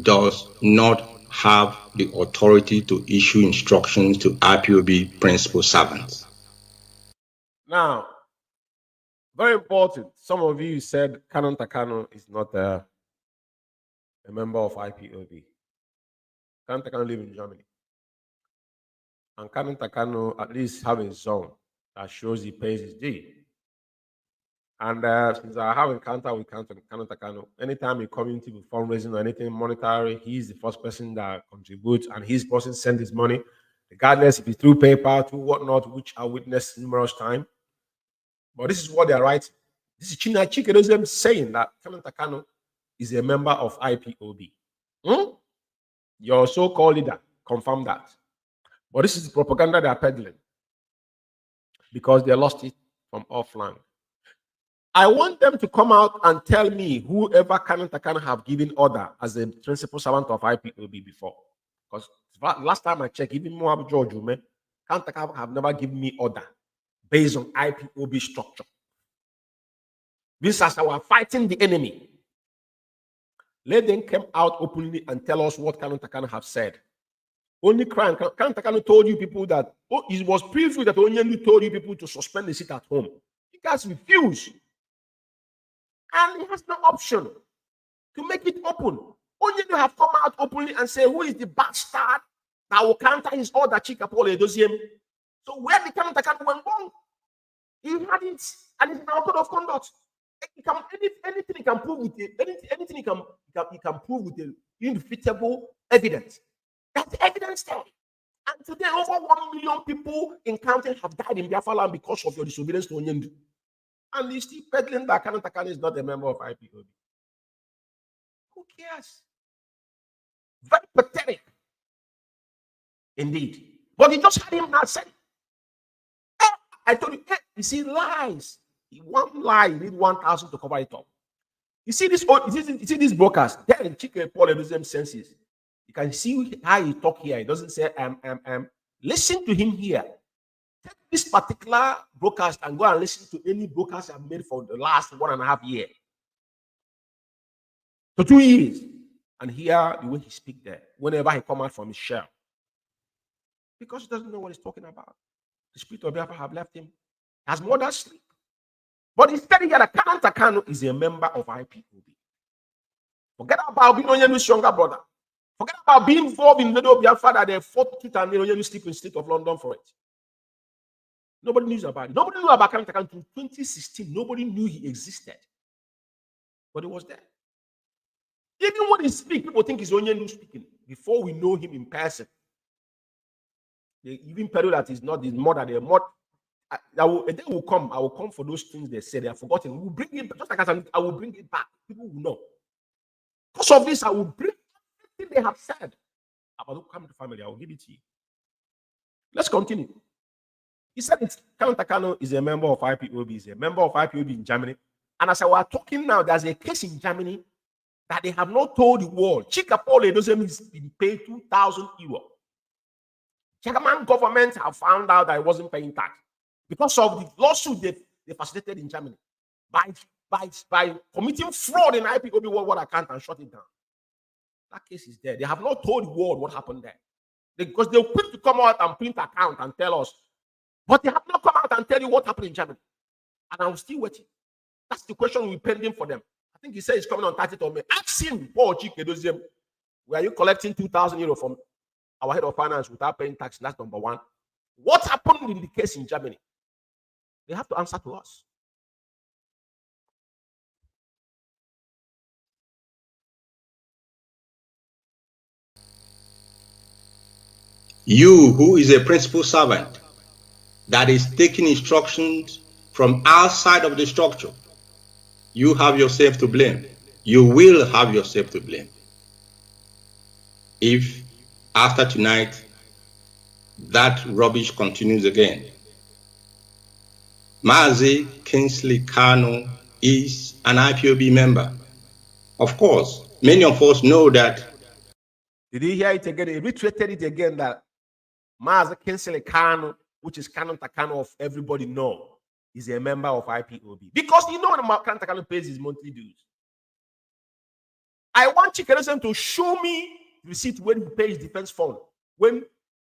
does not have the authority to issue instructions to IPOB principal servants. Now, very important. Some of you said KANU is not a member of IPOB. KANU lives in Germany. And KANU at least have a zone that shows he pays his due. And since I have encounter with KANU, anytime he come into the fundraising or anything monetary, he's the first person that contributes, and he's the person send his money, regardless if it's through PayPal, through whatnot, which I witnessed numerous times. But this is what they are writing. This is China Chikerism saying that KANU is a member of IPOB. Your so-called leader confirmed that. But this is the propaganda they are peddling because they lost it from offline. I want them to come out and tell me whoever KANU have given order as a principal servant of IPOB before. Because last time I checked, even Moab George Umeh, KANU have never given me order based on IPOB structure. This is as I was fighting the enemy. Let them come out openly and tell us what KANU have said. Only crime, KANU told you people that, it was previewed that Onyendu told you people to suspend the seat at home. You guys refuse. And he has no option to make it open. Onyendu have come out openly and say, who is the bastard that will counter his order, Chika Paul Edoziem? So where the KANU went wrong? He had it, and it's now code of conduct. Anything he can prove with anything he can prove with the indefeasible evidence. That's evidence there. And today, over 1 million people in counting have died in Biafra land because of your disobedience to Onyendu. And he's still peddling that KANU is not a member of IPOB. Who cares? Very pathetic. Indeed. But he just had him not say. I told you, you see, lies. One lie, you need 1,000 to cover it up. You see this broadcast, then Chike Paul Edoziem senses. You can see how he talk here. He doesn't say Listen to him here. Take this particular broadcast and go and listen to any broadcast I've made for the last 1.5 years. For 2 years. And hear the way he speaks there, whenever he come out from his shell. Because he doesn't know what he's talking about. The spirit of Biafra have left him. He has more than sleep. But instead, here that KANU is a member of IPOB. Forget about being Onyendu's younger brother. Forget about being involved in the Biafra that they fought tooth and nail. Onyendu sleep in the state of London for it. Nobody knew about it. Nobody knew about KANU until 2016. Nobody knew he existed. But he was there. Even when he speaks, people think it's Onyendu speaking. Before we know him in person. They even tell you that he's not his mother. They're more. A day will come. I will come for those things they said. They have forgotten. We'll bring it back. Just like I will bring it back. People will know. Because of this, I will bring everything they have said about who come to family. I will give it to you. Let's continue. He said KANU is a member of IPOB. He's a member of IPOB in Germany. And as I was talking now, there's a case in Germany that they have not told the world. Chika Paul Edoziem has been paid 2,000 euros. German government have found out that he wasn't paying tax because of the lawsuit they facilitated in Germany by committing fraud in IPOB worldwide account and shut it down. That case is there. They have not told the world what happened there because they're quick to come out and print account and tell us, but they have not come out and tell you what happened in Germany. And I'm still waiting. That's the question we're pending for them. I think he said he's coming on 30th of May. Ask him, Paul Chikedozie, were you collecting 2,000 euros from our head of finance without paying tax? That's number one. What happened in the case in Germany? They have to answer to us. You, who is a principal servant, that is taking instructions from outside of the structure, you have yourself to blame. You will have yourself to blame. If after tonight, that rubbish continues again. Mazzi Kingsley KANU is an IPOB member. Of course, many of us know that. Did he hear it again? He retweeted it again that Mazzi Kingsley KANU, which is KANU Takano of everybody know, is a member of IPOB. Because you know the KANU Takano pays his monthly dues. I want Chikedozie to show me receipt when he pays defense fund. When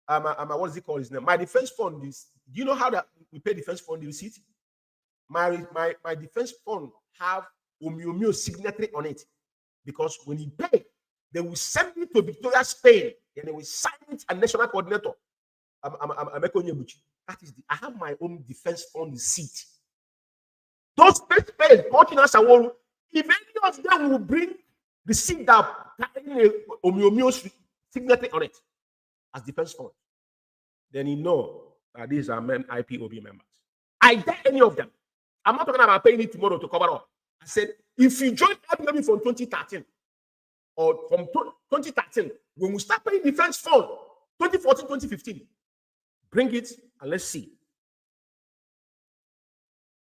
what is it called his name? My defense fund is. Do you know how that we pay defense fund the receipt? My defense fund have Umeh signature on it, because when he pay, they will send it to Victoria, Spain, and they will sign it a national coordinator. That is I have my own defense fund receipt. Those first paid, if any of them will bring the receipt that Umeh's signature on it as defense fund, then you know that these are IPOB members. I dare any of them. I'm not talking about paying it tomorrow to cover up. I said, if you join IPOB from 2013 or from 2013, when we start paying defense fund, 2014, 2015, bring it and let's see.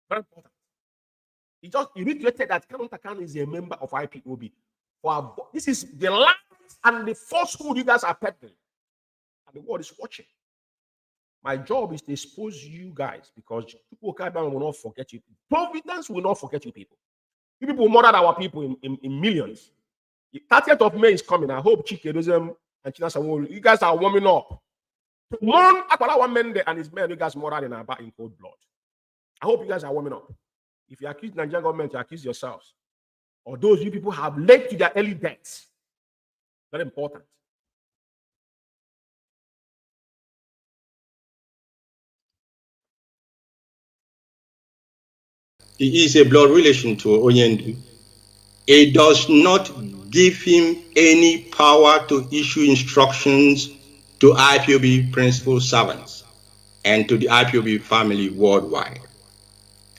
Very important. He retweeted that KANU Takano is a member of IPOB. This is the lies and the falsehood you guys are peddling. And the world is watching. My job is to expose you guys, because people will not forget you. Providence will not forget you people. You people murdered our people in millions. The 30th of May is coming. I hope Chikedozie and Chinasa, you guys are warming up. One Akwala Mende and his men, you guys murdered in cold blood. I hope you guys are warming up. If you accuse the Nigerian government, you accuse yourselves. Or those you people have led to their early deaths. Very important. He is a blood relation to Onyendu. It does not give him any power to issue instructions to IPOB principal servants and to the IPOB family worldwide.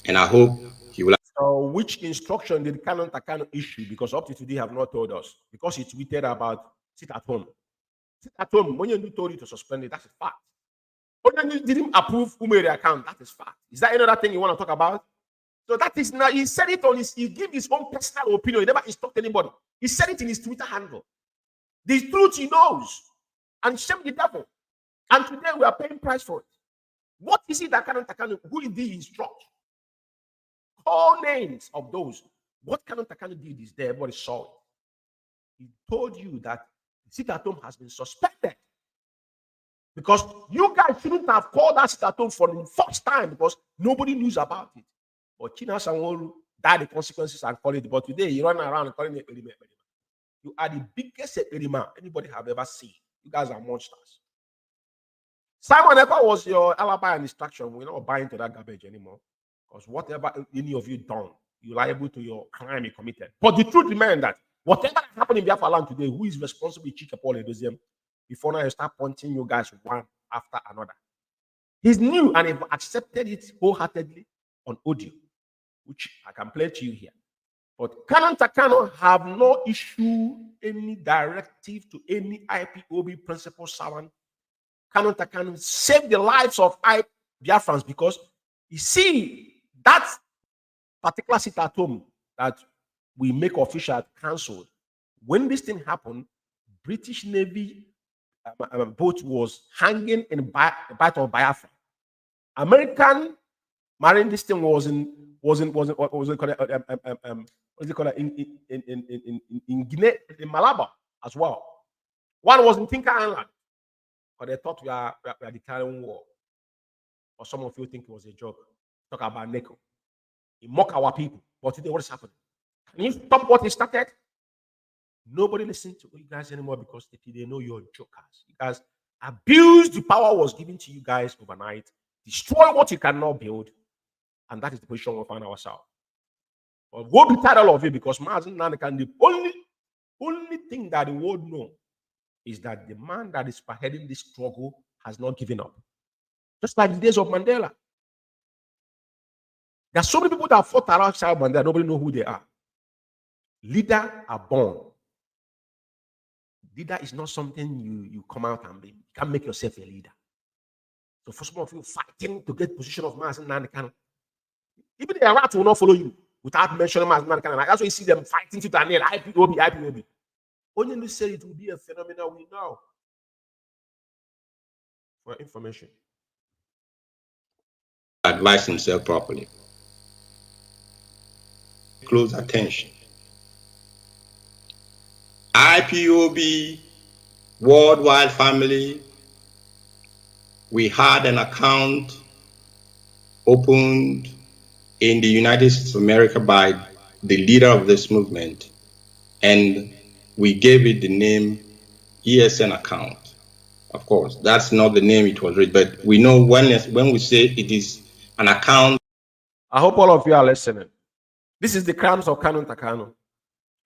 And I hope he will. So which instruction did KANU Takano issue? Because up to today have not told us. Because he tweeted about sit at home. Sit at home. Onyendu told you to suspend it. That's a fact. Onyendu didn't approve Umeh account. That is fact. Is that another thing you want to talk about? So that is now, he said it on he gave his own personal opinion. He never instructed anybody. He said it in his Twitter handle. The truth he knows. And shame the devil. And today we are paying price for it. What is it that KANU Takano, who did he instruct? All names of those. What KANU Takano did is there, everybody saw it. He told you that sit at home has been suspended. Because you guys shouldn't have called that sit at home for the first time, because nobody knows about it. But China Sanwo died the consequences and call it. But today you run around and calling it experiment. You are the biggest experiment anybody have ever seen. You guys are monsters. Simon Ekpa was your alibi and distraction. We're not buying to that garbage anymore. Because whatever any of you done, you're liable to your crime you committed. But the truth remains that whatever happened in Biafra land today, who is responsible? Before now you start pointing you guys one after another. He's new and he accepted it wholeheartedly on audio, which I can play to you here. But KANU Takano have no issue any directive to any IPOB principal servant. KANU Takano saved the lives of Biafrans, because you see that particular sit at home that we make official cancelled. When this thing happened, British Navy boat was hanging in Bight of Biafra. American marine this thing was in Guinea, in Malabar as well. One was in Tinker Island, but they thought we are declaring war. Or some of you think it was a joke. Talk about Neko. He mock our people. But today, what is happening? Can you stop what he started? Nobody listens to you guys anymore because they know you're jokers. You guys abused the power was given to you guys overnight, destroy what you cannot build, and that is the position we find ourselves. But we'll be tired of it because Mazzi Nnamdi, the only thing that the world knows is that the man that is spearheading this struggle has not given up. Just like the days of Mandela. There are so many people that fought alongside Mandela, nobody knows who they are. Leaders are born. Leader is not something you come out and be. You can't make yourself a leader. So for some of you fighting to get position of Mazzi Nnamdi, even the rat will not follow you without mentioning Mazzi Nnamdi. That's why you see them fighting to the nail, IPOB. Only you say it will be a phenomenon we know. For information. Advise himself properly. Close attention. IPOB Worldwide Family, we had an account opened in the United States of America by the leader of this movement, and we gave it the name ESN account. Of course, that's not the name it was read, but we know when we say it is an account. I hope all of you are listening. This is the crimes of KANU.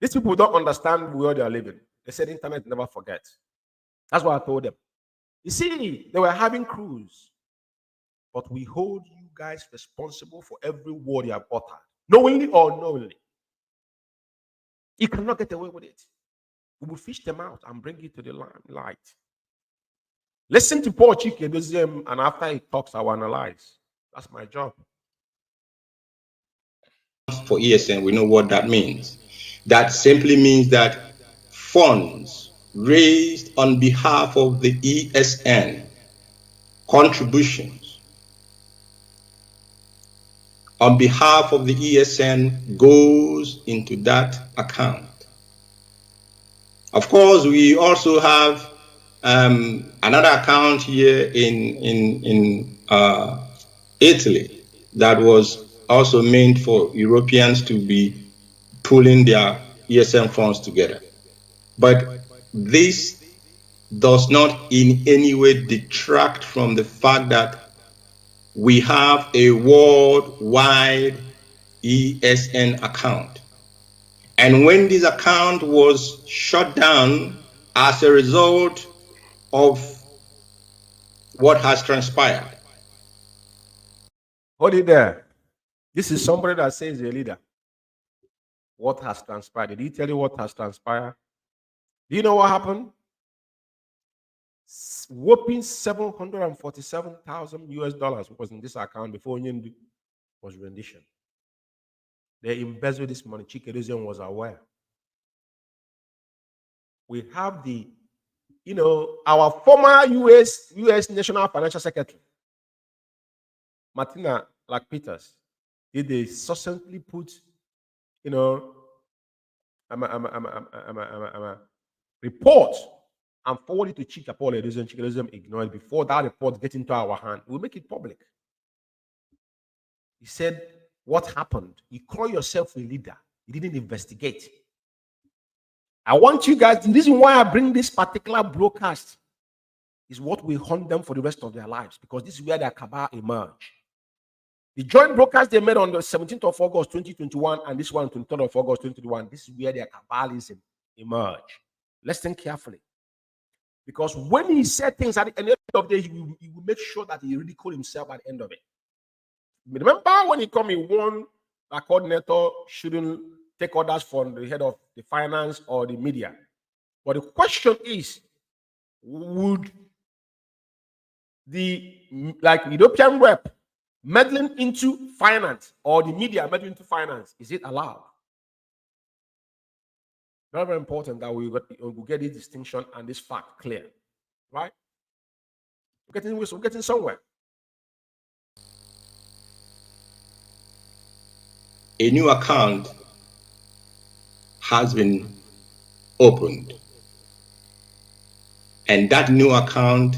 These people don't understand where they are living. They said internet never forgets. That's what I told them. You see, they were having crews, but we hold you guys responsible for every word you have uttered, knowingly or unknowingly. You cannot get away with it. We will fish them out and bring it to the light. Listen to Paul Chike, and after he talks, I will analyze. That's my job. For ESN, we know what that means. That simply means that funds raised on behalf of the ESN, contributions on behalf of the ESN goes into that account. Of course, we also have another account here in Italy that was also meant for Europeans to be pulling their ESN funds together. But this does not in any way detract from the fact that we have a worldwide ESN account. And when this account was shut down as a result of what has transpired. Hold it there. This is somebody that says a leader. What has transpired? Did he tell you what has transpired? Do you know what happened? Whopping $747,000 was in this account before Nyindi was rendition. They embezzled this money. Chikerizon was aware. We have the, our former U.S. National Financial Secretary, Martina Peters, did they succinctly put, report and forward it to Chika Paul Edison. Chikerizon ignored before that report get into our hand. We'll make it public. He said, what happened? You call yourself a leader. You didn't investigate. I want you guys, the reason why I bring this particular broadcast is what will haunt them for the rest of their lives, because this is where their cabal emerge. The joint broadcast they made on the 17th of August 2021 and this one 23rd of August 2021, this is where their cabalism emerge. Listen carefully. Because when he said things at the end of the day, he will make sure that he ridiculed himself at the end of it. Remember when he came, he warned a coordinator shouldn't take orders from the head of the finance or the media. But the question is, would the European rep meddling into finance or the media meddling into finance, is it allowed? Very, very important that we get this distinction and this fact clear, right? We're getting somewhere. A new account has been opened, and that new account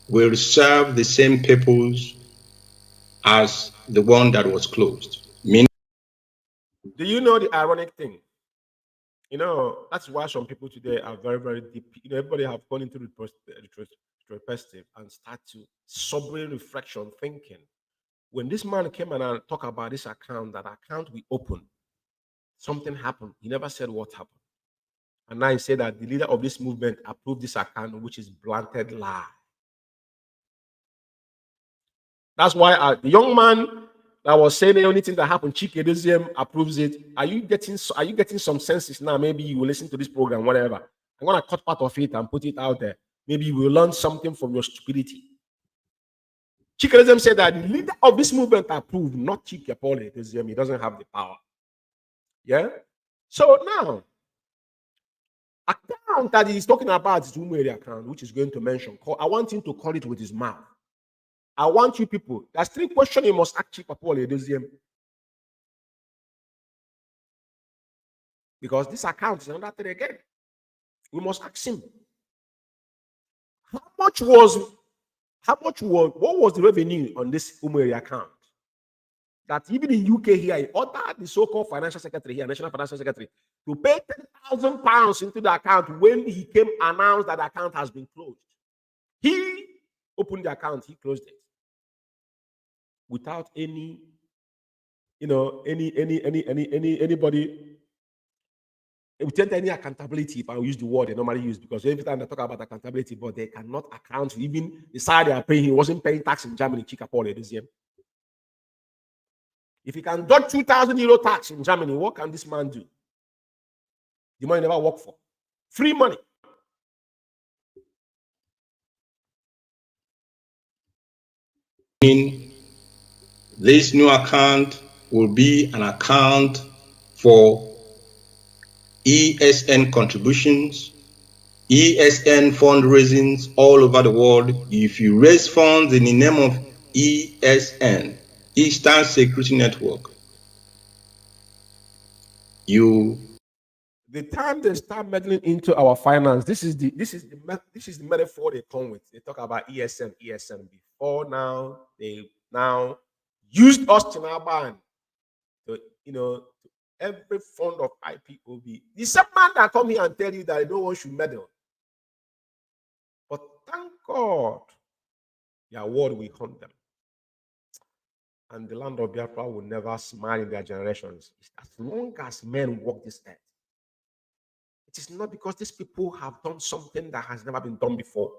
will serve the same purpose as the one that was closed. Meaning Do you know the ironic thing? You know, that's why some people today are very, very deep. You know, everybody have gone into retrospective and start to sobering reflection, thinking. When this man came and talked about this account, that account we opened, something happened. He never said what happened. And now he said that the leader of this movement approved this account, which is blanted lie. That's why the young man that was saying the only thing that happened, Chike approves it. Are you getting some senses now? Maybe you will listen to this program, whatever. I'm gonna cut part of it and put it out there. Maybe you will learn something from your stupidity. Chike said that the leader of this movement approved, not Chike Paul. He doesn't have the power. Yeah. So now, account that he's talking about is Umeh account, which is going to mention. I want him to call it with his mouth. I want you people. There's 3 questions you must ask Chief Paul. Because this account is another thing again. We must ask him. What was the revenue on this Umeh account? That even in UK here, he ordered the so-called financial secretary here, national financial secretary, to pay £10,000 into the account when he came announced that the account has been closed. He opened the account, he closed it. Without any, anybody, without any accountability, if I use the word they normally use, because every time they talk about accountability, but they cannot account even the side they are paying. He wasn't paying tax in Germany, Chika Paul this year. If he can dodge €2,000 tax in Germany, what can this man do? The money never worked for. Free money. This new account will be an account for ESN contributions, ESN fundraisings all over the world. If you raise funds in the name of ESN, Eastern Security Network, the time they start meddling into our finance, this is the metaphor they come with. They talk about ESN. Before now, they now used us to now ban, to every fund of IPOB. The same man that come here and tell you that no one should meddle. But thank God, their word will hunt them. And the land of Biafra will never smile in their generations. As long as men walk this earth. It is not because these people have done something that has never been done before.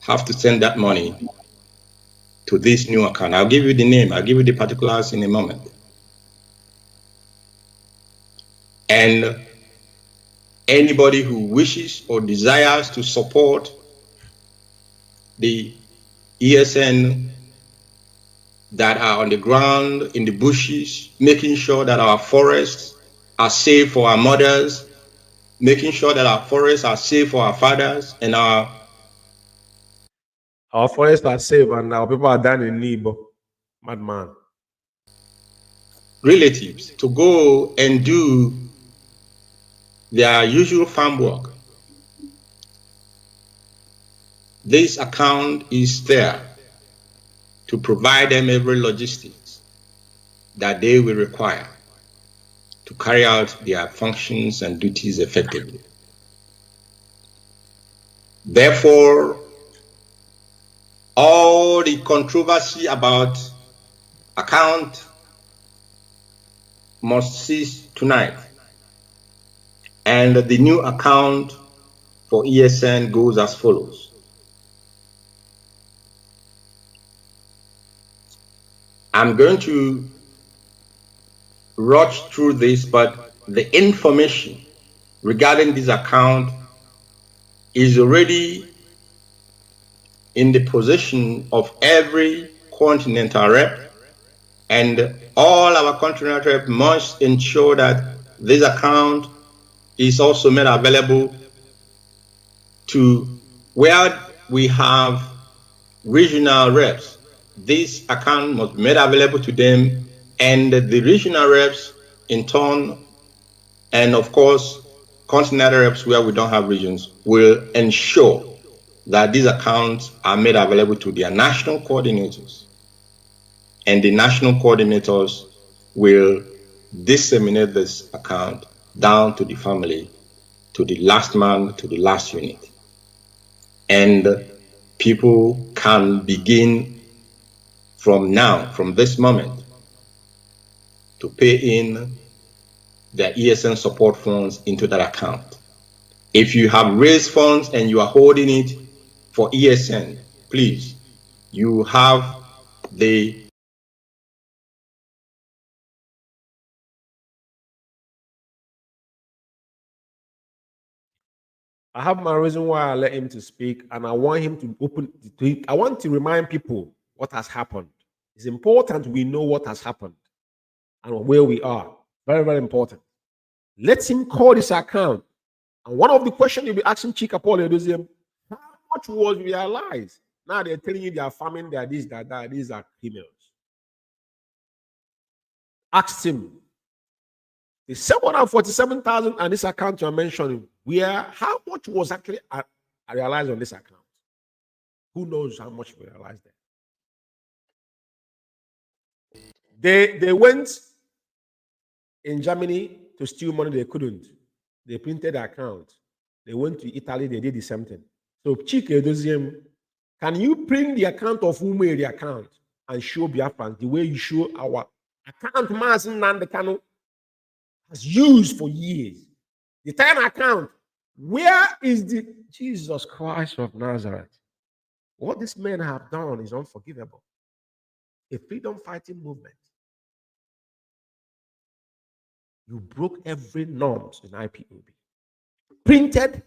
Have to send that money to this new account. I'll give you the name. I'll give you the particulars in a moment. And anybody who wishes or desires to support the ESN that are on the ground, in the bushes, making sure that our forests are safe for our mothers, making sure that our forests are safe for our fathers, and our forests are safe and our people are dying in need, madman. Relatives to go and do their usual farm work. This account is there to provide them every logistics that they will require to carry out their functions and duties effectively. Therefore, all the controversy about account must cease tonight. And the new account for ESN goes as follows. I'm going to rush through this, but the information regarding this account is already in the possession of every continental rep, and all our continental rep must ensure that this account is also made available to where we have regional reps. This account must be made available to them, and the regional reps in turn, and of course continental reps where we don't have regions, will ensure that these accounts are made available to their national coordinators, and the national coordinators will disseminate this account down to the family, to the last man, to the last unit. And people can begin from now, from this moment, to pay in their ESN support funds into that account. If you have raised funds and you are holding it for ESN, please, you have the I have my reason why I let him to speak, and I want him to open. I want to remind people what has happened. It's important we know what has happened and where we are. Very, very important. Let him call this account. And one of the questions you'll be asking Chika Paul is how much was realized? Now they're telling you they are farming, they are this, that, these are criminals. Ask him. The 747,000 and this account you're mentioning, how much was actually realized on this account? Who knows how much we realized there? They went in Germany to steal money they couldn't. They printed the account. They went to Italy, they did the same thing. So Chike Doziem, can you print the account of Umeh, the account, and show Biafrans the way you show our account Mazzi Nnamdi Kanu has used for years? The 10 account, where is the Jesus Christ of Nazareth? What this men have done is unforgivable. A freedom fighting movement. You broke every norms in IPOB. Printed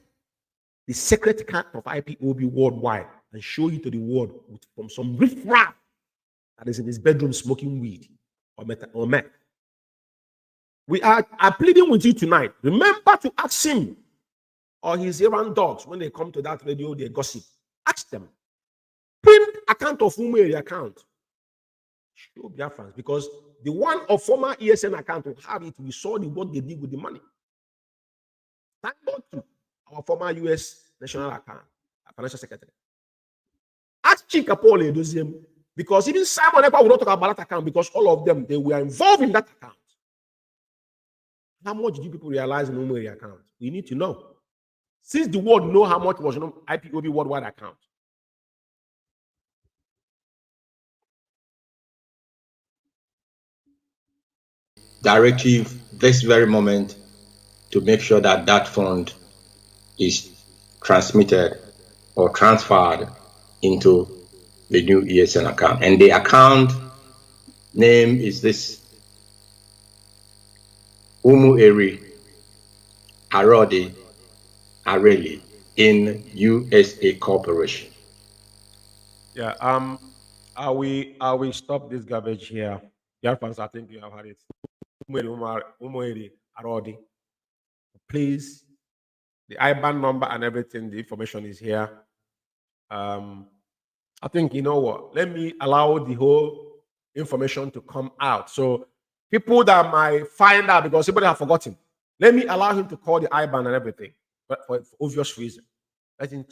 the secret card of IPOB worldwide and show it to the world from some riffraff that is in his bedroom smoking weed or meth. We are pleading with you tonight. Remember to ask him or his errand dogs when they come to that radio, they gossip. Ask them. Print account of Umeh account. Show Biafrans, because the one of former ESN account will have it. We saw what they did with the money. Thank God to our former US national account, financial secretary. Ask Chika Paul Edoziem, because even Simon Ekpa will not talk about that account because all of them, they were involved in that account. How much did you people realize in Umeh account? We need to know. Since the world know how much was IPOB worldwide account. directive this very moment to make sure that that fund is transmitted or transferred into the new ESN account. And the account name is this: Umueri Arodi Areli in USA Corporation. Yeah, are we stop this garbage here? Biafrans, I think you have had it. Umueri Arodi. Please, the IBAN number and everything, the information is here. I think, you know what, let me allow the whole information to come out. So people that might find out because somebody have forgotten, let me allow him to call the IBAN and everything, but for obvious reason. Let him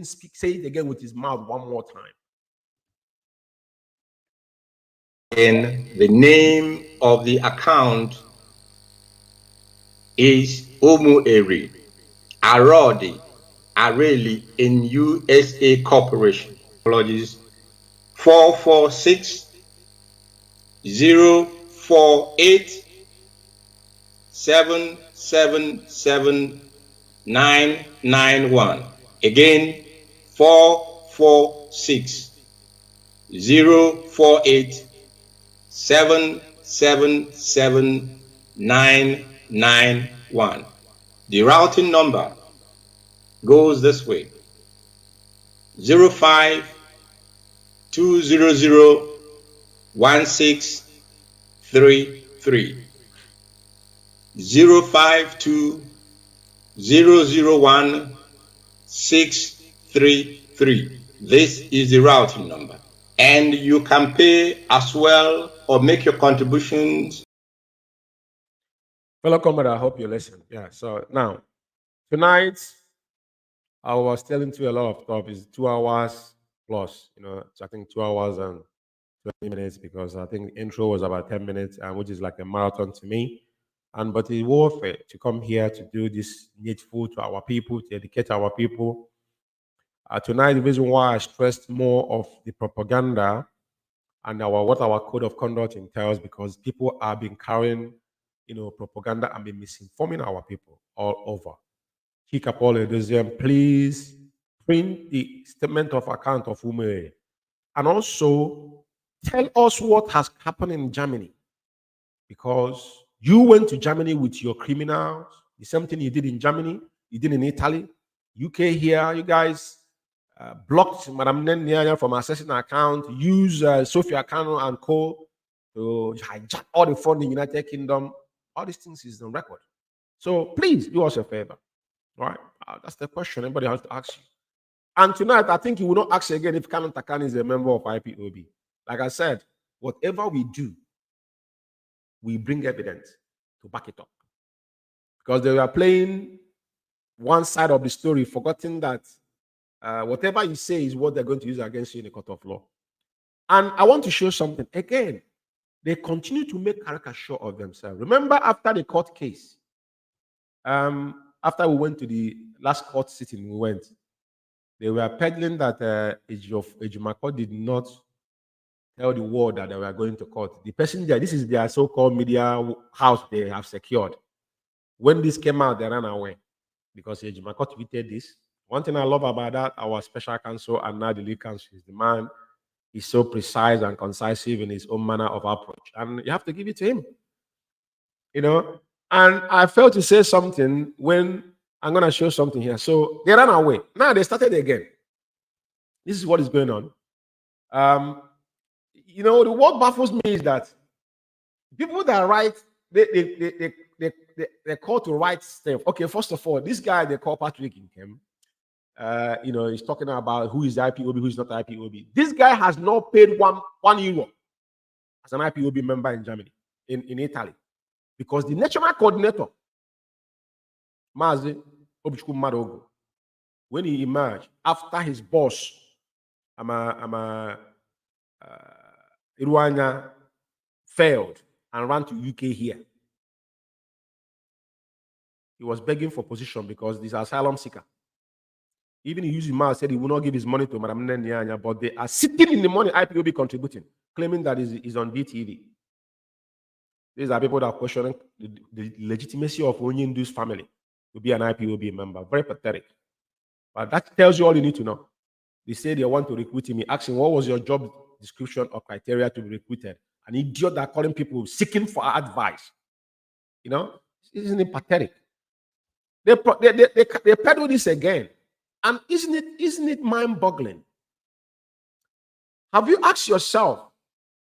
speak, say it again with his mouth one more time. And the name of the account is Umueri Arodi Areli in USA Corporation. Apologies. 446 048 777 991. Again, 446 048 777 991. The routing number goes this way: 05 200 1633 052 001 633. This is the routing number, and you can pay as well or make your contributions. Fellow comrade, I hope you listen. Yeah, so now, tonight, I was telling to a lot of stuff. It's 2 hours plus, so I think 2 hours and 20 minutes, because I think the intro was about 10 minutes, and which is like a marathon to me. But it's worth it to come here to do this needful to our people, to educate our people. Tonight, the reason why I stressed more of the propaganda and what our code of conduct entails, because people have been carrying, propaganda and been misinforming our people all over. Please print the statement of account of Umeh, and also tell us what has happened in Germany, because you went to Germany with your criminals. The same thing you did in Germany, you did in Italy, UK. Here, you guys blocked Madam NNAMDI from accessing her account, use Sophia KANU and co to hijack all the funds in the United Kingdom. All these things is on record. So please do us a favor. All right, that's the question anybody has to ask you. And tonight, I think you will not ask again if KANU Takan is a member of IPOB. Like I said, whatever we do, we bring evidence to back it up. Because they were playing one side of the story, forgetting that whatever you say is what they're going to use against you in a court of law. And I want to show something. Again, they continue to make caricature of themselves. Remember, after the court case, after we went to the last court sitting, they were peddling that Ejimako did not tell the world that they were going to court. The person there, this is their so-called media house they have secured. When this came out, they ran away because Ejimako tweeted this. One thing I love about that, our special counsel and now the lead counsel, is the man is so precise and concise in his own manner of approach. And you have to give it to him. And I failed to say something when I'm going to show something here. So they ran away. Now they started again. This is what is going on. The what baffles me is that people that write, they call to write stuff. Okay, first of all, this guy they call Patrick Inkem. He's talking about who is IPOB, who is not IPOB. This guy has not paid one euro as an IPOB member in Germany, in Italy, because the national coordinator, MAZI, when he emerged after his boss, Iruanya, failed and ran to UK here, he was begging for position because he's an asylum seeker. Even he used his mouth, said he will not give his money to Madam NNAMDI, but they are sitting in the money IPOB contributing, claiming that he's on DTV. These are people that are questioning the legitimacy of Onyindu's family to be an IPOB member. Very pathetic. But that tells you all you need to know. They say they want to recruit him. He asked him, what was your job description or criteria to be recruited? An idiot that calling people seeking for advice. Isn't it pathetic? They peddle this again. And isn't it mind-boggling? Have you asked yourself,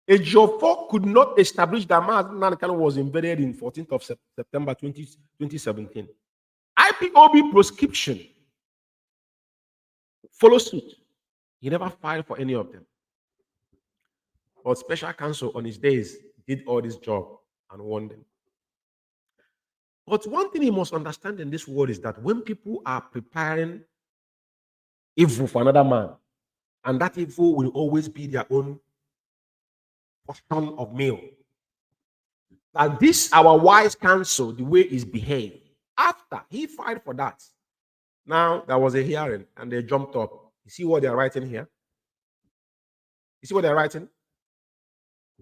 Ejiofor could not establish that Mazzi was invaded in 14th of September 2017. IPOB proscription follow suit. He never filed for any of them. But special counsel on his days did all this job and won them. But one thing you must understand in this world is that when people are preparing evil for another man, and that evil will always be their own portion of meal. That this, our wise counsel, the way he's behaved, after he filed for that, now there was a hearing and they jumped up. You see what they're writing here? You see what they're writing?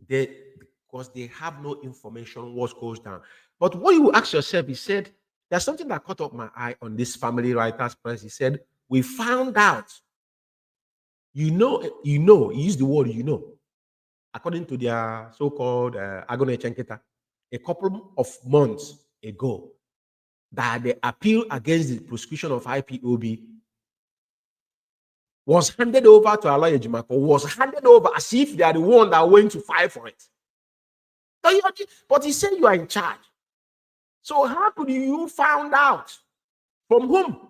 Because they have no information what goes down. But what you ask yourself, he said, there's something that caught up my eye on this family writers press. He said, we found out, he used the word, according to their so-called Agone Chenketa, a couple of months ago, that the appeal against the prosecution of IPOB was handed over to Allah Ejimako, was handed over as if they are the one that went to fight for it. But he said you are in charge. So how could you find out? From whom?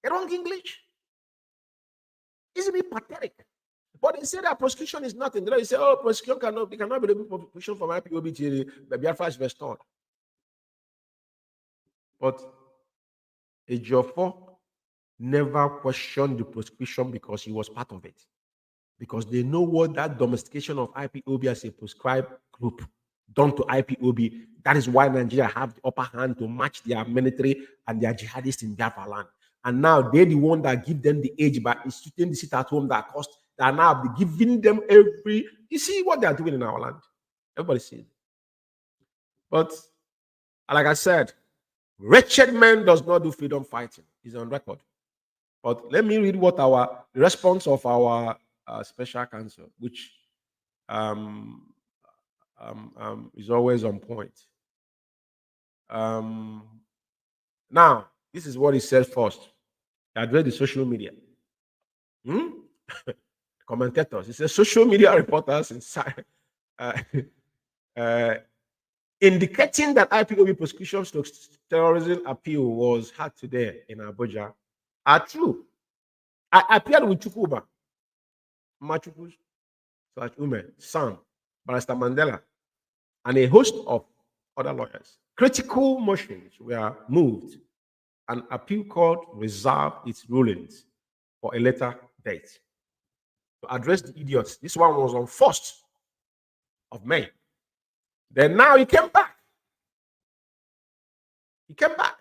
They don't English. Isn't it pathetic? But they say that prosecution is nothing. They say, oh, prosecution cannot be the prosecution from IPOB till the Biafra is restored. But Ejiofor never questioned the proscription because he was part of it. Because they know what that domestication of IPOB as a proscribed group done to IPOB. That is why Nigeria have the upper hand to match their military and their jihadists in Biafra land. And now they're the one that give them the age by instituting the sit at home that cost. That now be giving them every. You see what they are doing in our land. Everybody sees it. But like I said, wretched man does not do freedom fighting. It's on record. But let me read what the response of our special counsel, which is always on point. Now, this is what he said first. He addressed the social media. Commentators. He says social media reporters inside indicating that IPOB prosecution to terrorism appeal was had today in Abuja are true. I appeared with Chukuba, Machukus, Umeh, Sam, Barrister Mandela, and a host of other lawyers. Critical motions were moved, and appeal court reserved its rulings for a later date. To address the idiots, this one was on 1st of May. Then now he came back. He came back.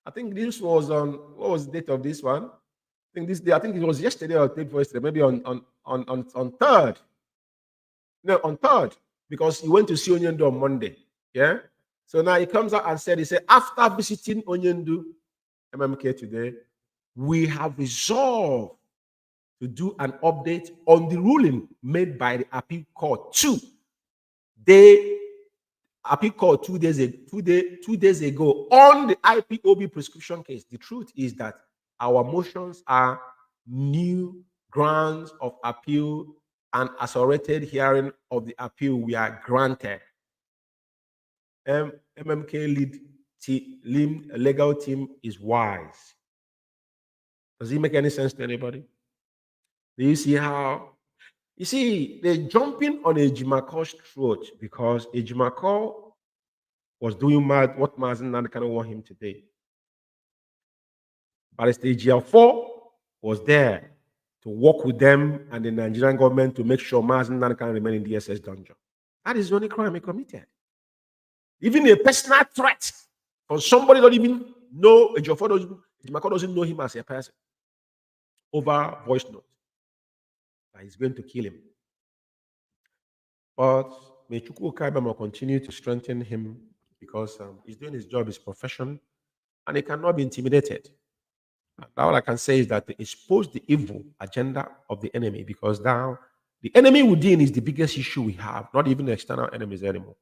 I think this was on, what was the date of this one? I think this day, I think it was yesterday or the day before yesterday, maybe on 3rd. No, on 3rd, because he went to see Onyendu on Monday. Yeah. So now he comes out and said, after visiting Onyendu, MMK today, we have resolved to do an update on the ruling made by the appeal court 2. They appeal court 2 days ago on the IPOB prescription case. The truth is that our motions are new grounds of appeal, and accelerated hearing of the appeal we are granted. MMK legal team is wise. Does it make any sense to anybody? Do you see how? You see, they're jumping on Ejimakor's throat because Ejimakor was doing what Mazzi Nnamdi want him to do. Barrister GL4 was there to work with them and the Nigerian government to make sure Mazzi Nnamdi can remain in the DSS dungeon. That is the only crime he committed. Even a personal threat from somebody don't even know, Ejimakor doesn't know him as a person, over voice note. He's going to kill him. But may Chukwu Kaibama continue to strengthen him because he's doing his job, his profession, and he cannot be intimidated. And all I can say is that they expose the evil agenda of the enemy, because now the enemy within is the biggest issue we have, not even the external enemies anymore.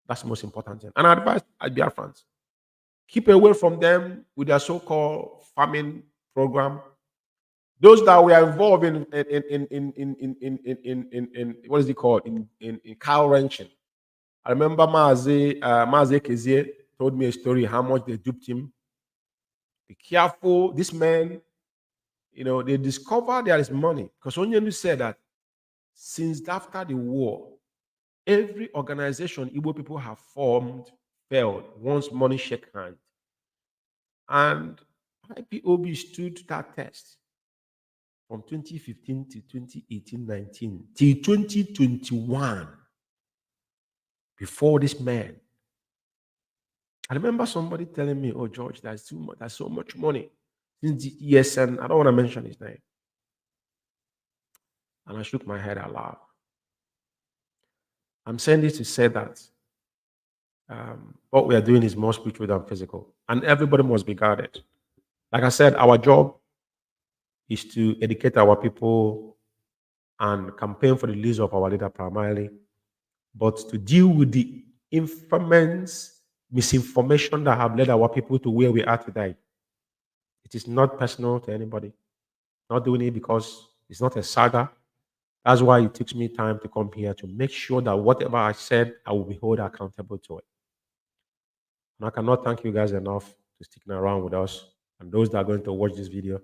That's the most important thing. And I advise Biafrans, keep away from them with their so-called farming program. Those that were involved in what is it called? In cow ranching. I remember Mazzi Kezie told me a story how much they duped him. Be careful, this man, they discover there is money. Because Onyendu said that since after the war, every organization Igbo people have formed failed once money shake hands. And IPOB stood that test. From 2015 to 2018-19 till 2021, before this man. I remember somebody telling me, "Oh, George, there's so much money since the ESN." I don't want to mention his name. And I shook my head aloud. I'm saying this to say that what we are doing is more spiritual than physical, and everybody must be guarded. Like I said, our job is to educate our people and campaign for the release of our leader primarily, but to deal with the infamous misinformation that have led our people to where we are today. It is not personal to anybody. Not doing it because it's not a saga. That's why it takes me time to come here to make sure that whatever I said, I will be held accountable to it. And I cannot thank you guys enough to sticking around with us and those that are going to watch this video.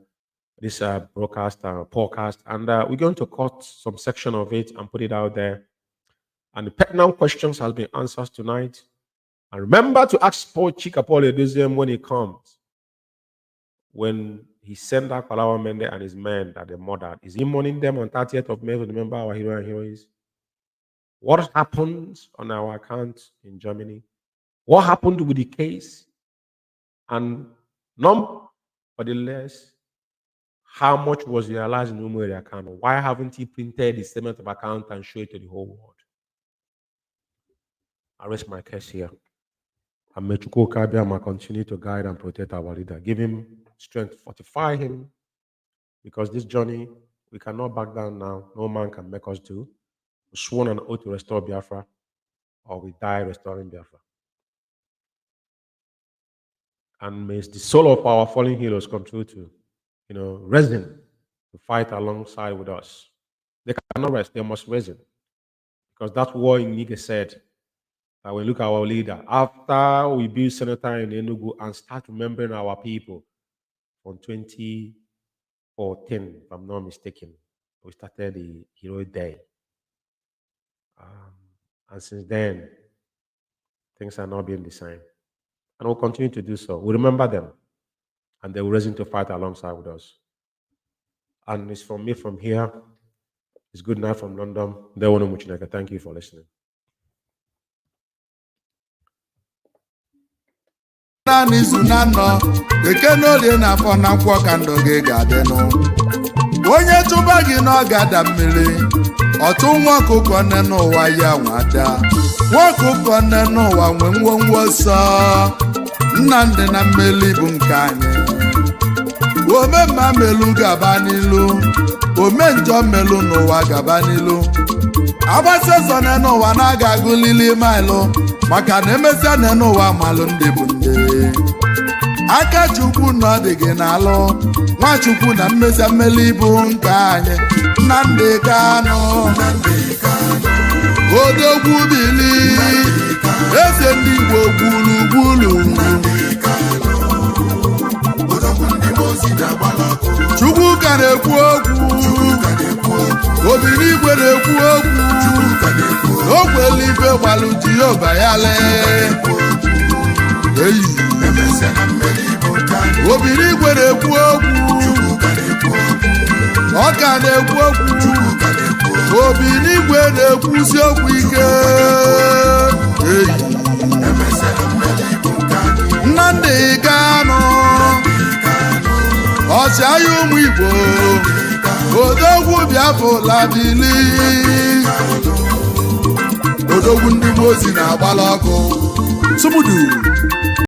This broadcast, podcast, and we're going to cut some section of it and put it out there. And the pertinent questions has been answered tonight. And remember to ask Paul Chika Paul Eduziem when he comes. when he sent out Kalawa Mende and his men that they murdered, is he mourning them on 30th of May to remember our hero and heroines? What happened on our account in Germany? What happened with the case? And nonetheless, how much was realized in Umeh account? Why haven't he printed the statement of account and showed it to the whole world? I rest my case here. And may Chukwu Kabiama continue to guide and protect our leader. Give him strength, fortify him, because this journey, we cannot back down now. No man can make us do. We sworn an oath to restore Biafra, or we die restoring Biafra. And may the soul of our fallen heroes come true to, resin to fight alongside with us. They cannot rest, they must resin. Because that's what Nige said. That we look at our leader. After we build Senator in Enugu and start remembering our people from 2014, if I'm not mistaken, we started the Hero Day. And since then, things are not being the same. And we'll continue to do so. We remember them, and they will reason to fight alongside with us. And it's from me from here. It's good night from London. Thank you for listening. n'izu na nọ ekenolie na afọ na nkwọ ka ndụ gị ga-adịnụ onye chụba gị n'ọgada mmiri ọtụ nwa ọkụkọ nne n'ụwa ya nwada nwa ọkụkọ nne n'ụwa nwe ngwongwo nsọ Nnamdị na mmeli bụ nke anyị omemma melu gaba n'ilu ome njọ melu n'ụwa gaba n'ilu agbasịsọ nne n'ụwa na-aga agụlili maịlụ maka na emesịa nne n'ụwa malụ ndị bụ ndị aka Chukwu nọ dị gị n'alụ Nwachukwu na mmesịa mmeli bụ nke anyị Nnamdị Kanụ odogwu bili eze ndị Igbo gburugburu Chukwu ka na-ekwu okwu Obinigwe na-ekwu okwu n'okwelu ife gbalụ Jehova ya lee Obinigwe na-ekwu okwu ọ ka na-ekwu okwu Obinigwe na-ekwusi okwu ike Nnamdị Kanụ ọchịagha ụmụ Igbo odogwu Biafra bili odogwu ndị Mozi na-agbala ọkụ Sumudu